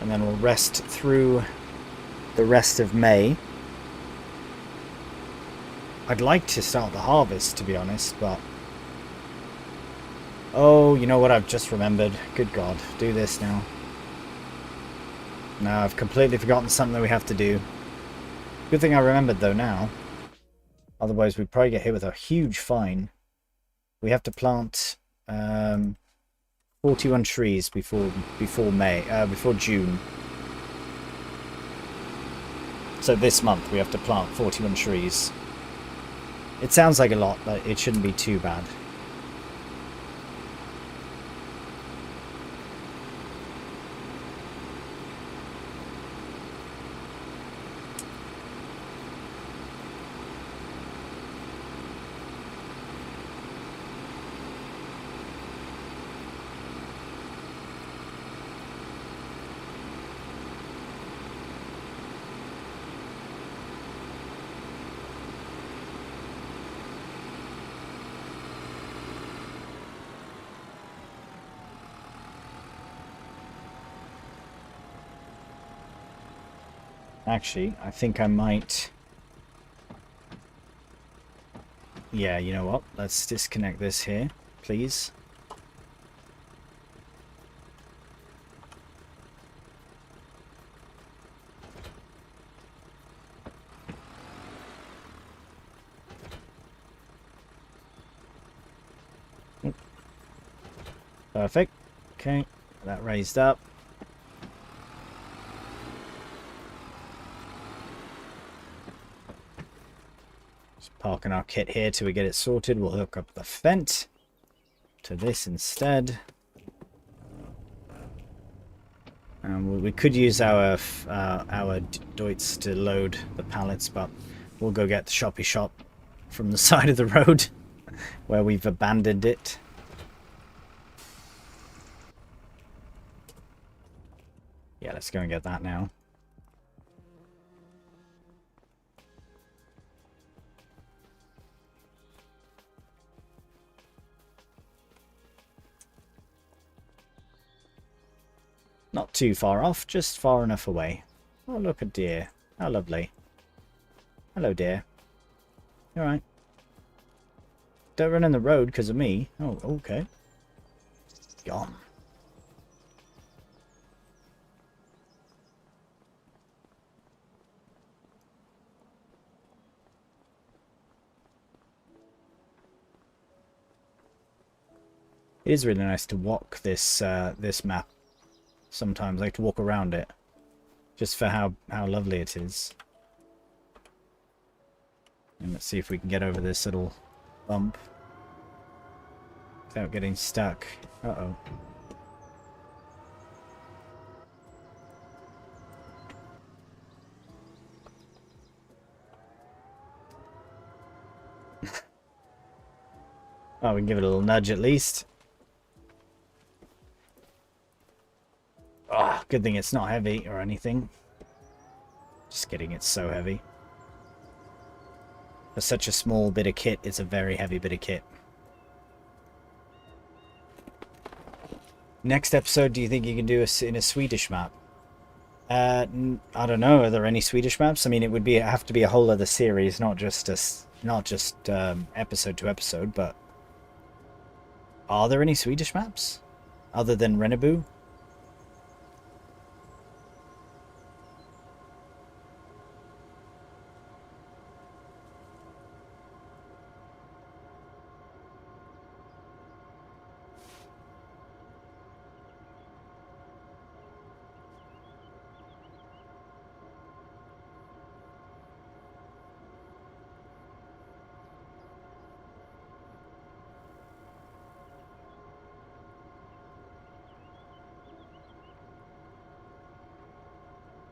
And then we'll rest through the rest of May. I'd like to start the harvest, to be honest, but... Oh, you know what? I've just remembered. Good God. Do this now. No, I've completely forgotten something that we have to do. Good thing I remembered, though, now. Otherwise, we'd probably get hit with a huge fine. We have to plant 41 trees before June. So this month we have to plant 41 trees. It sounds like a lot, but it shouldn't be too bad. Actually, I think I might... Yeah, you know what? Let's disconnect this here, please. Perfect. Okay, that raised up. Parking our kit here till we get it sorted. We'll hook up the vent to this instead. And we could use our Deutz to load the pallets, but we'll go get the shoppy shop from the side of the road where we've abandoned it. Yeah, let's go and get that now. Not too far off, just far enough away. Oh, look, a deer. How lovely. Hello, deer. You alright? Don't run in the road because of me. Oh, okay. Gone. It is really nice to walk this this map. Sometimes I like to walk around it, just for how lovely it is. And let's see if we can get over this little bump without getting stuck. Uh-oh. Oh, we can give it a little nudge at least. Ah, oh, good thing it's not heavy or anything. Just kidding, it's so heavy. For such a small bit of kit, it's a very heavy bit of kit. Next episode, do you think you can do in a Swedish map? I don't know. Are there any Swedish maps? I mean, it would have to be a whole other series, not just episode to episode. But are there any Swedish maps other than Rennebu?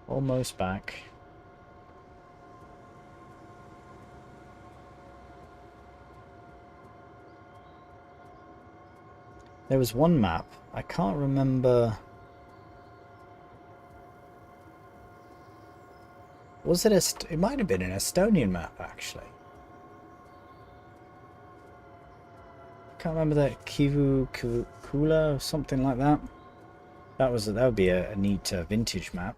Almost back. There was one map. I can't remember. Was it it might have been an Estonian map, actually. Can't remember that Kula or something like that. That would be a neat vintage map.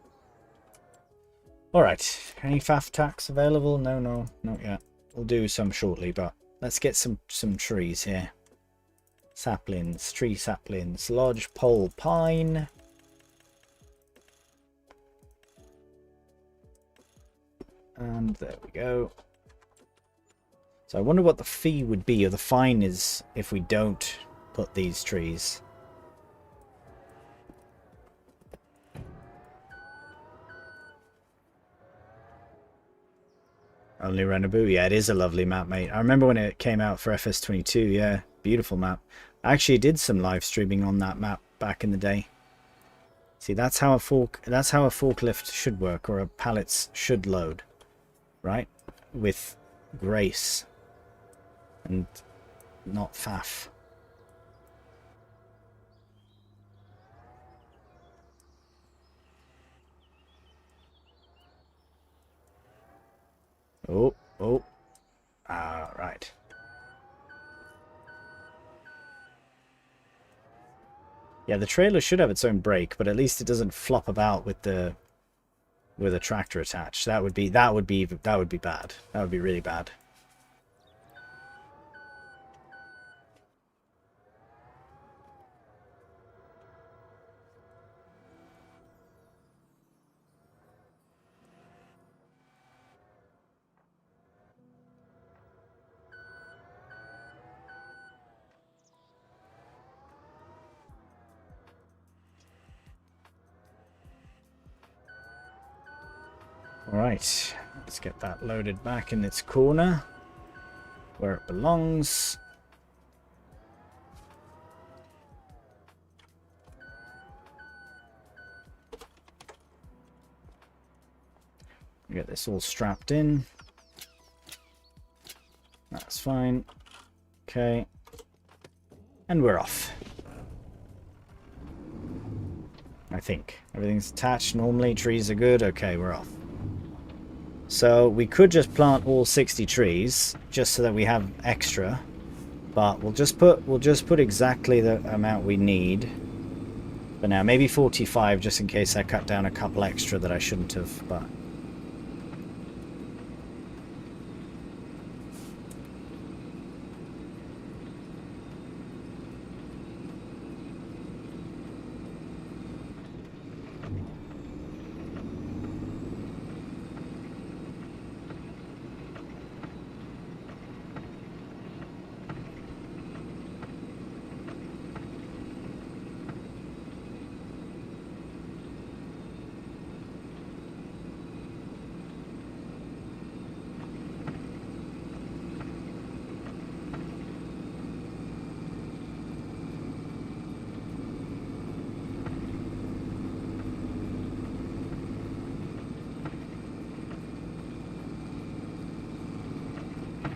Alright, any faff tax available? No, not yet. We'll do some shortly, but let's get some trees here. Saplings, tree saplings, lodge pole pine. And there we go. So I wonder what the fee would be, or the fine is, if we don't put these trees. Only Renaboo. Yeah, it is a lovely map, mate. I remember when it came out for FS22. Yeah, beautiful map. I actually did some live streaming on that map back in the day. See, that's how a forklift should work, or a pallets should load, right? With grace and not faff. Oh, oh. Ah, right. Yeah, the trailer should have its own brake, but at least it doesn't flop about with a tractor attached. That would be bad. That would be really bad. Alright, let's get that loaded back in its corner where it belongs. Get this all strapped in. That's fine. Okay. And we're off. I think. Everything's attached normally. Trees are good. Okay, we're off. So we could just plant all 60 trees just so that we have extra, but we'll just put exactly the amount we need. But now maybe 45 just in case I cut down a couple extra that I shouldn't have, but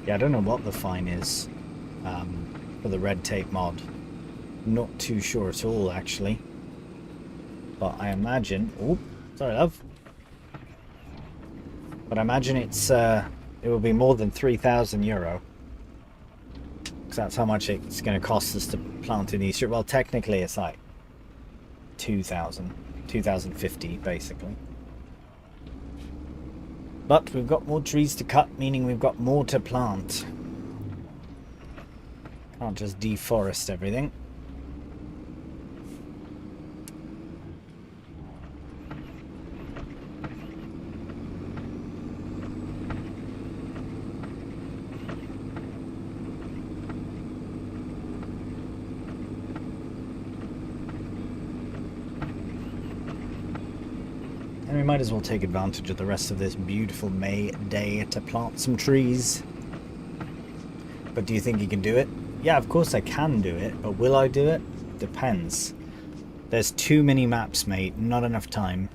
yeah, I don't know what the fine is for the red tape mod. Not too sure at all, actually. But I imagine... Oh, sorry, love. But I imagine it will be more than €3,000. Because that's how much it's going to cost us to plant in these... Well, technically it's like 2,050, basically. But we've got more trees to cut, meaning we've got more to plant. Can't just deforest everything. And we might as well take advantage of the rest of this beautiful May day to plant some trees. But do you think you can do it? Yeah, of course I can do it, but will I do it? Depends. There's too many maps, mate. Not enough time.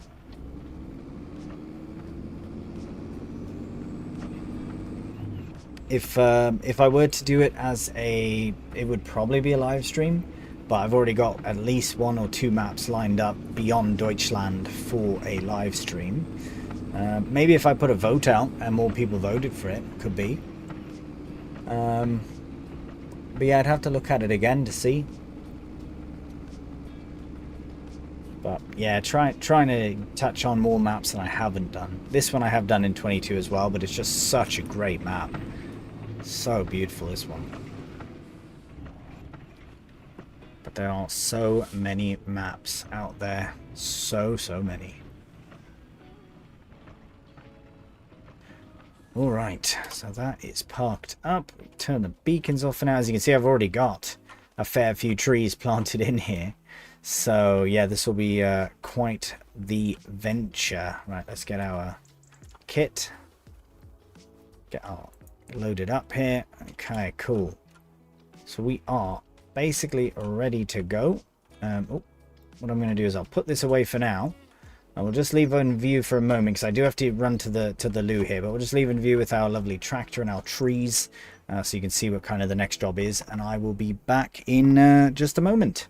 If I were to do it as it would probably be a live stream, but I've already got at least 1 or 2 maps lined up beyond Deutschland for a live stream. Maybe if I put a vote out and more people voted for it, could be. But yeah, I'd have to look at it again to see. But yeah, trying to touch on more maps than I haven't done. This one I have done in 22 as well, but it's just such a great map. So beautiful, this one. But there are so many maps out there. So many. Alright, so that is parked up. Turn the beacons off for now. As you can see, I've already got a fair few trees planted in here. So yeah, this will be quite the venture. Right, let's get our kit. Get our loaded up here. Okay, cool. So we are basically ready to go. What I'm going to do is I'll put this away for now. I will just leave in view for a moment because I do have to run to the loo here, but we'll just leave in view with our lovely tractor and our trees so you can see what kind of the next job is, and I will be back in just a moment.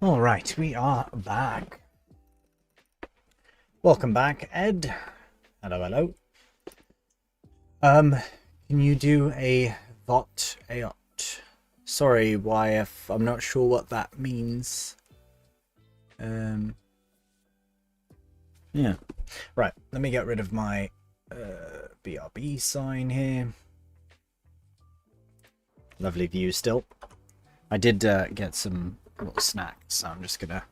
All right, we are back. Welcome back, Ed. Hello, hello. Can you do a VOT AOT? Sorry, YF, I'm not sure what that means. Yeah. Right, let me get rid of my BRB sign here. Lovely view still. I did get some little snacks, so I'm just gonna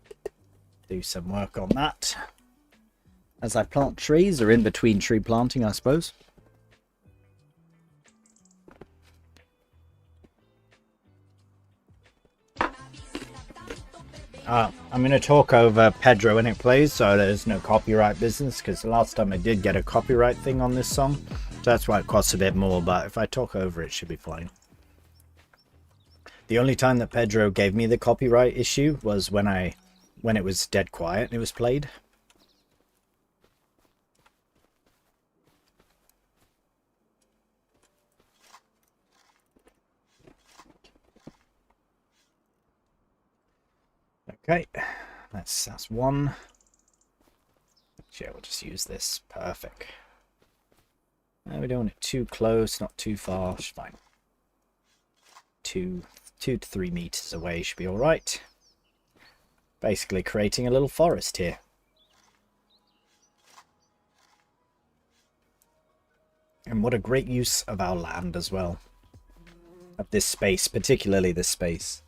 do some work on that as I plant trees, or in between tree planting, I suppose. I'm going to talk over Pedro when it plays, so there's no copyright business, because the last time I did get a copyright thing on this song, so that's why it costs a bit more, but if I talk over it, should be fine. The only time that Pedro gave me the copyright issue was when it was dead quiet and it was played. Okay, that's one. Yeah, we'll just use this. Perfect. We don't want it too close, not too far. It's fine. 2 to 3 meters away should be all right. Basically creating a little forest here. And what a great use of our land as well. Of this space, particularly this space.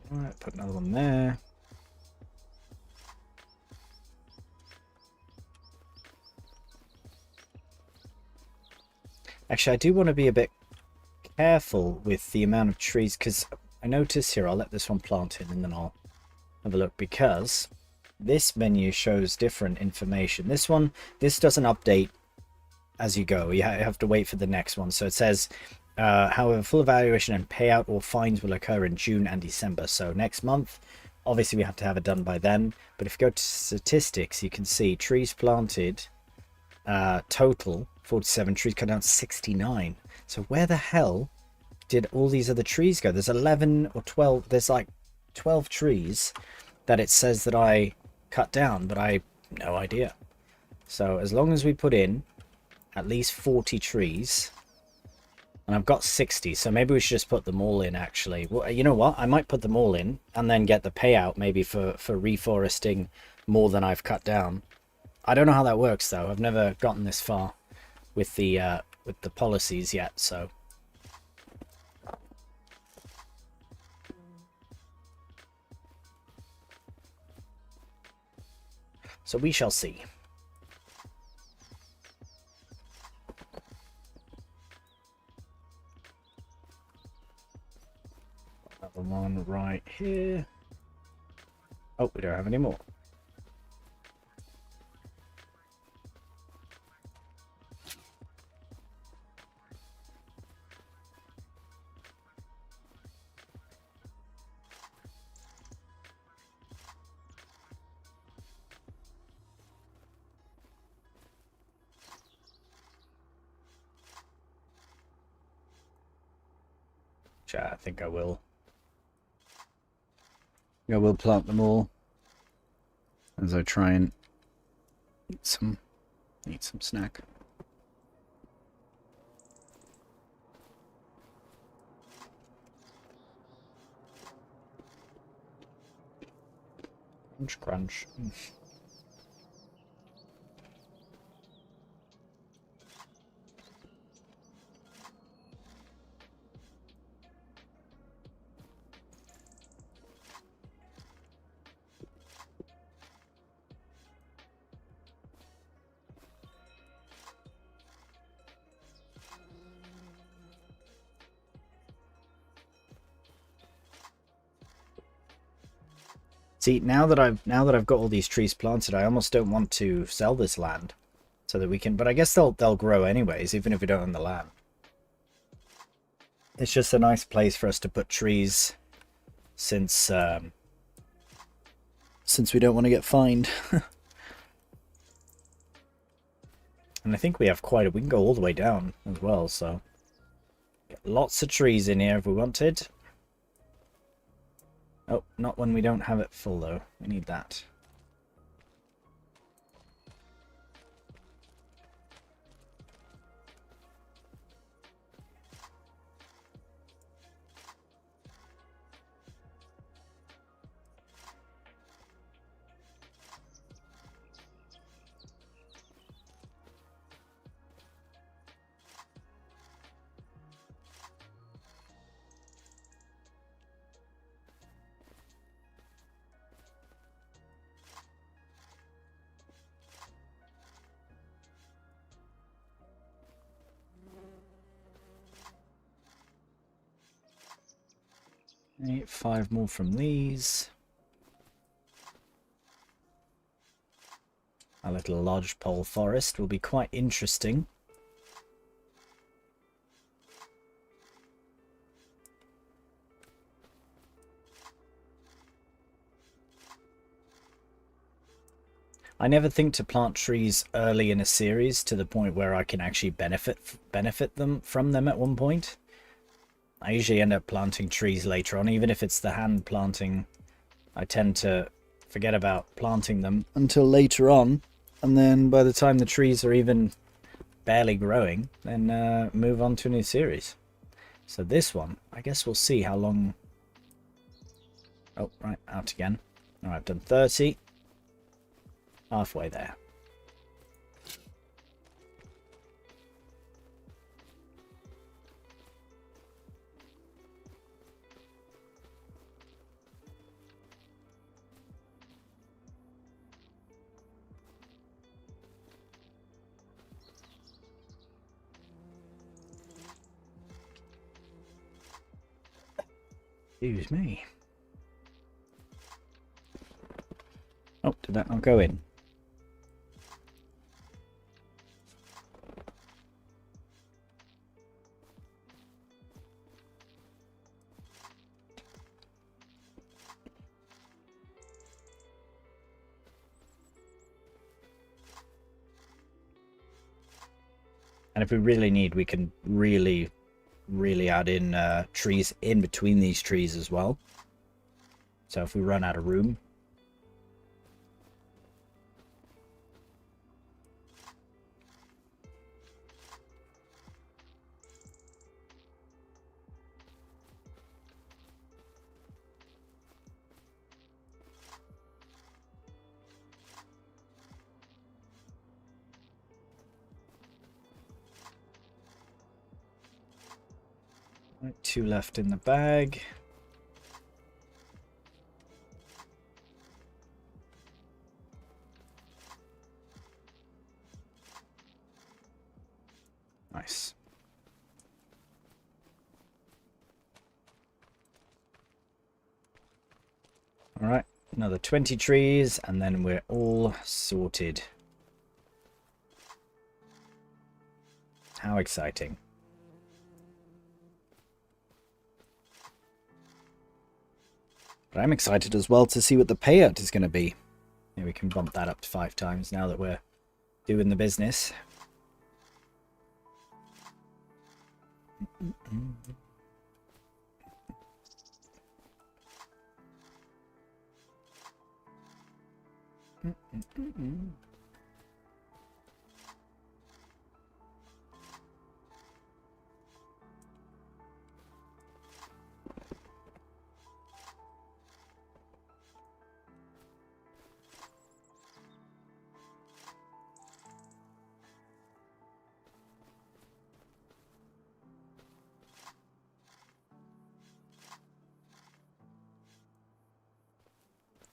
Alright, put another one there. Actually, I do want to be a bit careful with the amount of trees, because I notice here, I'll let this one plant in and then I'll have a look, because this menu shows different information. This doesn't update as you go. You have to wait for the next one. So it says, however, full evaluation and payout or fines will occur in June and December. So next month, obviously we have to have it done by then. But if you go to statistics, you can see trees planted, total 47, trees cut down 69. So where the hell did all these other trees go? There's 11 or 12. There's like 12 trees that it says that I cut down, but I have no idea. So as long as we put in at least 40 trees, and I've got 60, so maybe we should just put them all in, actually. Well, you know what? I might put them all in and then get the payout maybe for reforesting more than I've cut down. I don't know how that works, though. I've never gotten this far with the policies yet, so. So we shall see. Another one right here. Oh, we don't have any more. I think I will. I will plant them all as I try and eat some snack. Crunch, crunch. See, now that I've got all these trees planted, I almost don't want to sell this land, so that we can. But I guess they'll grow anyways, even if we don't own the land. It's just a nice place for us to put trees, since since we don't want to get fined. And I think we have quite a... We can go all the way down as well, so... Get lots of trees in here if we wanted. Oh, not when we don't have it full, though. We need that. Right, 5 more from these. Our little lodgepole forest will be quite interesting. I never think to plant trees early in a series to the point where I can actually benefit them from them at one point. I usually end up planting trees later on, even if it's the hand planting. I tend to forget about planting them until later on, and then by the time the trees are even barely growing, then move on to a new series. So this one, I guess we'll see how long... Oh, right, out again. All right, I've done 30. Halfway there. Excuse me. Oh, did that not go in? And if we really need, we can really add in trees in between these trees as well. So if we run out of room. Right, 2 left in the bag. Nice. All right, another 20 trees, and then we're all sorted. How exciting. But I'm excited as well to see what the payout is going to be. Yeah, we can bump that up to 5 times now that we're doing the business.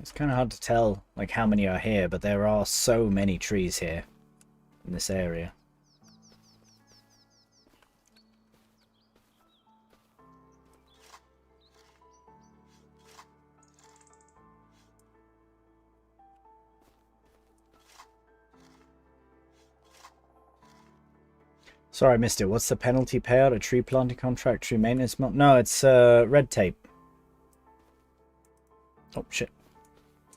It's kind of hard to tell like how many are here, but there are so many trees here in this area. Sorry, I missed it. What's the penalty payout? A tree planting contract, tree maintenance? No, it's red tape. Oh, shit.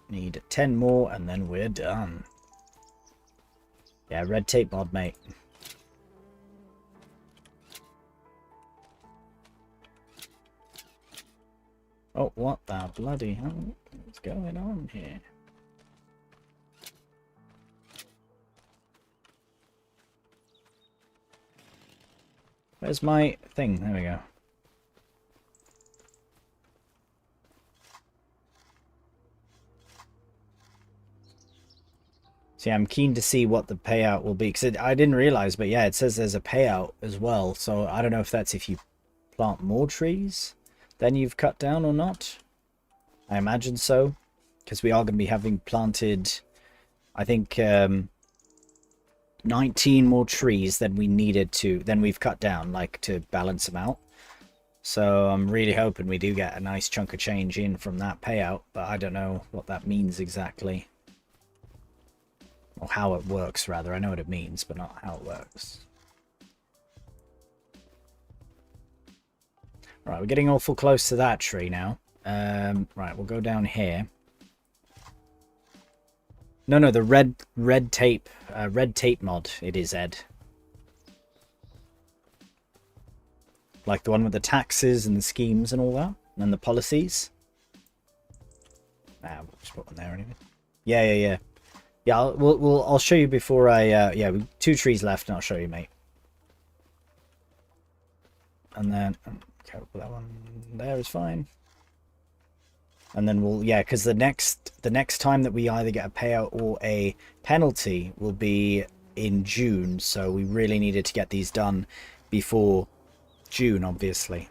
Need 10 more and then we're done. Yeah, red tape mod, mate. Oh, what the bloody hell is going on here? Where's my thing? There we go. See, I'm keen to see what the payout will be, because I didn't realize, but yeah, it says there's a payout as well. So I don't know if that's if you plant more trees than you've cut down or not. I imagine so, because we are going to be having planted, I think, 19 more trees than we've cut down, like, to balance them out. So I'm really hoping we do get a nice chunk of change in from that payout, but I don't know what that means exactly. Or how it works, rather. I know what it means, but not how it works. Right, we're getting awful close to that tree now. Right, we'll go down here. No, the red tape mod. It is, Ed. Like the one with the taxes and the schemes and all that, and the policies. We'll just put one there anyway. Yeah. Yeah, I'll show you before I, yeah, 2 trees left and I'll show you, mate. And then, okay, we'll put that one there is fine. And then we'll, yeah, because the next time that we either get a payout or a penalty will be in June. So we really needed to get these done before June, obviously.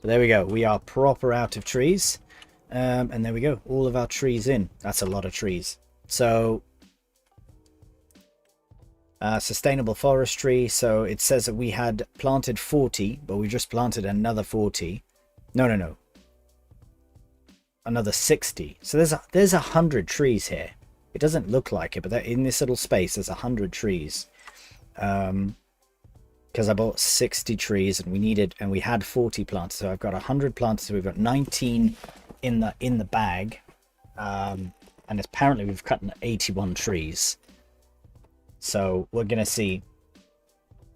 But there we go. We are proper out of trees. And there we go. All of our trees in. That's a lot of trees. So, sustainable forestry. So it says that we had planted 40, but we just planted another 40. No. Another 60. So there's 100 trees here. It doesn't look like it, but in this little space, there's 100 trees. Because I bought 60 trees and we had 40 plants. So I've got 100 plants. So we've got 19 in the bag. And apparently we've cut 81 trees. So we're going to see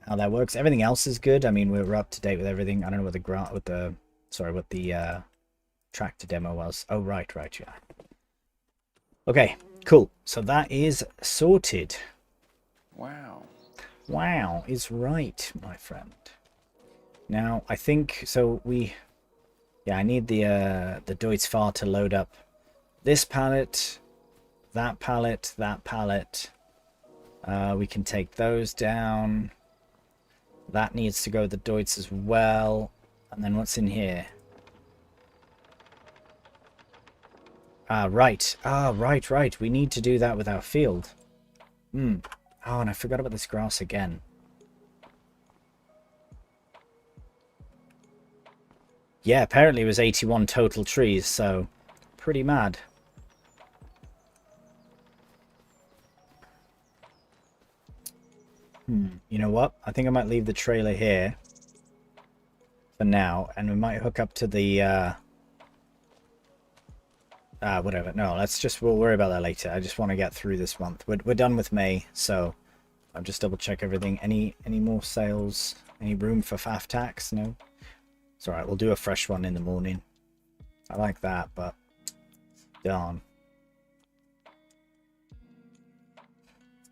how that works. Everything else is good. I mean, we're up to date with everything. I don't know what the tractor demo was. Oh, right, yeah. Okay, cool. So that is sorted. Wow is right, my friend. Now, I think, so I need the Deutz FAR to load up this pallet, that pallet, that pallet. We can take those down. That needs to go with the Deutz as well. And then what's in here? Right. Right. We need to do that with our field. Oh, and I forgot about this grass again. Yeah, apparently it was 81 total trees, so pretty mad. You know what? I think I might leave the trailer here for now, and we might hook up to the whatever. No, we'll worry about that later. I just want to get through this month. We're done with May, so I'll just double check everything. Any more sales? Any room for FAF tax? No. It's alright, we'll do a fresh one in the morning. I like that, but darn.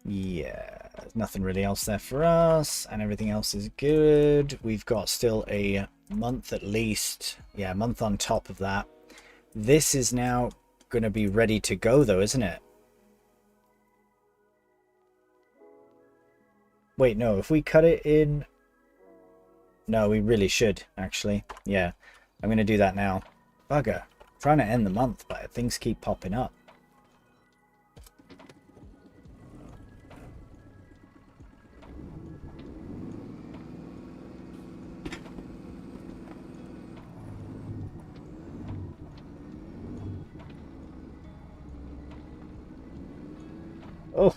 Yeah, nothing really else there for us, and everything else is good. We've got still a month at least. Yeah, a month on top of that. This is now going to be ready to go though, isn't it? Wait, no, if we cut it in... No, we really should, actually. Yeah, I'm going to do that now. Bugger. I'm trying to end the month, but things keep popping up. Oh,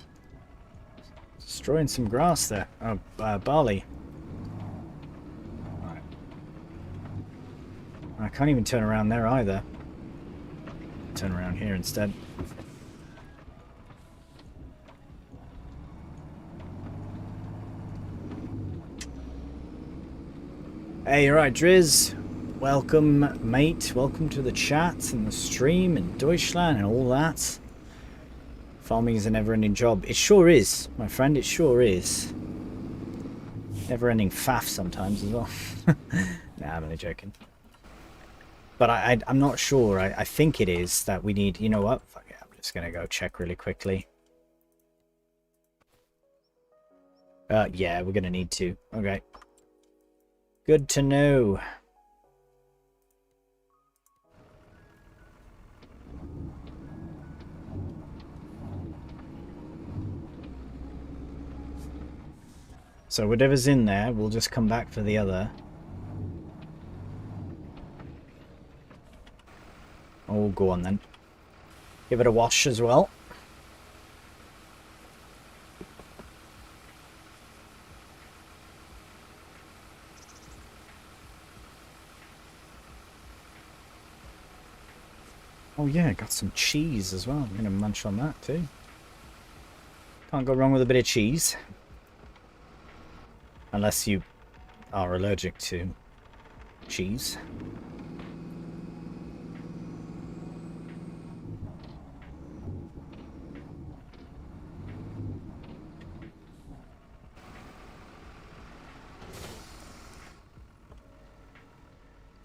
destroying some grass there. Oh, barley. Right. I can't even turn around there either. Turn around here instead. Hey, you're right, Driz. Welcome, mate. Welcome to the chat and the stream and Deutschland and all that. Farming is a never-ending job. It sure is, my friend. It sure is. Never-ending faff sometimes as well. Nah, I'm only joking. But I'm not sure. I think it is that we need... You know what? Fuck it. I'm just going to go check really quickly. Yeah, we're going to need to. Okay. Good to know. So whatever's in there, we'll just come back for the other. Oh, go on then. Give it a wash as well. Oh yeah, got some cheese as well. I'm going to munch on that too. Can't go wrong with a bit of cheese. Unless you are allergic to cheese.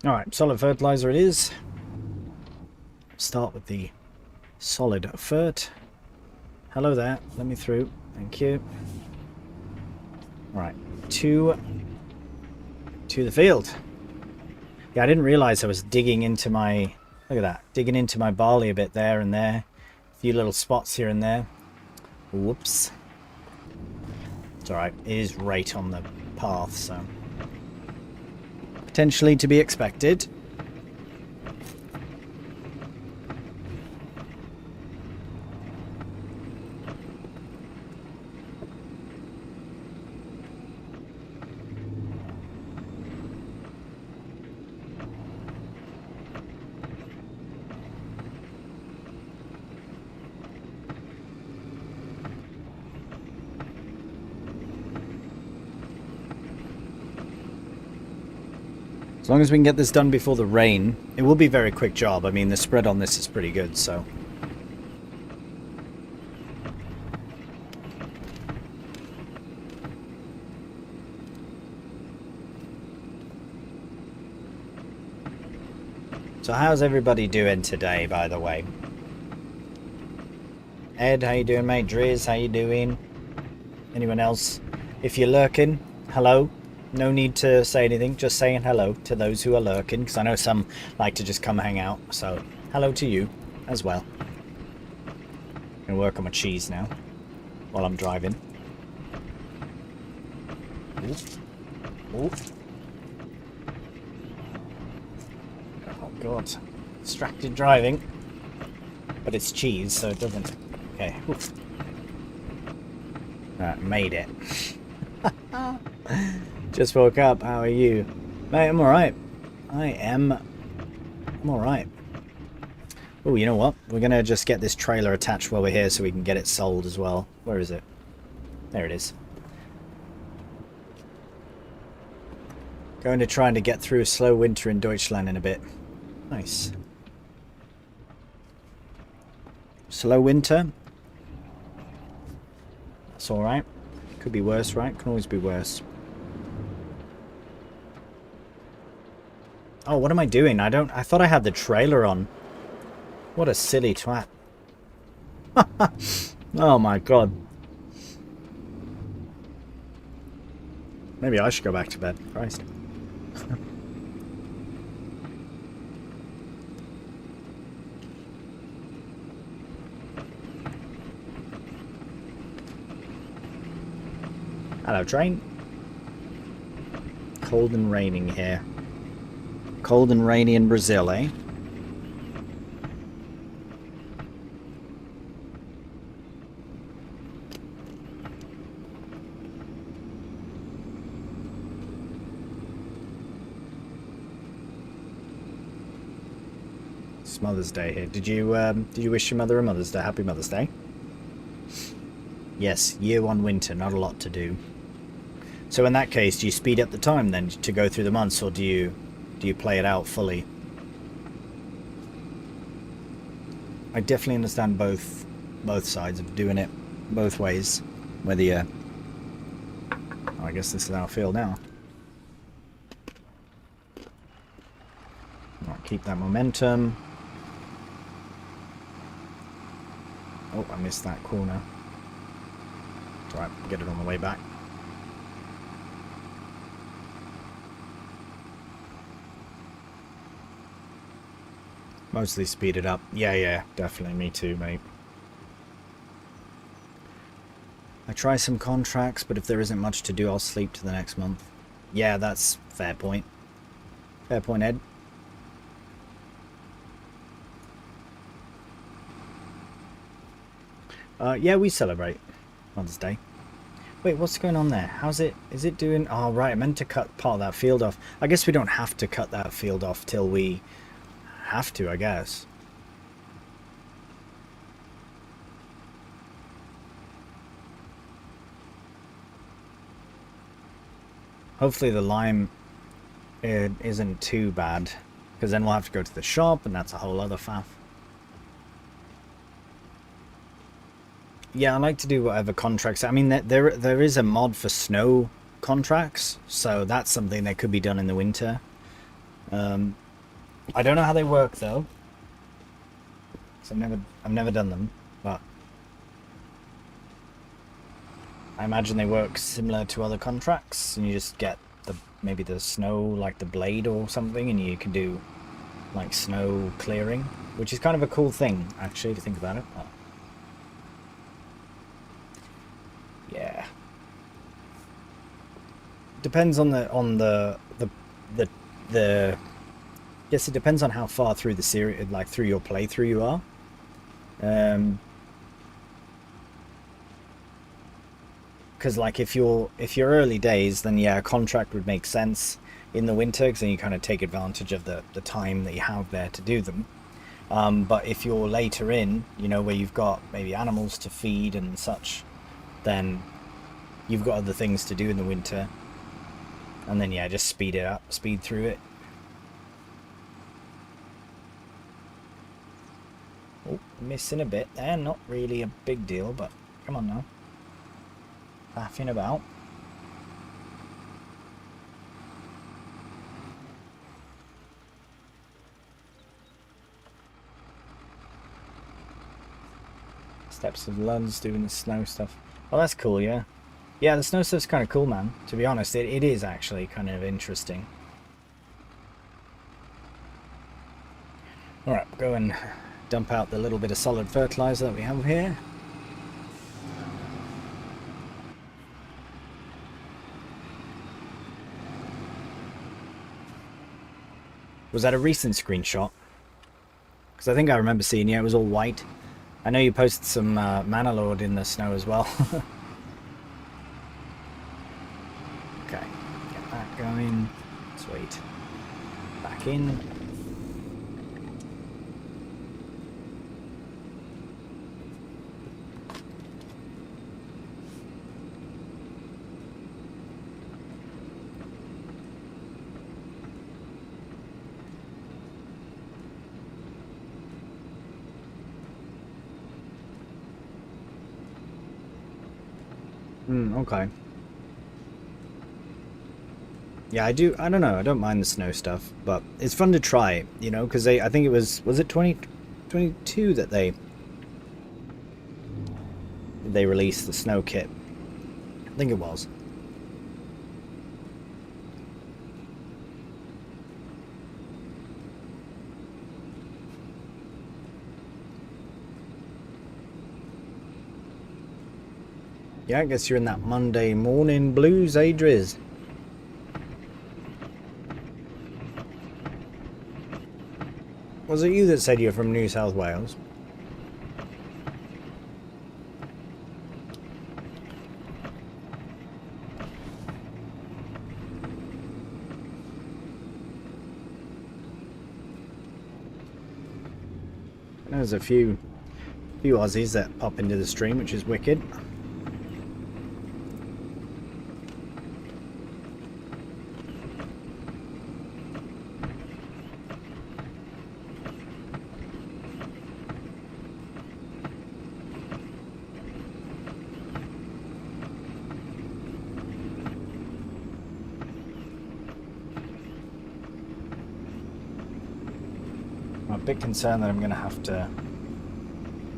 Alright, solid fertilizer it is. Start with the solid fert. Hello there, let me through. Thank you. Alright, to the field. Yeah, I didn't realize I was digging into my... Look at that. Digging into my barley a bit there and there. A few little spots here and there. Whoops. It's alright. It is right on the path, so... Potentially to be expected. As long as we can get this done before the rain, it will be a very quick job. I mean, the spread on this is pretty good, so... So how's everybody doing today, by the way? Ed, how you doing, mate? Driz, how you doing? Anyone else? If you're lurking, hello. No need to say anything, just saying hello to those who are lurking, because I know some like to just come hang out, so hello to you as well. I'm going to work on my cheese now while I'm driving. Ooh. Ooh. Oh god, distracted driving, but it's cheese, so it doesn't... Okay, right, made it. Just woke up. How are you? Mate, I'm alright. I'm alright. Oh, you know what? We're going to just get this trailer attached while we're here so we can get it sold as well. Where is it? There it is. Going to try to get through a slow winter in Deutschland in a bit. Nice. Slow winter. That's alright. Could be worse, right? Can always be worse. Oh, what am I doing? I thought I had the trailer on. What a silly twat. Oh my god. Maybe I should go back to bed. Christ. Hello, train. Cold and raining here. Cold and rainy in Brazil, eh? It's Mother's Day here. Did you wish your mother a Mother's Day? Happy Mother's Day. Yes, year one winter, not a lot to do. So in that case, do you speed up the time then to go through the months, or do you play it out fully? I definitely understand both sides of doing it both ways. Whether you, I guess this is how I feel now. Right, keep that momentum. Oh, I missed that corner. It's alright, get it on the way back. Mostly speed it up. Yeah, definitely. Me too, mate. I try some contracts, but if there isn't much to do, I'll sleep to the next month. Yeah, that's fair point. Fair point, Ed. Yeah, we celebrate Mother's Day. Wait, what's going on there? How's it? Is it doing? Oh, right, I meant to cut part of that field off. I guess we don't have to cut that field off till we have to, I guess. Hopefully the lime isn't too bad, because then we'll have to go to the shop, and that's a whole other faff. Yeah, I like to do whatever contracts. I mean, there is a mod for snow contracts, so that's something that could be done in the winter. I don't know how they work though, so I've never done them, but I imagine they work similar to other contracts, and you just get maybe the snow, like the blade or something, and you can do like snow clearing, which is kind of a cool thing actually to think about it. But yeah, depends on the yes, it depends on how far through the series, like through your playthrough you are. Because like if you're early days, then yeah, a contract would make sense in the winter, because then you kind of take advantage of the time that you have there to do them. But if you're later in, you know, where you've got maybe animals to feed and such, then you've got other things to do in the winter, and then yeah, just speed it up, speed through it. Oh, missing a bit there, not really a big deal, but come on now. Laughing about. Steps of Lunds doing the snow stuff. Oh, that's cool, yeah. Yeah, the snow stuff's kind of cool, man. To be honest, it is actually kind of interesting. Alright, go and dump out the little bit of solid fertilizer that we have here. Was that a recent screenshot? Because I think I remember seeing, yeah, it was all white. I know you posted some Mana Lord in the snow as well. Okay, get that going. Sweet. Back in. Okay. Yeah, I don't know, I don't mind the snow stuff, but it's fun to try, you know, because I think it was it 2022 that they released the snow kit? I think it was. Yeah, I guess you're in that Monday morning blues, Adriz. Was it you that said you're from New South Wales? There's a few Aussies that pop into the stream, which is wicked. I'm a bit concerned that I'm going to have to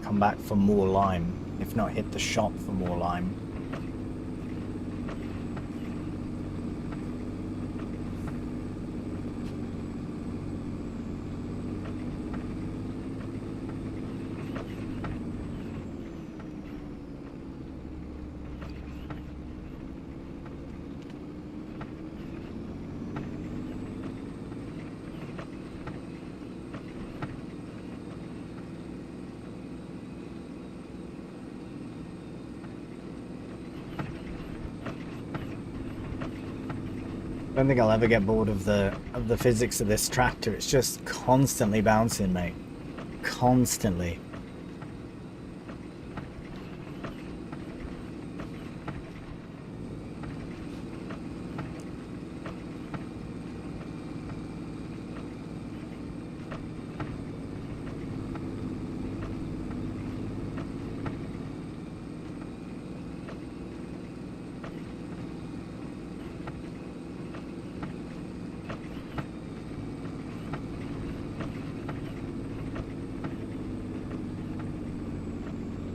come back for more lime, if not hit the shop for more lime. I don't think I'll ever get bored of the physics of this tractor. It's just constantly bouncing, mate. Constantly.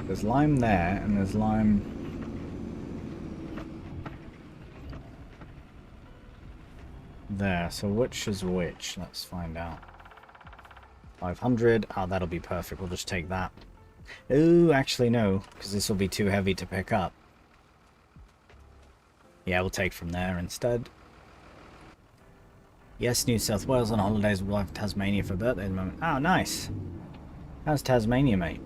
There's lime there, and there's lime there. So which is which? Let's find out. 500. Oh, that'll be perfect. We'll just take that. Ooh, actually no, because this will be too heavy to pick up. Yeah, we'll take from there instead. Yes, New South Wales on holidays. We'll have Tasmania for birthday at the moment. Oh, nice. How's Tasmania, mate?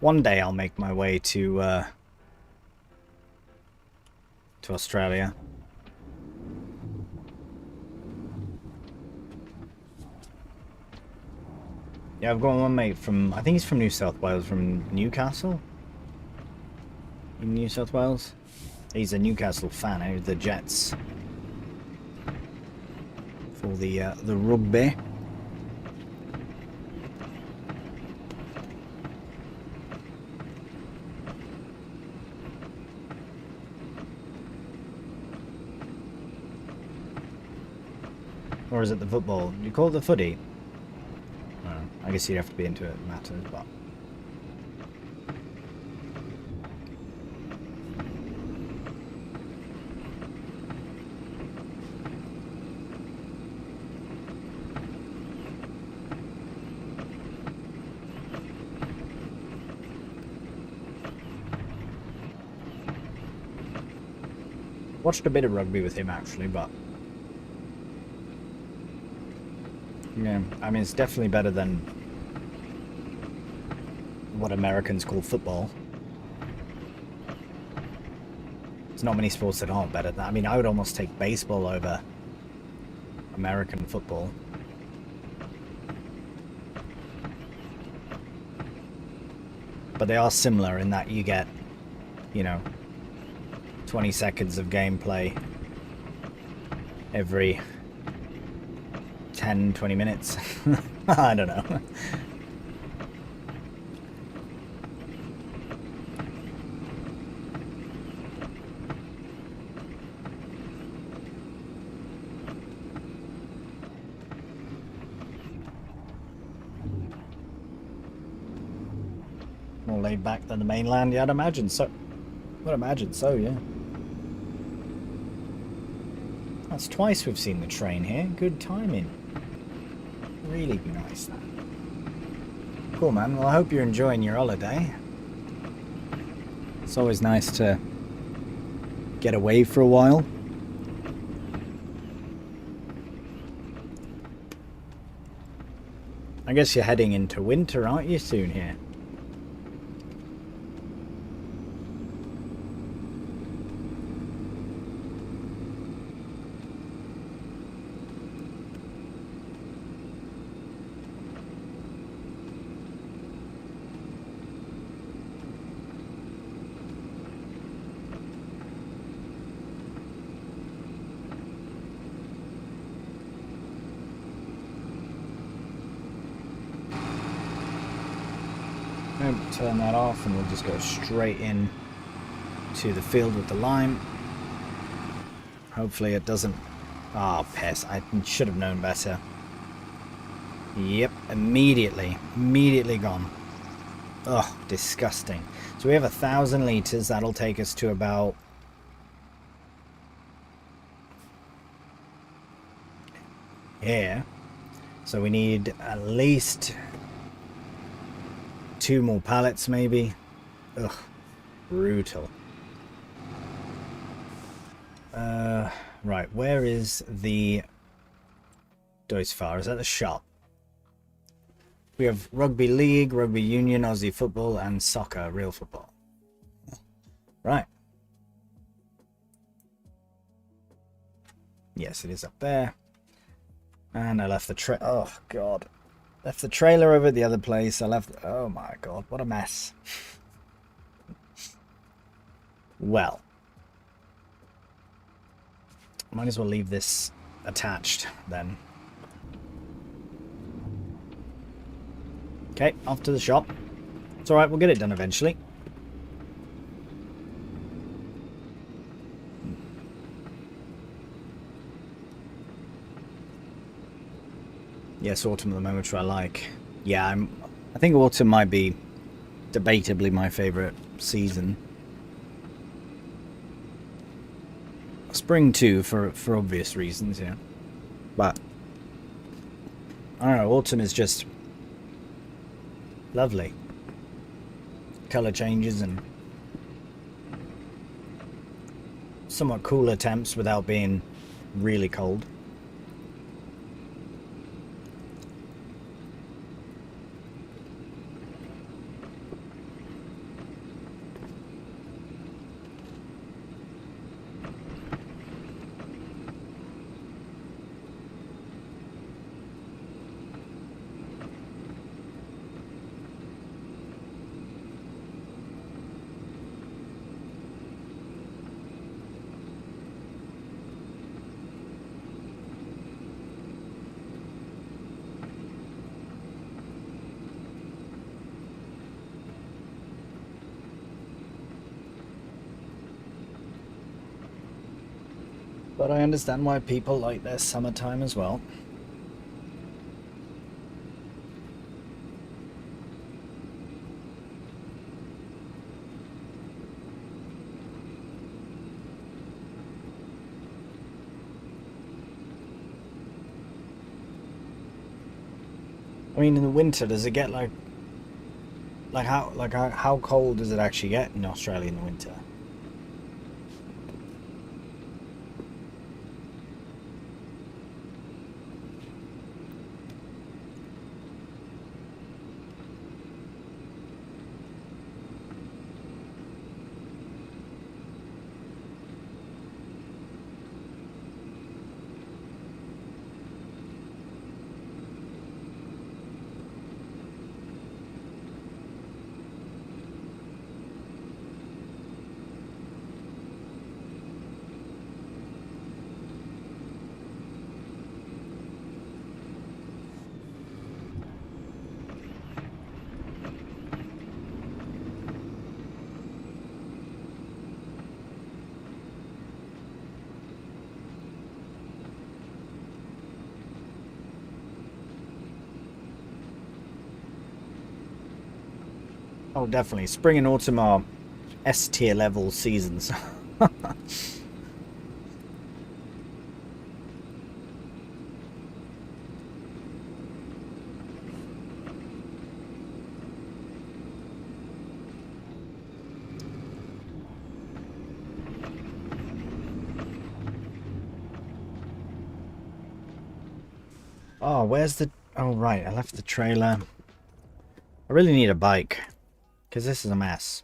One day I'll make my way to Australia. Yeah, I've got one mate from, I think he's from New South Wales, from Newcastle? In New South Wales? He's a Newcastle fan, eh? The Jets. For the rugby. Or is it the football? Do you call it the footy? I guess you'd have to be into it, matters, but... Watched a bit of rugby with him, actually, but... yeah, I mean, it's definitely better than what Americans call football. There's not many sports that aren't better than that. I mean, I would almost take baseball over American football. But they are similar in that you get, you know, 20 seconds of gameplay every 10-20 minutes. I don't know. More laid back than the mainland. Yeah, I'd imagine so. I'd imagine so, yeah. That's twice we've seen the train here. Good timing. Really nice, that. Cool, man. Well, I hope you're enjoying your holiday. It's always nice to get away for a while. I guess you're heading into winter, aren't you, soon here? won't turn that off, and we'll just go straight in to the field with the lime. Hopefully it doesn't... Oh, piss. I should have known better. Yep, immediately gone. Ugh, disgusting. So we have 1,000 litres. That'll take us to about... here. So we need at least 2 more pallets, maybe. Ugh, brutal. Right, where is the Deutschland? Is that the shop? We have rugby league, rugby union, Aussie football, and soccer, real football. Right. Yes, it is up there. And I left the oh god. Left the trailer over at the other place. I left... Oh my god, what a mess. Well. Might as well leave this attached then. Okay, off to the shop. It's alright, we'll get it done eventually. Yes, autumn at the moment, which I like. Yeah, I think autumn might be debatably my favourite season. Spring too, for obvious reasons, yeah. But I don't know, autumn is just lovely. Colour changes and somewhat cooler temps without being really cold. But I understand why people like their summertime as well. I mean, in the winter, does it get how cold does it actually get in Australia in the winter? Oh, definitely. Spring and autumn are S-tier level seasons. Oh, where's the... Oh, right. I left the trailer. I really need a bike. Because this is a mess.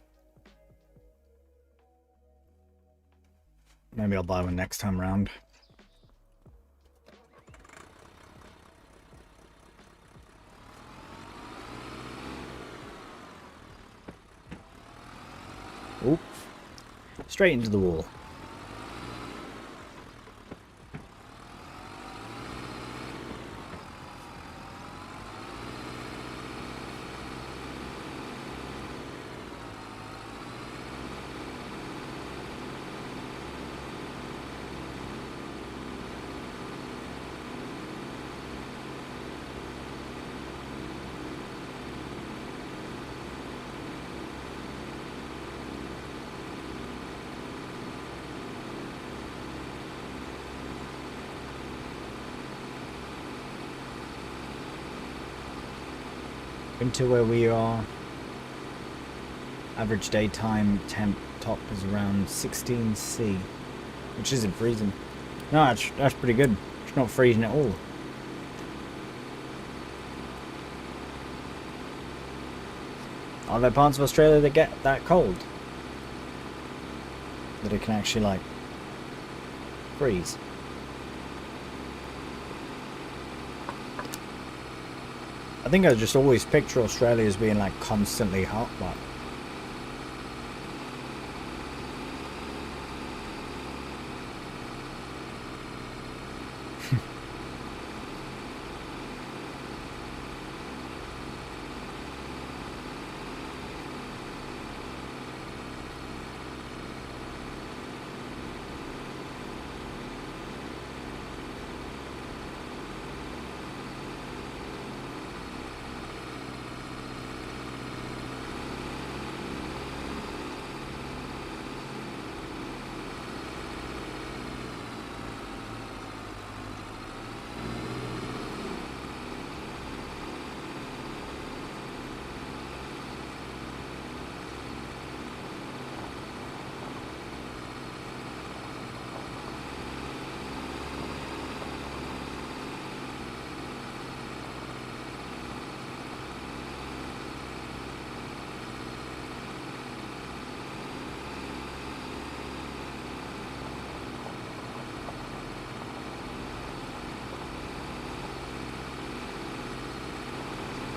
Maybe I'll buy one next time around. Oop. Straight into the wall. Winter where we are. Average daytime temp top is around 16 C, which isn't freezing. No, that's pretty good. It's not freezing at all. Are there parts of Australia that get that cold? That it can actually, like, freeze? I think I just always picture Australia as being, like, constantly hot, but...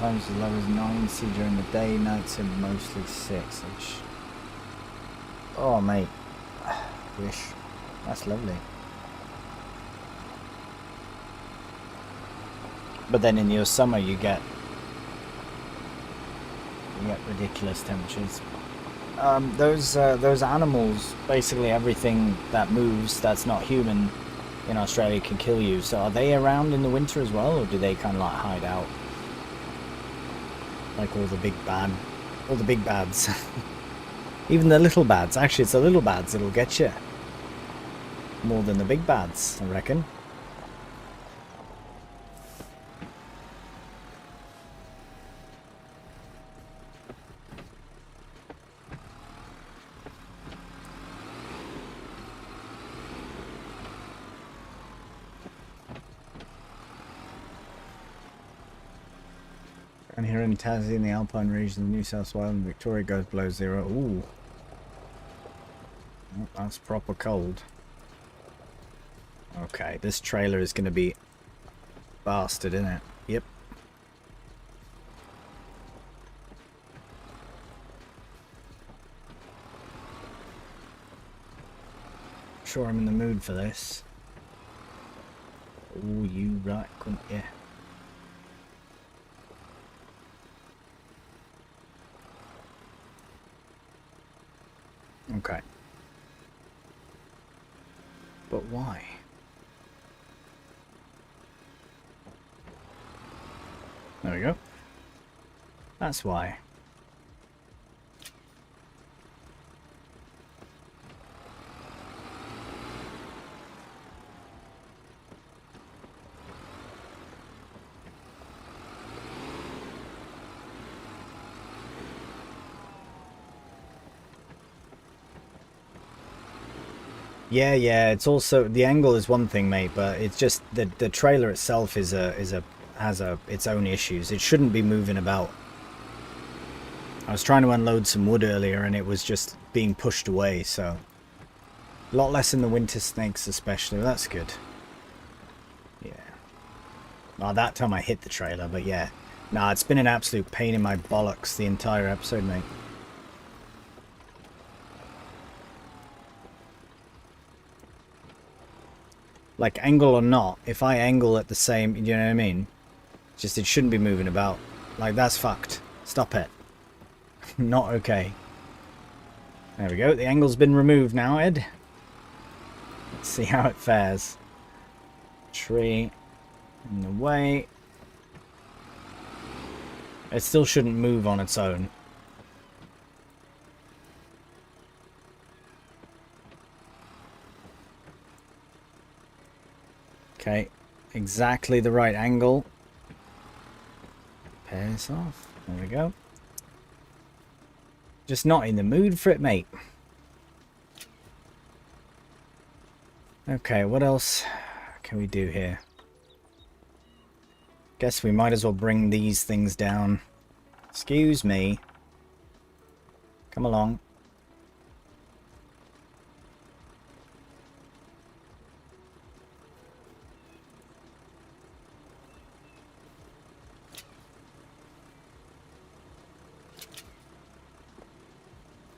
Times as low as 9 C during the day, nights are mostly 6-ish. Oh mate, wish. That's lovely. But then in your summer you get ridiculous temperatures. Those animals, basically everything that moves that's not human in Australia can kill you. So are they around in the winter as well, or do they kind of like hide out? Like all the big bads. Even the little bads. Actually, it's the little bads that'll get you. More than the big bads, I reckon. And here in Tassie, in the Alpine region of New South Wales and Victoria, goes below 0. Ooh. Oh, that's proper cold. Okay, this trailer is going to be bastard, isn't it? Yep. Sure, I'm in the mood for this. Oh, you right, couldn't you? Okay. But why? There we go. That's why. Yeah, it's also the angle is one thing, mate, but it's just the trailer itself has its own issues. It shouldn't be moving about. I was trying to unload some wood earlier and it was just being pushed away, so a lot less in the winter snakes especially. Well, that's good. Yeah. Well, that time I hit the trailer, but yeah. Nah, it's been an absolute pain in my bollocks the entire episode, mate. Like, angle or not, if I angle at the same, you know what I mean? Just, it shouldn't be moving about. Like, that's fucked. Stop it. Not okay. There we go. The angle's been removed now, Ed. Let's see how it fares. Tree in the way. It still shouldn't move on its own. Okay, exactly the right angle. Pair this off. There we go. Just not in the mood for it, mate. Okay, what else can we do here? Guess we might as well bring these things down. Excuse me. Come along.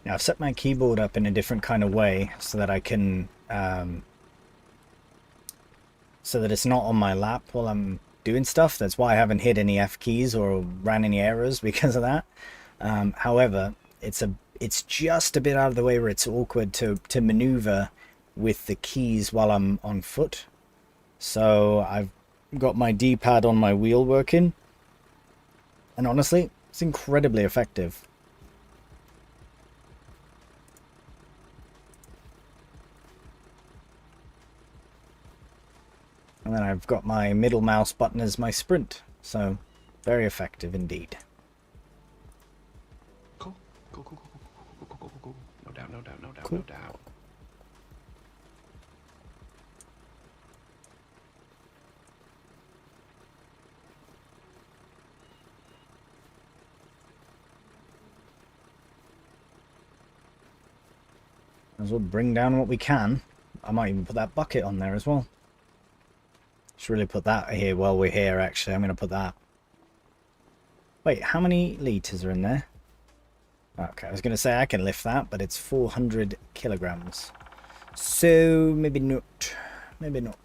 Now I've set my keyboard up in a different kind of way so that I can, so that it's not on my lap while I'm doing stuff. That's why I haven't hit any F keys or ran any errors because of that. However, it's just a bit out of the way where it's awkward to maneuver with the keys while I'm on foot. So I've got my D-pad on my wheel working, and honestly, it's incredibly effective. And then I've got my middle mouse button as my sprint. So, very effective indeed. Cool. Cool. No doubt. Cool. No doubt. As well bring down what we can. I might even put that bucket on there as well. Should really put that here while we're here, actually. I'm going to put that. Wait, how many litres are in there? Okay, I was going to say I can lift that, but it's 400 kilograms. So, maybe not. Maybe not.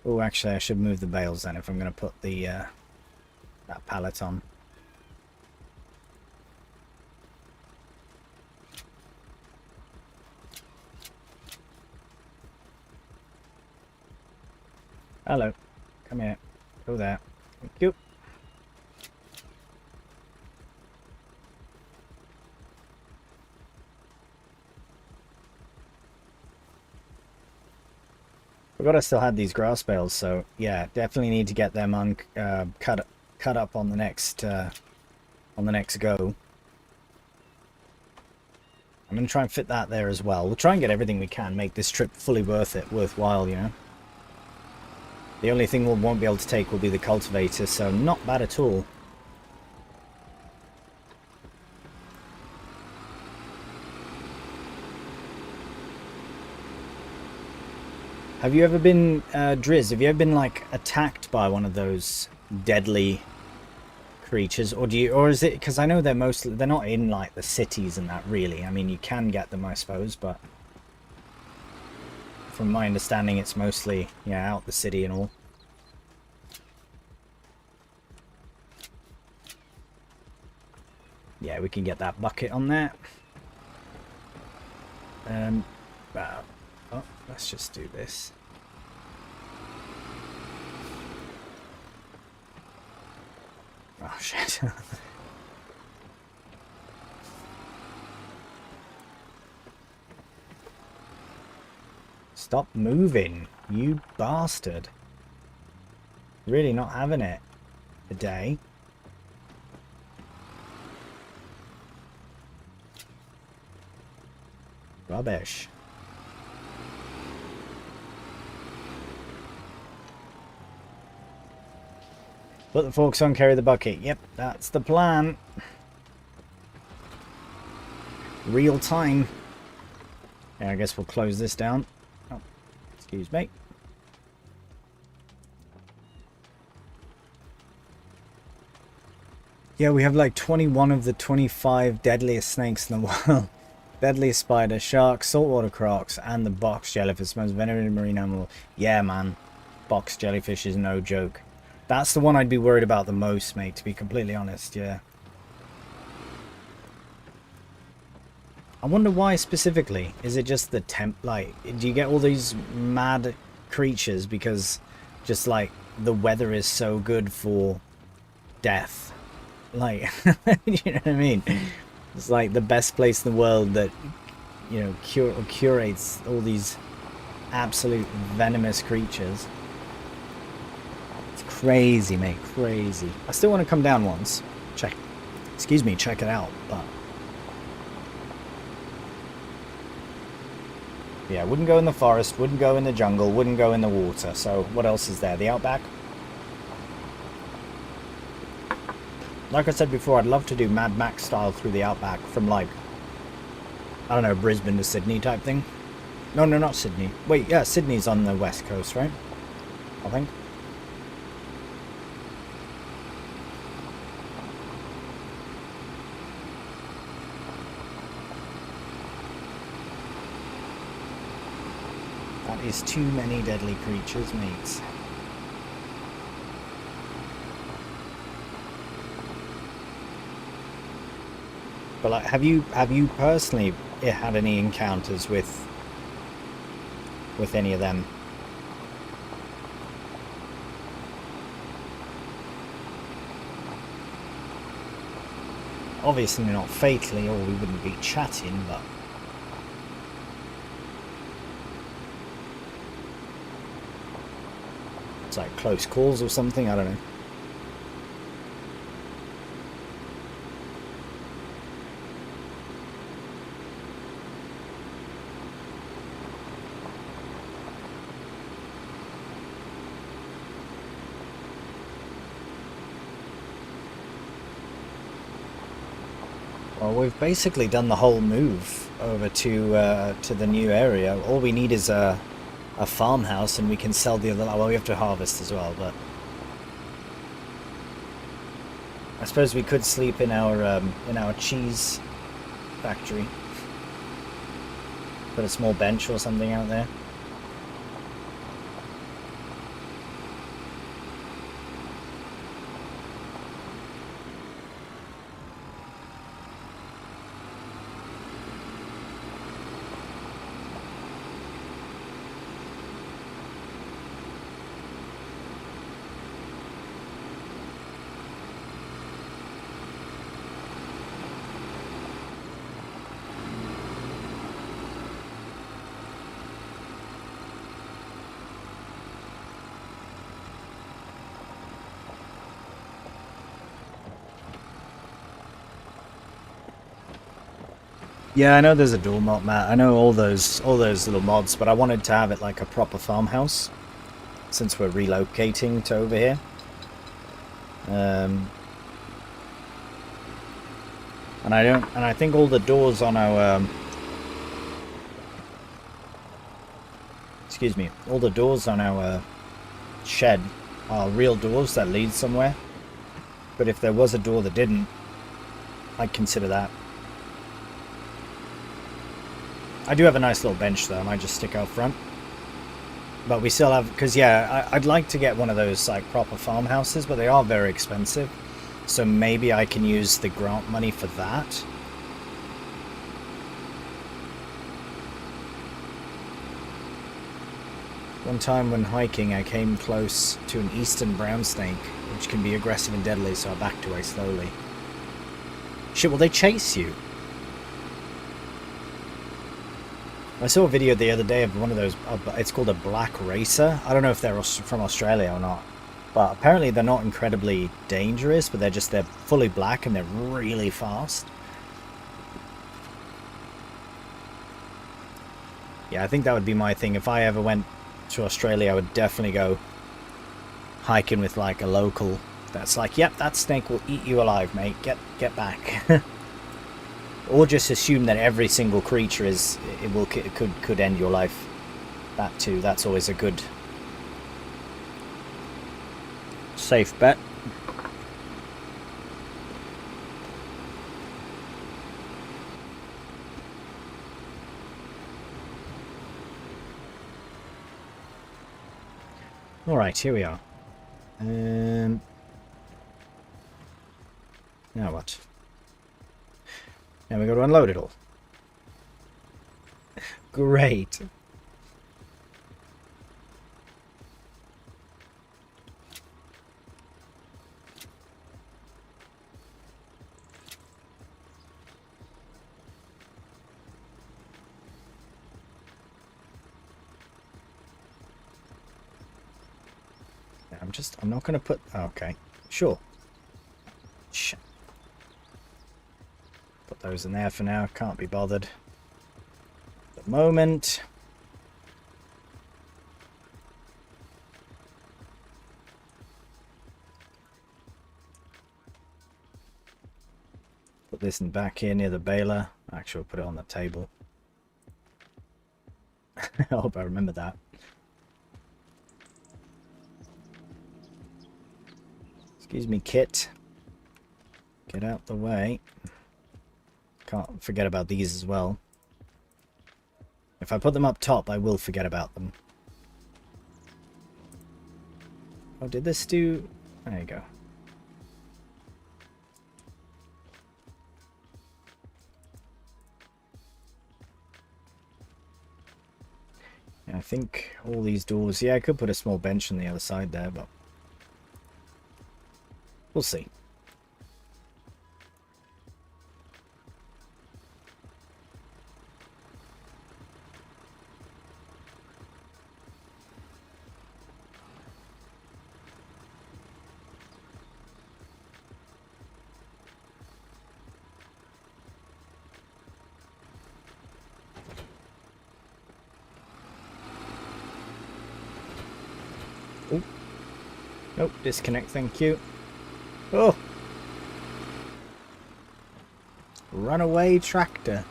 Oh, actually, I should move the bales then if I'm going to put the that pallet on. Hello. Come here. Go there. Thank you. Forgot I still had these grass bales, so yeah, definitely need to get them on cut up on the next go. I'm gonna try and fit that there as well. We'll try and get everything we can, make this trip fully worthwhile, you know. The only thing we won't be able to take will be the cultivator, so not bad at all. Have you ever been, Driz, have you ever been, like, attacked by one of those deadly creatures? Or is it, because I know they're not in, like, the cities and that, really. I mean, you can get them, I suppose, but from my understanding, it's mostly, yeah, out the city and all. Yeah, we can get that bucket on there. Oh, let's just do this. Oh, shit. Stop moving, you bastard. Really not having it today. Rubbish. Put the forks on, carry the bucket. Yep, that's the plan. Real time. Yeah, I guess we'll close this down. Oh, excuse me. Yeah, we have like 21 of the 25 deadliest snakes in the world. Deadliest spider, shark, saltwater crocs, and the box jellyfish, most venomous marine animal. Yeah, man. Box jellyfish is no joke. That's the one I'd be worried about the most, mate, to be completely honest, yeah. I wonder why specifically. Is it just the like, do you get all these mad creatures because just like the weather is so good for death? Like, you know what I mean? It's like the best place in the world that, you know, curates all these absolute venomous creatures. Crazy, mate, crazy. I still want to come down once. Check it out, but... Yeah, wouldn't go in the forest, wouldn't go in the jungle, wouldn't go in the water. So what else is there? The outback? Like I said before, I'd love to do Mad Max style through the outback from, like, I don't know, Brisbane to Sydney type thing. No, not Sydney. Wait, yeah, Sydney's on the west coast, right? I think. That is too many deadly creatures, mates. But like, have you personally had any encounters with any of them? Obviously not fatally, or we wouldn't be chatting, but... It's like close calls or something, I don't know. Well, we've basically done the whole move over to the new area. All we need is a farmhouse, and we can sell the other. Well, we have to harvest as well, but I suppose we could sleep in our cheese factory. Put a small bench or something out there. Yeah, I know there's a dual mod, Matt. I know all those little mods, but I wanted to have it like a proper farmhouse, since we're relocating to over here. And I think all the doors on our excuse me, all the doors on our shed are real doors that lead somewhere. But if there was a door that didn't, I'd consider that. I do have a nice little bench though, I might just stick out front. But we still have, because yeah, I'd like to get one of those like proper farmhouses, but they are very expensive. So maybe I can use the grant money for that. One time when hiking, I came close to an eastern brown snake, which can be aggressive and deadly, so I backed away slowly. Shit, will they chase you? I saw a video the other day of one of those, it's called a black racer. I don't know if they're from Australia or not, but apparently they're not incredibly dangerous, but they're fully black and they're really fast. Yeah, I think that would be my thing. If I ever went to Australia, I would definitely go hiking with like a local that's like, yep, that snake will eat you alive, mate. Get back. Or just assume that every single creature could end your life. That too, that's always a good safe bet. Alright, here we are. Now what? Now we got to unload it all. Great. I'm not going to put... Okay, sure. Shit. Put those in there for now. Can't be bothered. At the moment. Put this in back here near the baler. Actually, we'll put it on the table. I hope I remember that. Excuse me, Kit. Get out the way. Can't forget about these as well. If I put them up top, I will forget about them. Oh, did this do... There you go. I think all these doors... Yeah, I could put a small bench on the other side there, but... We'll see. Oh. Nope, disconnect, thank you. Oh! Runaway tractor.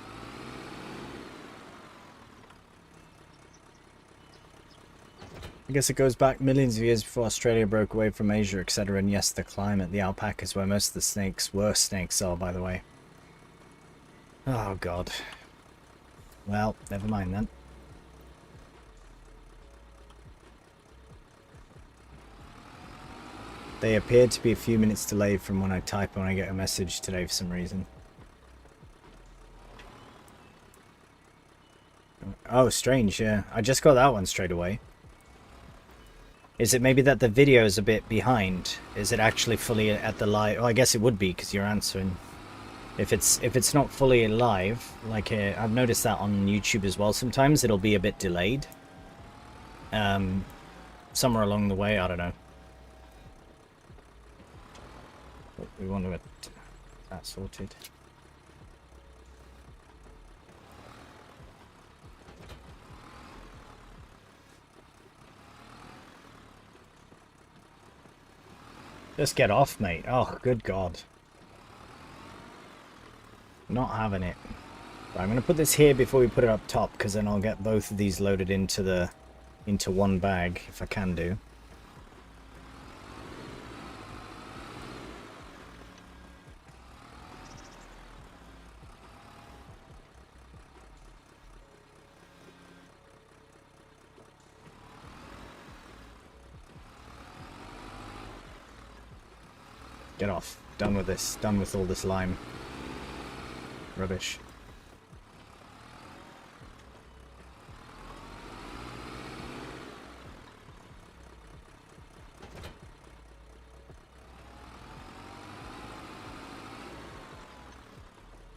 I guess it goes back millions of years before Australia broke away from Asia, etc. And yes, the climate, the alpacas, where most of the snakes, worst snakes are, by the way. Oh, God. Well, never mind then. They appeared to be a few minutes delayed from when I type when I get a message today for some reason. Oh, strange, yeah. I just got that one straight away. Is it maybe that the video is a bit behind? Is it actually fully at the live? Oh, I guess it would be because you're answering. If it's not fully live, like I've noticed that on YouTube as well. Sometimes it'll be a bit delayed. Somewhere along the way, I don't know. But we want to get that sorted. Just get off, mate. Oh, good God. Not having it. Right, I'm going to put this here before we put it up top, because then I'll get both of these loaded into one bag, if I can do. Get off. Done with this. Done with all this lime. Rubbish.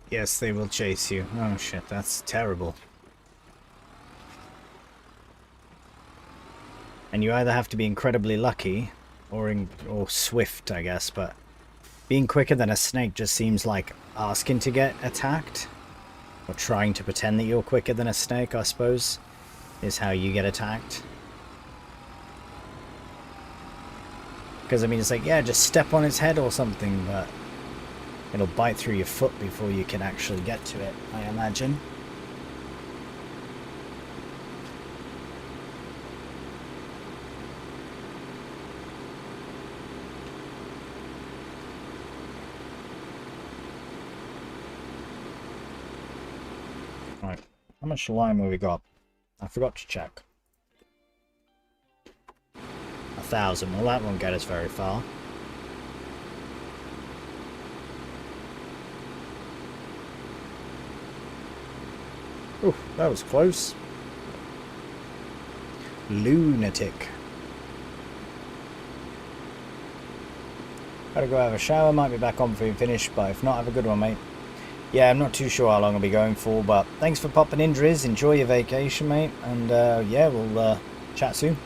Yes, they will chase you. Oh shit, that's terrible. And you either have to be incredibly lucky or swift, I guess, but being quicker than a snake just seems like asking to get attacked. Or trying to pretend that you're quicker than a snake, I suppose, is how you get attacked. Because, I mean, it's like, yeah, just step on its head or something, but it'll bite through your foot before you can actually get to it, I imagine. Right, how much lime have we got? I forgot to check. 1,000. Well, that won't get us very far. Ooh, that was close. Lunatic. Gotta go have a shower. Might be back on before you finish, but if not, have a good one, mate. Yeah, I'm not too sure how long I'll be going for, but thanks for popping in, Driz. Enjoy your vacation, mate. And yeah, we'll chat soon.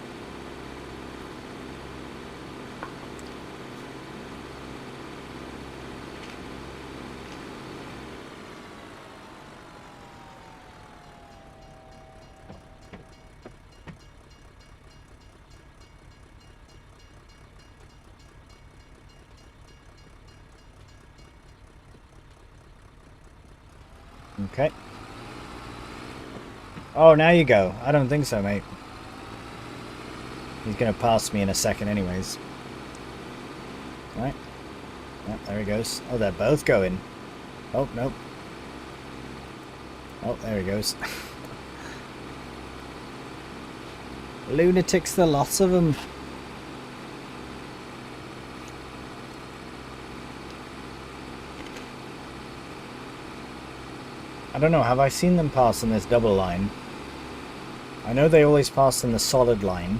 Okay. Oh, now you go. I don't think so, mate. He's going to pass me in a second anyways. Right. Oh, there he goes. Oh, they're both going. Oh, nope. Oh, there he goes. Lunatics, the lots of them. I don't know, have I seen them pass in this double line? I know they always pass in the solid line.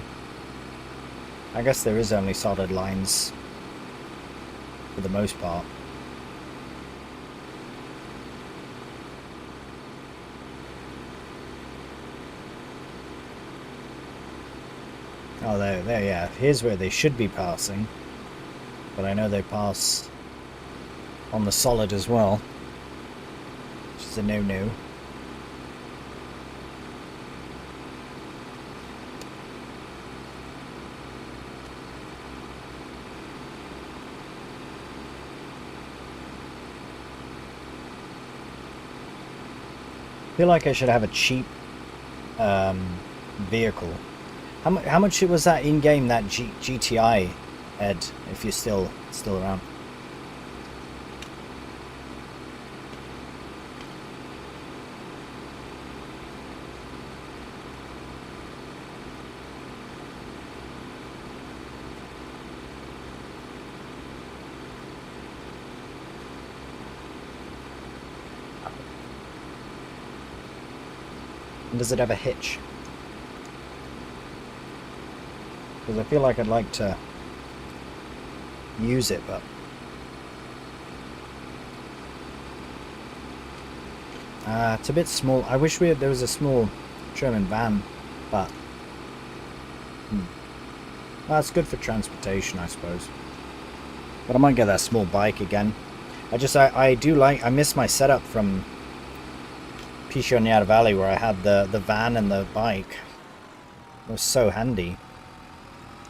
I guess there is only solid lines for the most part. Oh, there, yeah. Here's where they should be passing. But I know they pass on the solid as well. Which is a no-no. I feel like I should have a cheap vehicle. How much was that in game, that GTI, Ed, if you're still around? And does it have a hitch? Because I feel like I'd like to use it, but it's a bit small. I wish there was a small German van, but well, it's good for transportation, I suppose. But I might get that small bike again. I do like, I miss my setup from Pichonier Valley where I had the van and the bike. It was so handy.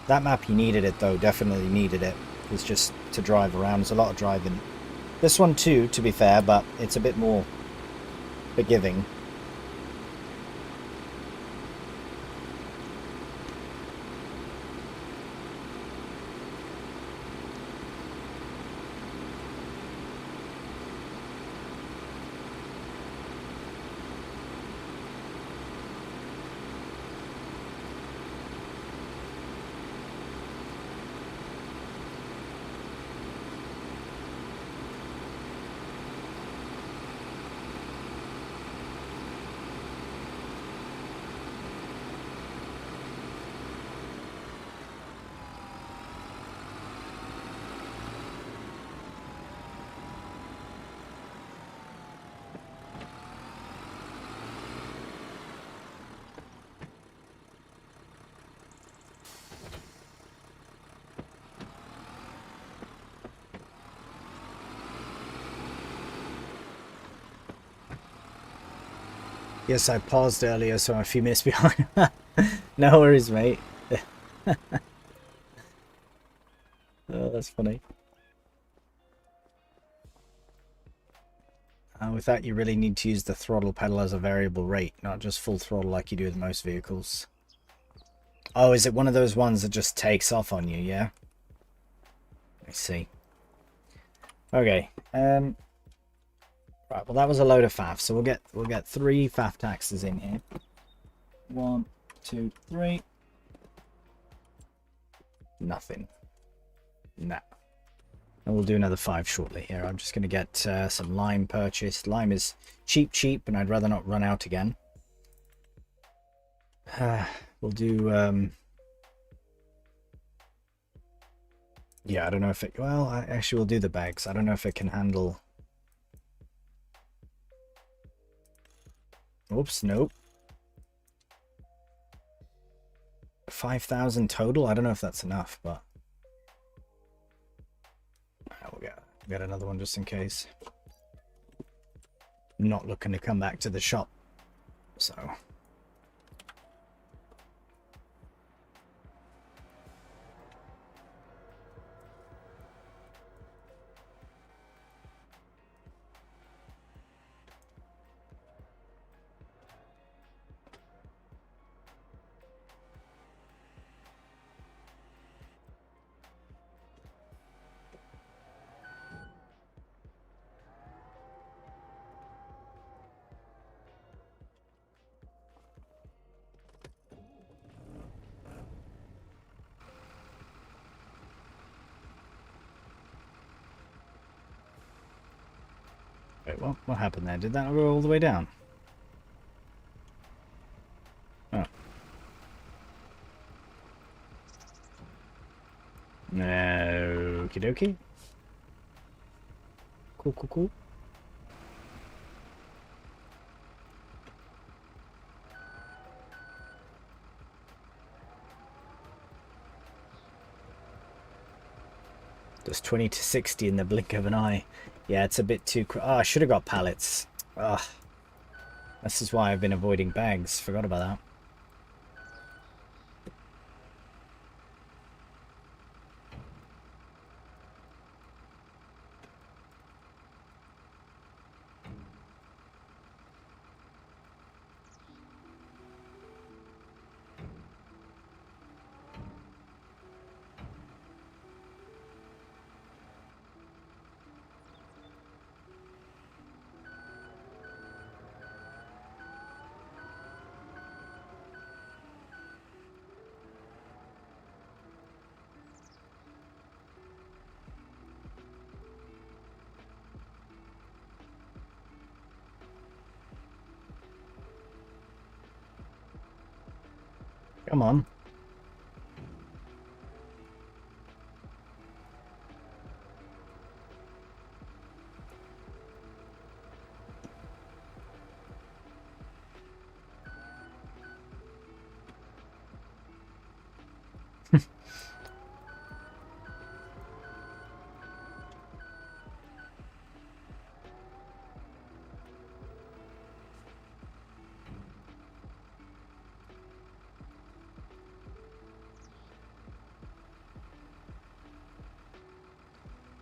That map, you needed it though, definitely needed it. It's just to drive around, there's a lot of driving. This one too, to be fair, but it's a bit more forgiving. Yes, I paused earlier, so I'm a few minutes behind. No worries, mate. Oh, that's funny. With that, you really need to use the throttle pedal as a variable rate, not just full throttle like you do with most vehicles. Oh, is it one of those ones that just takes off on you, yeah? I see. Okay. Right, well that was a load of faff, so we'll get 3 faff taxes in here. 1, 2, 3. Nothing. No. And we'll do another 5 shortly here. I'm just going to get some lime purchased. Lime is cheap, and I'd rather not run out again. We'll do... yeah, I don't know if it... Well, actually we'll do the bags. I don't know if it can handle... Oops, nope. 5,000 total? I don't know if that's enough, but... We'll get another one just in case. I'm not looking to come back to the shop, so... Wait, what happened there? Did that go all the way down? Oh. No. Okie dokie. Cool. Does 20 to 60 in the blink of an eye. Yeah, it's a bit too... Oh, I should have got pallets. Ugh. This is why I've been avoiding bags. Forgot about that. Come on.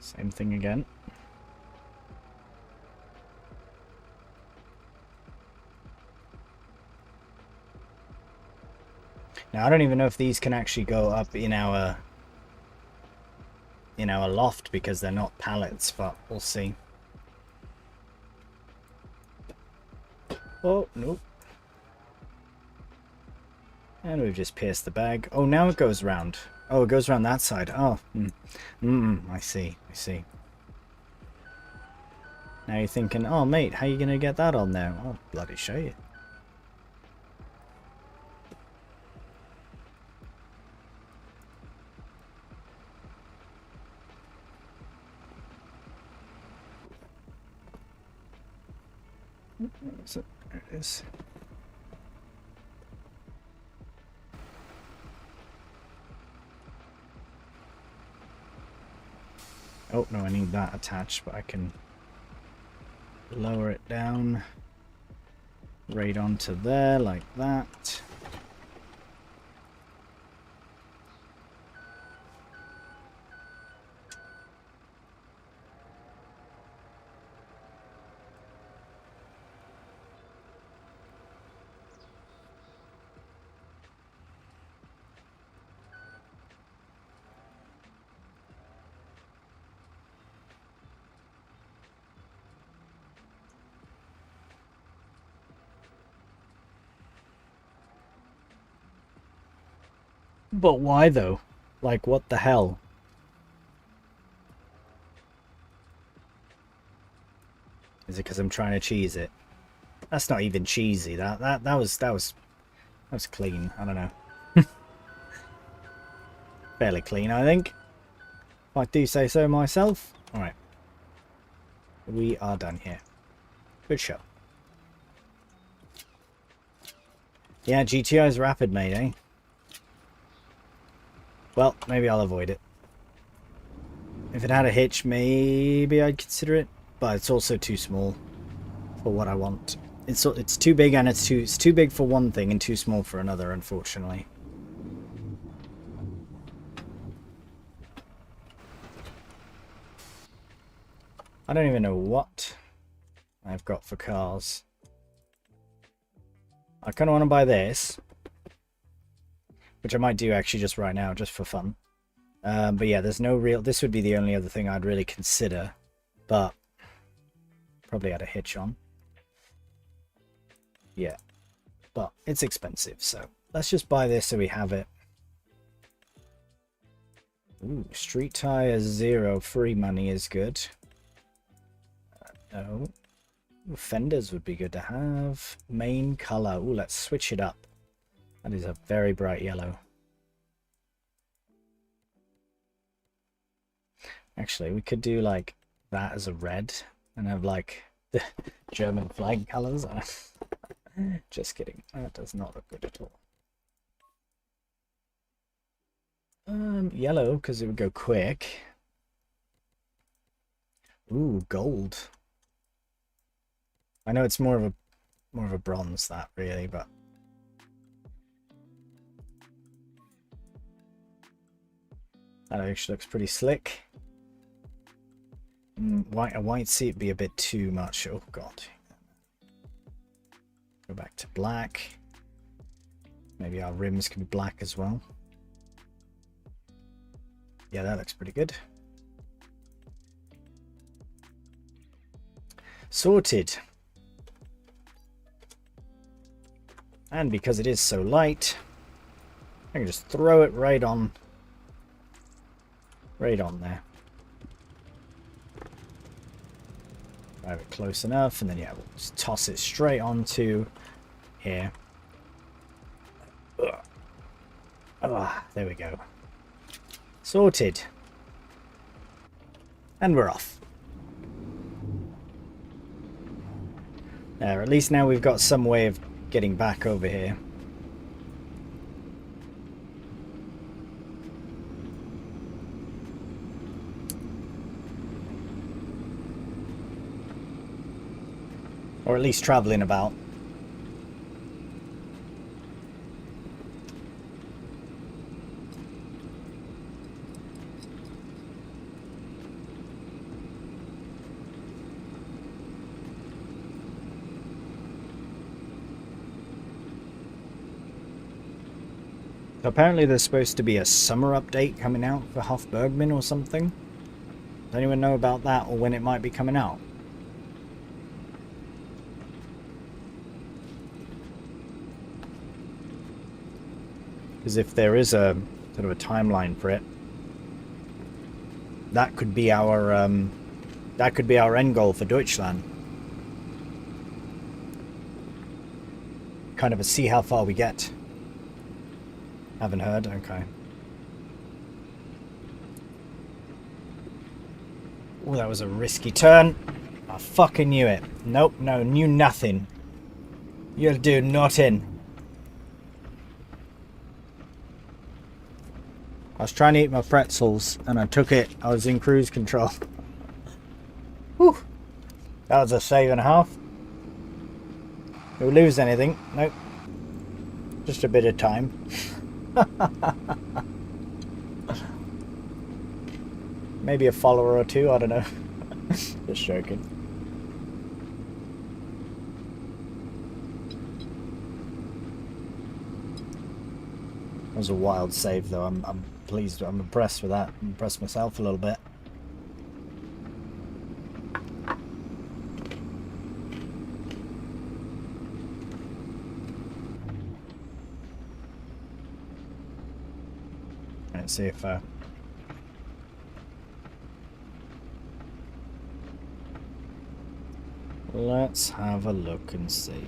Same thing again. Now, I don't even know if these can actually go up in our loft because they're not pallets, but we'll see. Oh, nope. And we've just pierced the bag. Oh, now it goes round. Oh, it goes around that side. Oh, I see. Now you're thinking, oh, mate, how are you going to get that on there? I'll bloody show you. So, there it is. Oh, no, I need that attached, but I can lower it down right onto there like that. But why though? Like, what the hell? Is it because I'm trying to cheese it? That's not even cheesy. That was clean. I don't know. Fairly clean, I think. If I do say so myself. All right. We are done here. Good show. Yeah, GTI's rapid, mate, eh? Well, maybe I'll avoid it. If it had a hitch, maybe I'd consider it, but it's also too small for what I want. It's too big, and it's too big for one thing and too small for another, unfortunately. I don't even know what I've got for cars. I kind of want to buy this, which I might do actually just right now, just for fun. But yeah, there's no real... This would be the only other thing I'd really consider, but probably had a hitch on. Yeah, but it's expensive, so let's just buy this so we have it. Ooh, street tire 0, free money is good. No. Ooh, fenders would be good to have. Main color. Ooh, let's switch it up. That is a very bright yellow. Actually, we could do like that as a red and have like the German flag colors. Just kidding. That does not look good at all. Yellow, because it would go quick. Ooh, gold. I know it's more of a bronze that really, but that actually looks pretty slick. A white seat be a bit too much. Oh god. Go back to black. Maybe our rims can be black as well. Yeah, that looks pretty good. Sorted. And because it is so light, I can just throw it right on there. Drive it close enough, and then yeah, we'll just toss it straight onto here. There we go. Sorted. And we're off. There, at least now we've got some way of getting back over here. Or at least traveling about. Apparently there's supposed to be a summer update coming out for Hofbergman or something. Does anyone know about that or when it might be coming out? Because if there is a sort of a timeline for it, that could be our end goal for Deutschland. Kind of a see how far we get. Haven't heard? Okay. Oh, that was a risky turn. I fucking knew it. Nope, no, knew nothing. You'll do nothing. I was trying to eat my pretzels and I took it. I was in cruise control. Whew. That was a save and a half. Did we lose anything? Nope. Just a bit of time. Maybe a follower or two, I don't know. Just joking. That was a wild save though. I'm pleased. I'm impressed with that. I'm impressed myself a little bit. Let's see if let's have a look and see.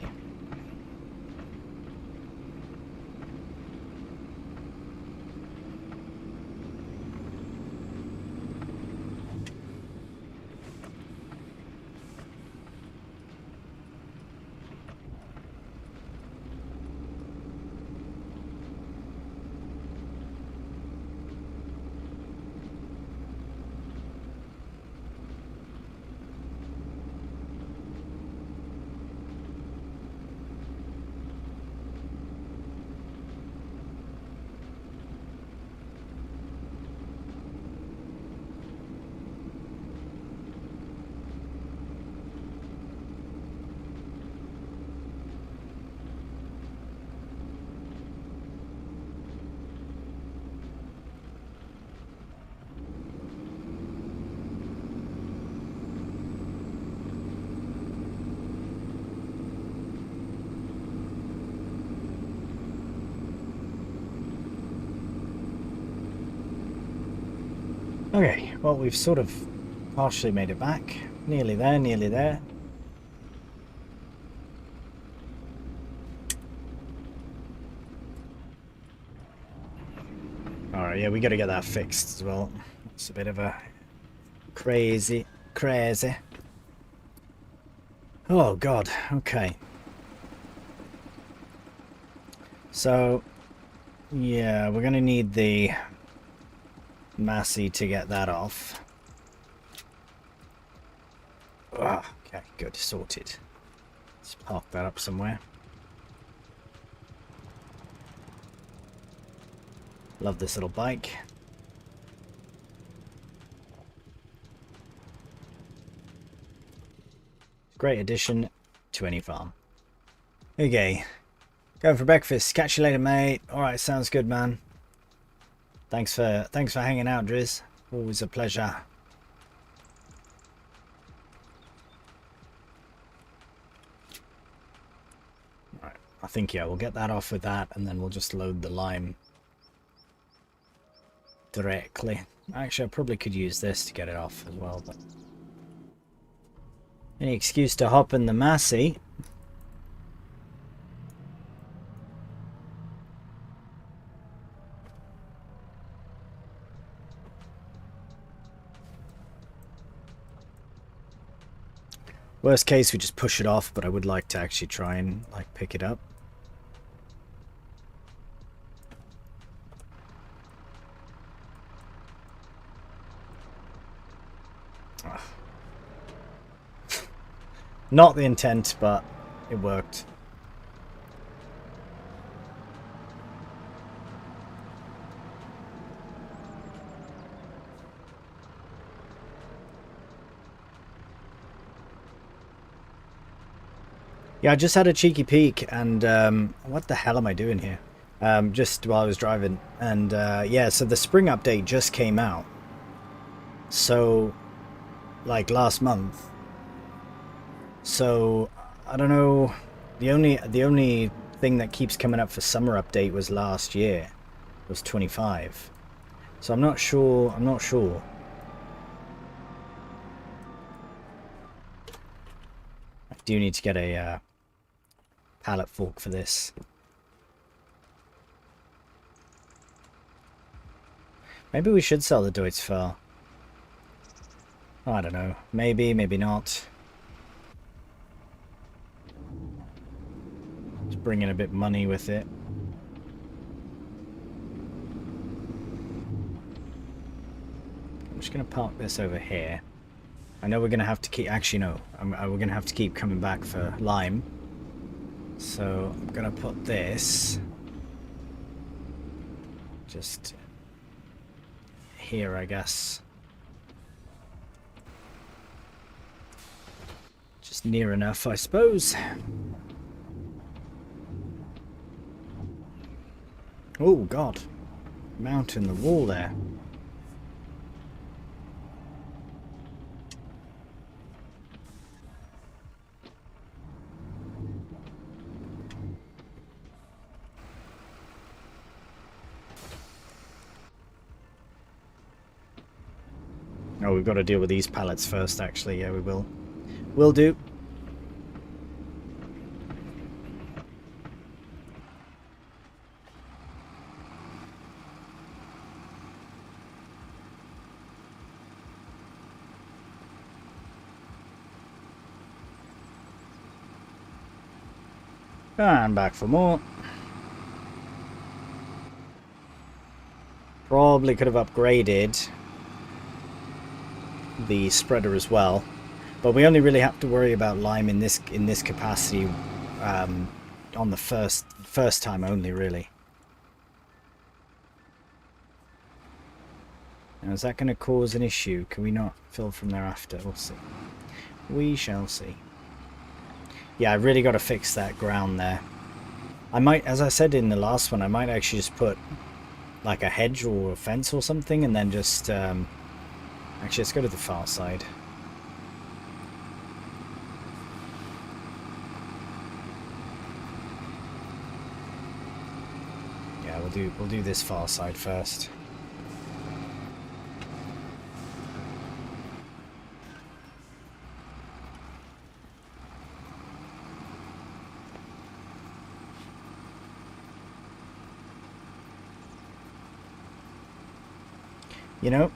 Okay, well we've sort of partially made it back. Nearly there, nearly there. Alright, yeah, we gotta get that fixed as well. It's a bit of a crazy. Oh god, okay. So, yeah, we're gonna need the Massey to get that off. Ah, okay, good, sorted. Let's park that up somewhere. Love this little bike. Great addition to any farm. Okay, going for breakfast. Catch you later, mate. Alright, sounds good, man. Thanks for hanging out, Driz. Always a pleasure. Right, I think, yeah, we'll get that off with that, and then we'll just load the lime directly. Actually, I probably could use this to get it off as well, but any excuse to hop in the Massey. Worst case, we just push it off, but I would like to actually try and like pick it up. Not the intent, but it worked. Yeah, I just had a cheeky peek, and what the hell am I doing here? Just while I was driving, and yeah, so the spring update just came out. So, like last month. So, I don't know. The only thing that keeps coming up for summer update was last year. It was 25. So I'm not sure. I do need to get a pallet fork for this. Maybe we should sell the Deutschland. I don't know. Maybe, maybe not. Just bring in a bit of money with it. I'm just going to park this over here. I know we're going to have to keep... Actually, no. We're going to have to keep coming back for lime. So I'm going to put this just here, I guess. Just near enough, I suppose. Oh, God. Mountain the wall there. Oh, we've got to deal with these pallets first, actually. Yeah, we will. Will do. And back for more. Probably could have upgraded the spreader as well, but we only really have to worry about lime in this capacity on the first time only, really. Now, is that going to cause an issue? Can we not fill from thereafter? We'll see. We shall see. Yeah, I really got to fix that ground there. I might, as I said in the last one, I might actually just put like a hedge or a fence or something, and then just actually, let's go to the far side. Yeah, we'll do this far side first. You know,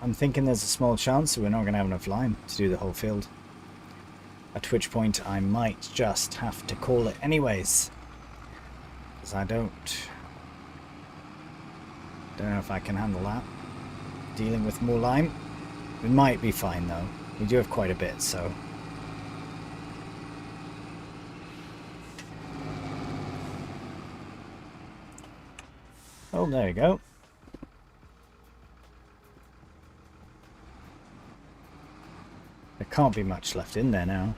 I'm thinking there's a small chance that we're not going to have enough lime to do the whole field. At which point I might just have to call it anyways. Because I don't know if I can handle that. Dealing with more lime. We might be fine though. We do have quite a bit, so... Oh, there we go. There can't be much left in there now.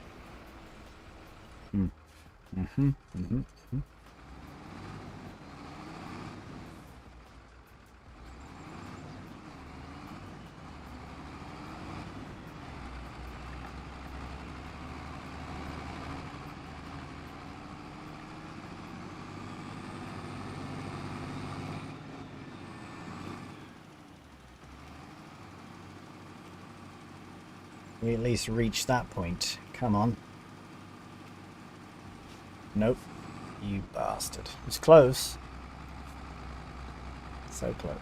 We at least reach that point. Come on. Nope. You bastard. It's close. So close.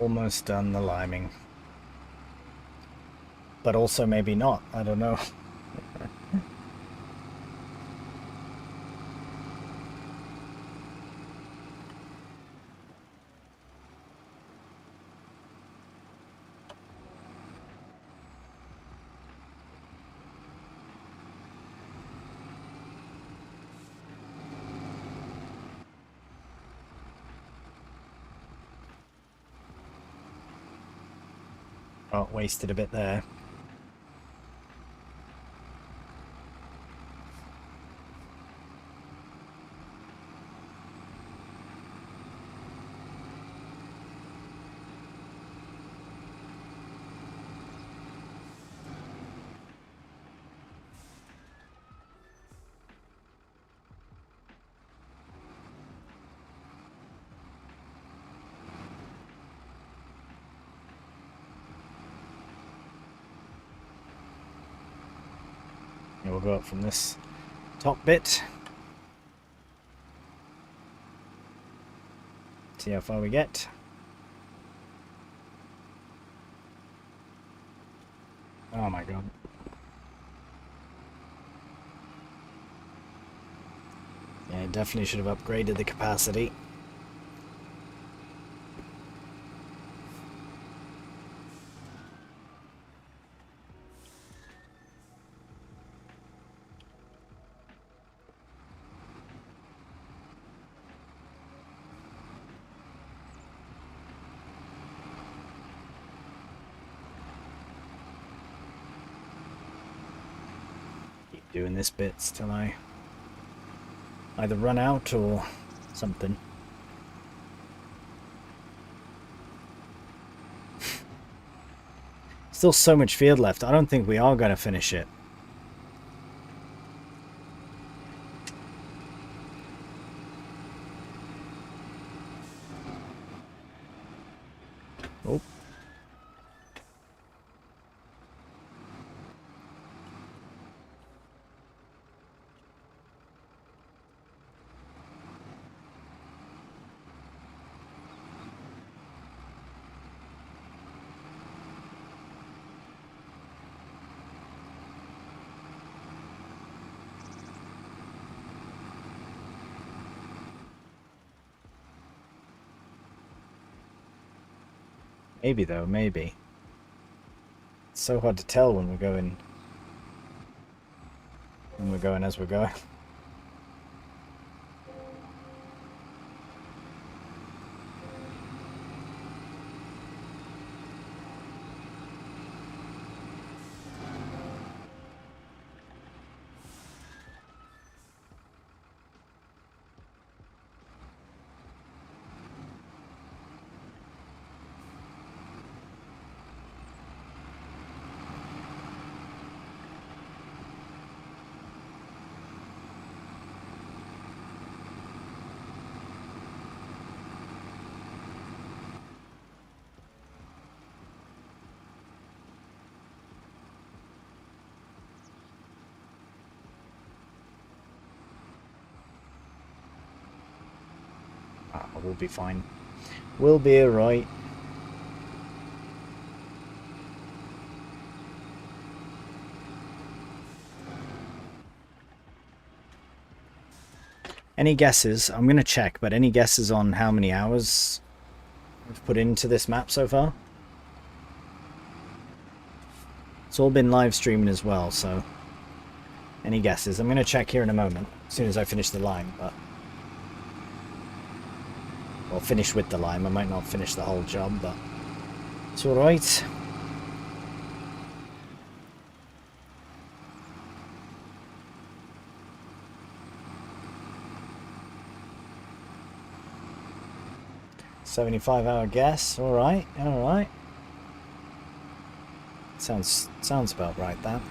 Almost done the liming. But also maybe not. I don't know. Oh, wasted a bit there. And we'll go up from this top bit. See how far we get. Oh my god. Yeah, definitely should have upgraded the capacity. Keep doing this bits till I either run out or something. Still so much field left. I don't think we are going to finish it. Oh. Maybe though, maybe. It's so hard to tell when we're going as we're going. we'll be fine. We'll be alright. Any guesses? I'm going to check, but any guesses on how many hours we've put into this map so far? It's all been live streaming as well, so any guesses? I'm going to check here in a moment, as soon as I finish the lime, but I'll finish with the lime. I might not finish the whole job, but it's alright. $75-hour guess. Alright, alright. Sounds about right, that.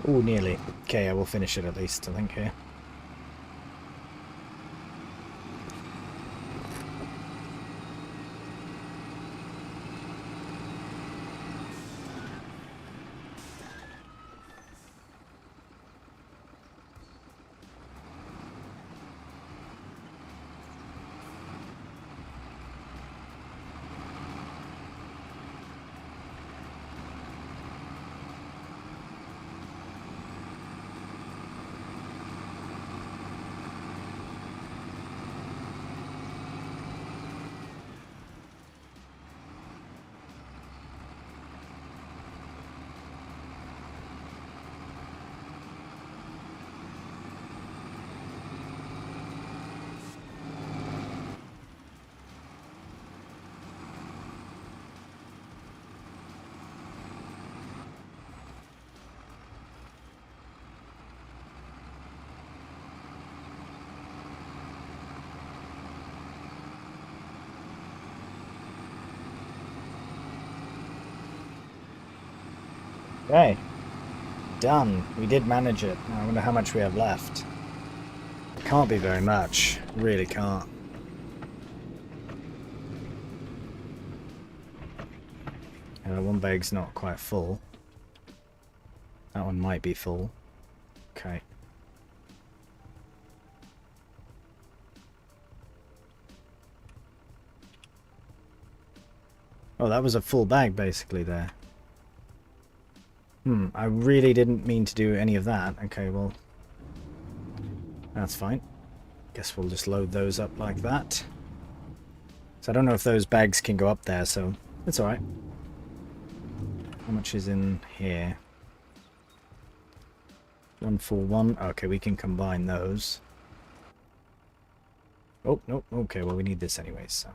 Ooh, nearly. Okay, I will finish it at least, I think, here. Okay. Done. We did manage it. I wonder how much we have left. Can't be very much. Really can't. One bag's not quite full. That one might be full. Okay. Oh, that was a full bag basically there. I really didn't mean to do any of that. Okay, well, that's fine. Guess we'll just load those up like that. So I don't know if those bags can go up there, so it's alright. How much is in here? 141. Okay, we can combine those. Oh, nope. Okay, well, we need this anyways, so.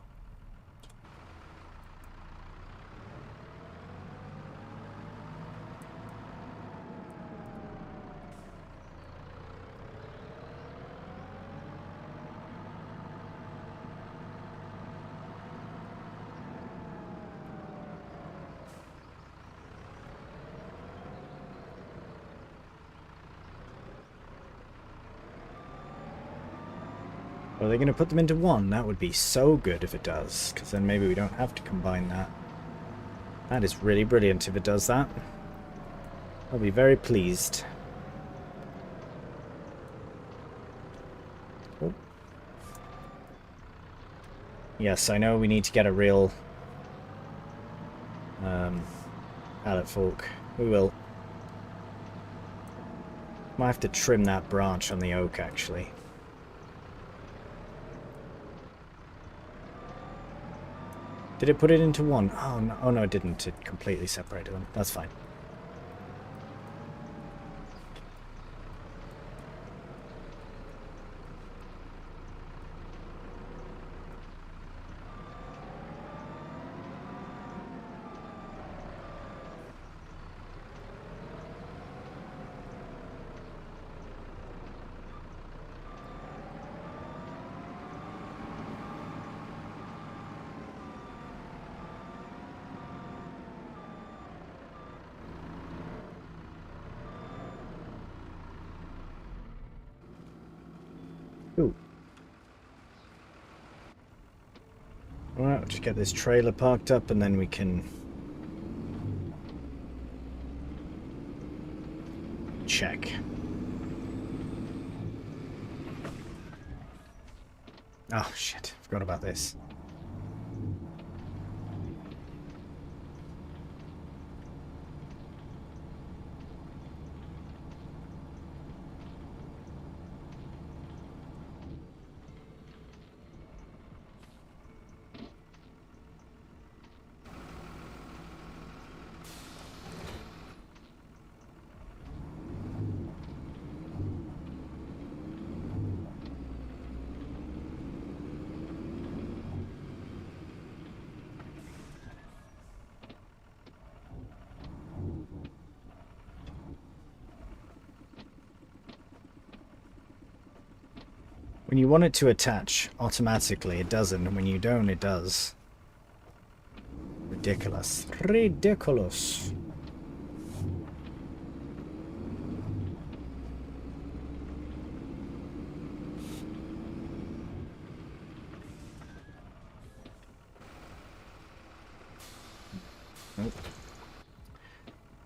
Are they going to put them into one? That would be so good if it does, because then maybe we don't have to combine that. That is really brilliant if it does that. I'll be very pleased. Oh. Yes, I know we need to get a real pallet fork. We will. Might have to trim that branch on the oak, actually. Did it put it into one? Oh no, it didn't. It completely separated them. That's fine. Ooh. Alright, we'll just get this trailer parked up and then we can check. Oh shit, forgot about this. When you want it to attach automatically, it doesn't, and when you don't, it does. Ridiculous. Ridiculous. Nope.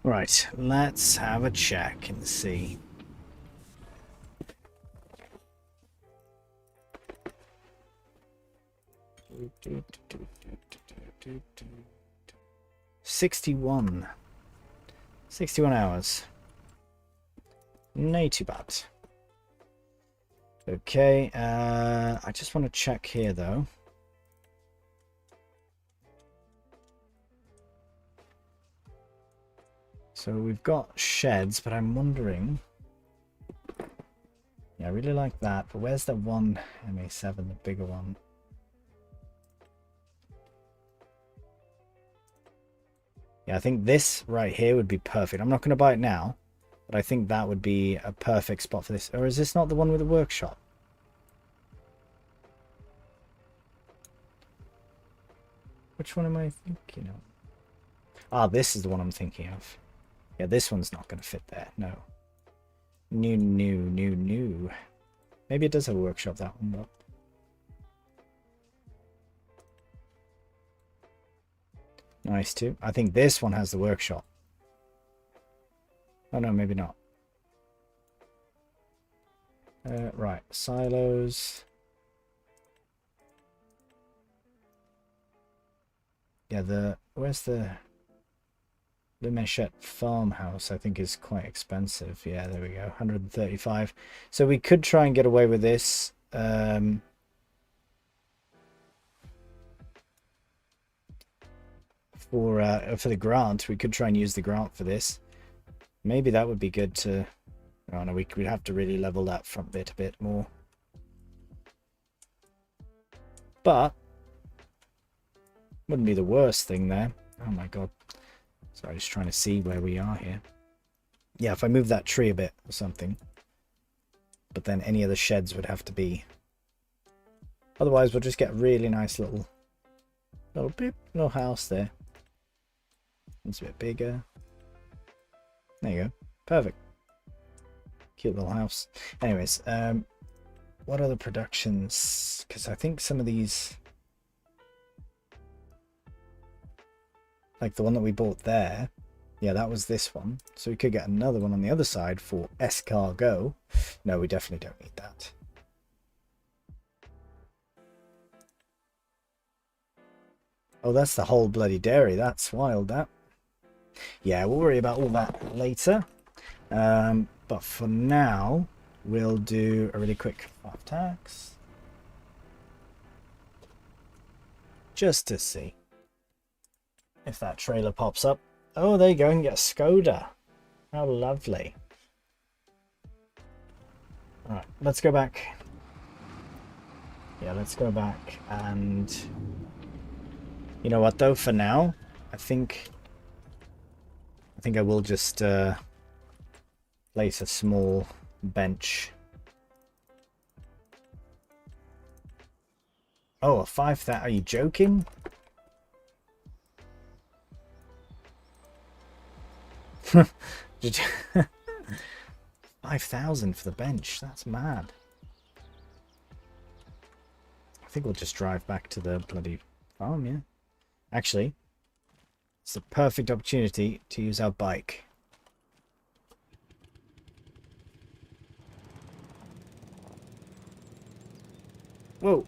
Right, let's have a check and see. Do, 61 hours. Not too bad. Okay, I just want to check here though. So we've got sheds, but I'm wondering. Yeah, I really like that, but where's the one MA7, the bigger one? Yeah, I think this right here would be perfect. I'm not going to buy it now, but I think that would be a perfect spot for this. Or is this not the one with the workshop? Which one am I thinking of? Ah, this is the one I'm thinking of. Yeah, this one's not going to fit there. No. New. Maybe it does have a workshop, that one, but... Nice too. I think this one has the workshop. Oh no, maybe not. Right, silos. Yeah, where's the Meshette farmhouse? I think is quite expensive. Yeah, there we go, 135. So we could try and get away with this. For the grant, we could try and use the grant for this. Maybe that would be good to... Oh no, we'd have to really level that front bit a bit more. But wouldn't be the worst thing there. Oh my god. Sorry, just trying to see where we are here. Yeah, if I move that tree a bit or something. But then any of the sheds would have to be... Otherwise, we'll just get a really nice little house there. It's a bit bigger. There you go. Perfect. Cute little house. Anyways, what other productions? Because I think some of these... Like the one that we bought there. Yeah, that was this one. So we could get another one on the other side for escargot. No, we definitely don't need that. Oh, that's the whole bloody dairy. That's wild, that. Yeah, we'll worry about all that later. But for now, we'll do a really quick off tax. Just to see if that trailer pops up. Oh, there you go, and get a Skoda. How lovely. Alright, let's go back. Yeah, let's go back and... You know what though, for now, I think I will just place a small bench. Oh, a 5,000, are you joking? Did you 5,000 for the bench, that's mad. I think we'll just drive back to the bloody farm, yeah. Actually, it's the perfect opportunity to use our bike. Whoa.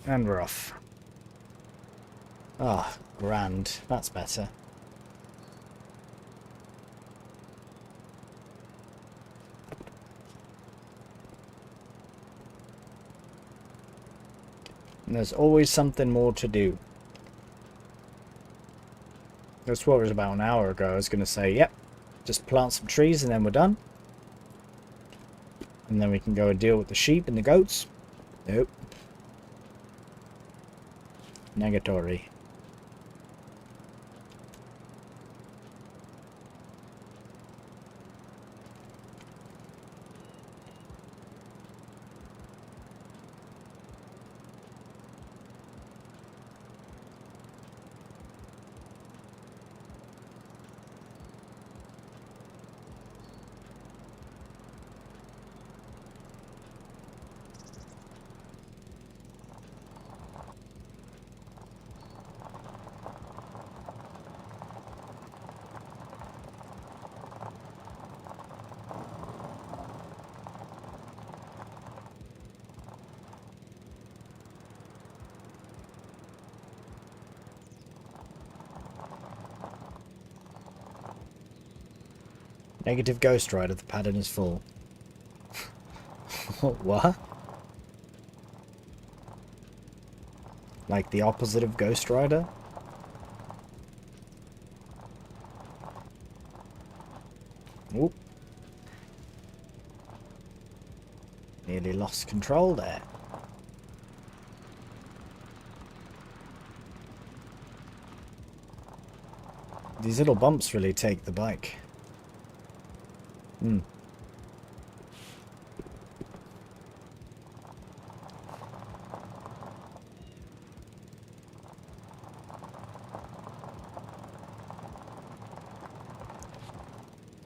And we're off. Ah, grand. That's better. And there's always something more to do. That's what it was about an hour ago. I was going to say, yep, just plant some trees and then we're done. And then we can go and deal with the sheep and the goats. Nope. Negatory. Negative Ghost Rider, the pattern is full. What? Like the opposite of Ghost Rider? Oop. Nearly lost control there. These little bumps really take the bike.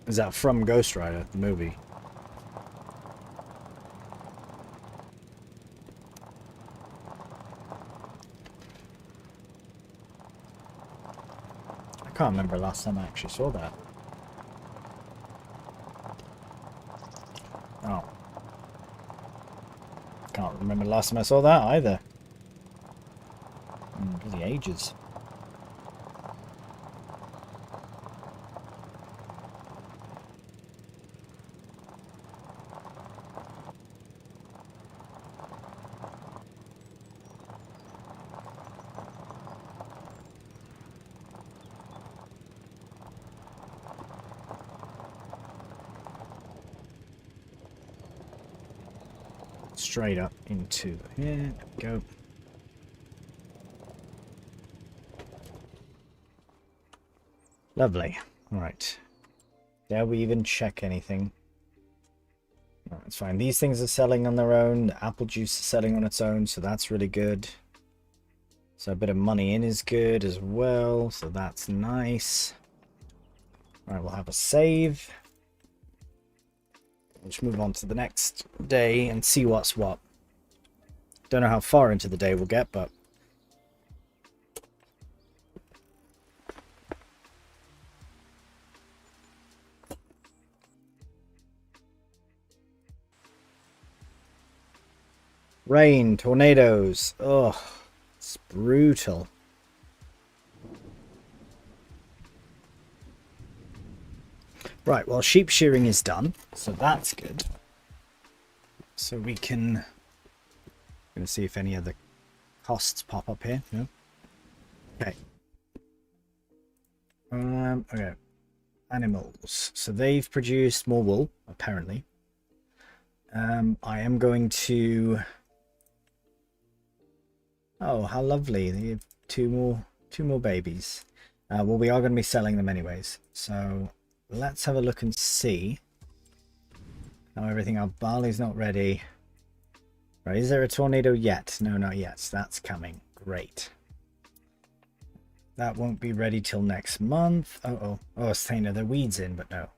Is that from Ghost Rider, the movie? I can't remember last time I actually saw that. Oh. Can't remember last time I saw that either. Bloody ages. Straight up into here. There we go. Lovely. Alright. Dare we even check anything? No, it's fine. These things are selling on their own. The apple juice is selling on its own, so that's really good. So a bit of money in is good as well, so that's nice. Alright, we'll have a save. Let's move on to the next day and see what's what. Don't know how far into the day we'll get, but rain, tornadoes. Oh, it's brutal. Right, well, sheep shearing is done, so that's good. So we can... I'm going to see if any other costs pop up here. No? Okay. Okay. Animals. So they've produced more wool, apparently. I am going to... Oh, how lovely. They have two more babies. Well, we are going to be selling them anyways. So let's have a look and see how everything... Our barley's not ready. Right, is there a tornado yet? No, not yet. That's coming. Great. That won't be ready till next month. Oh, I was saying, are there weeds in? But no.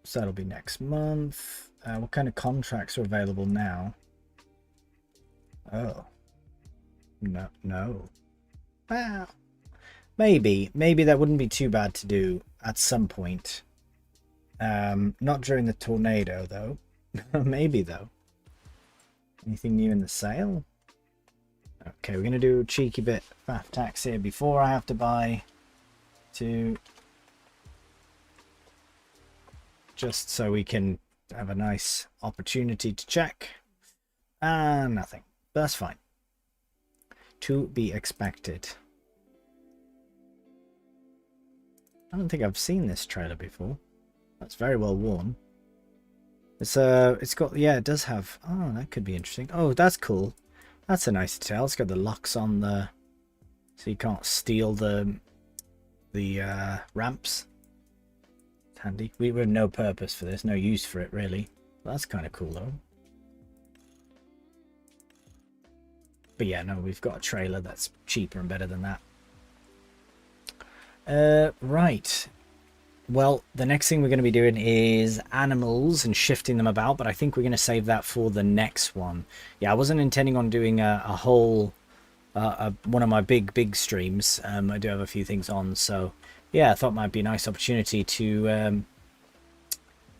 So that'll be next month. What kind of contracts are available now? Oh. No. Wow. Maybe that wouldn't be too bad to do at some point. Not during the tornado, though. Maybe, though. Anything new in the sale? Okay, we're going to do a cheeky bit faff tax here before I have to buy two. Just so we can have a nice opportunity to check. Nothing. That's fine. To be expected. I don't think I've seen this trailer before. That's very well worn. It's got, yeah, it does have, oh, that could be interesting. Oh, that's cool. That's a nice detail. It's got the locks on the, so you can't steal the ramps. It's handy. We have no purpose for this, no use for it really. That's kind of cool though. But yeah, no, we've got a trailer that's cheaper and better than that. Right. Well, the next thing we're going to be doing is animals and shifting them about, but I think we're going to save that for the next one. Yeah, I wasn't intending on doing a whole, one of my big streams. I do have a few things on, so yeah, I thought it might be a nice opportunity to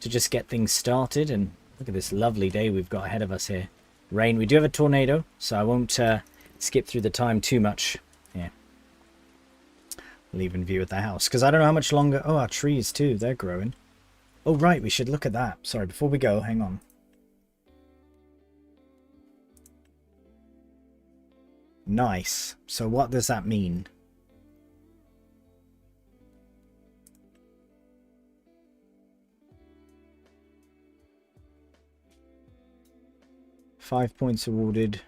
just get things started. And look at this lovely day we've got ahead of us here. Rain. We do have a tornado, so I won't skip through the time too much. Yeah. Leave in view at the house, because I don't know how much longer. Oh, our trees too, they're growing. Oh right, we should look at that. Sorry, before we go, hang on. Nice. So what does that mean? $5 points awarded.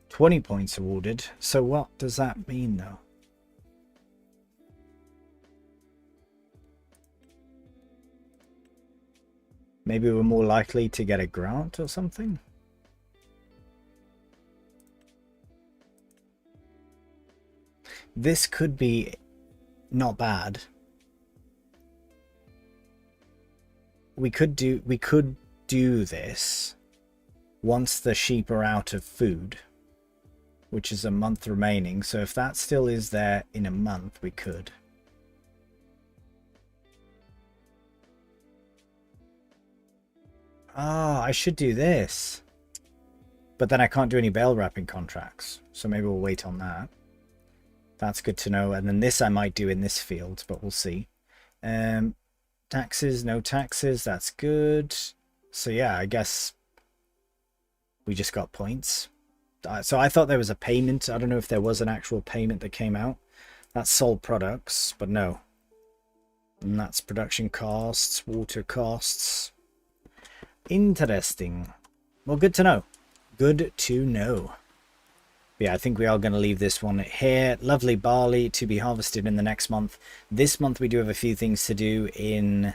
20 points awarded. So what does that mean though? Maybe we're more likely to get a grant or something? This could be not bad. We could do this once the sheep are out of food, which is a month remaining. So if that still is there in a month, we could. Ah, I should do this. But then I can't do any bale wrapping contracts. So maybe we'll wait on that. That's good to know. And then this I might do in this field, but we'll see. Taxes, no taxes. That's good. So yeah, I guess we just got points. So I thought there was a payment. I don't know if there was an actual payment that came out. That's sold products, but no. And that's production costs, water costs. Interesting. Well, good to know. Good to know. Yeah, I think we are going to leave this one here. Lovely barley to be harvested in the next month. This month we do have a few things to do in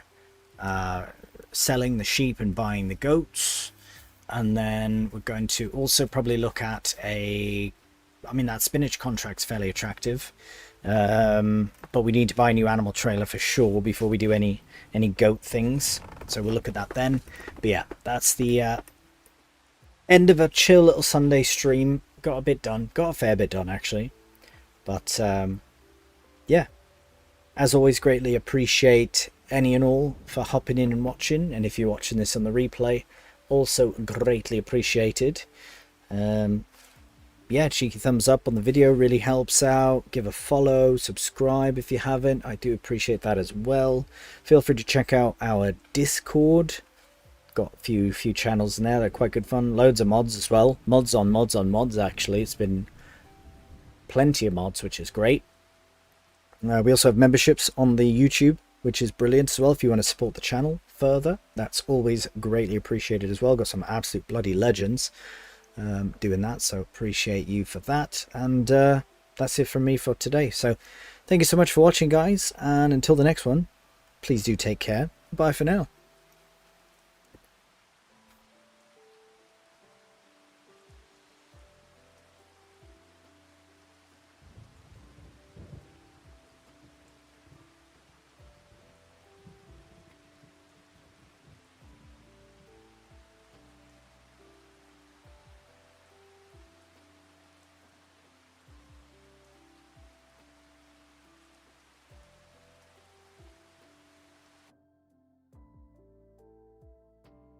selling the sheep and buying the goats. And then we're going to also probably look at a... I mean, that spinach contract's fairly attractive. But we need to buy a new animal trailer for sure before we do any goat things. So we'll look at that then. But yeah, that's the end of a chill little Sunday stream. Got a bit done. Got a fair bit done, actually. But yeah, as always, greatly appreciate any and all for hopping in and watching. And if you're watching this on the replay, also greatly appreciated. Yeah, cheeky thumbs up on the video really helps out. Give a follow, subscribe if you haven't. I do appreciate that as well. Feel free to check out our Discord. Got a few channels in there. They're quite good fun. Loads of mods as well. Mods on mods on mods, actually. It's been plenty of mods, which is great. We also have memberships on the YouTube, which is brilliant as well. If you want to support the channel further, that's always greatly appreciated as well. Got some absolute bloody legends doing that, so appreciate you for that. And that's it from me for today. So thank you so much for watching, guys, and until the next one, please do take care. Bye for now.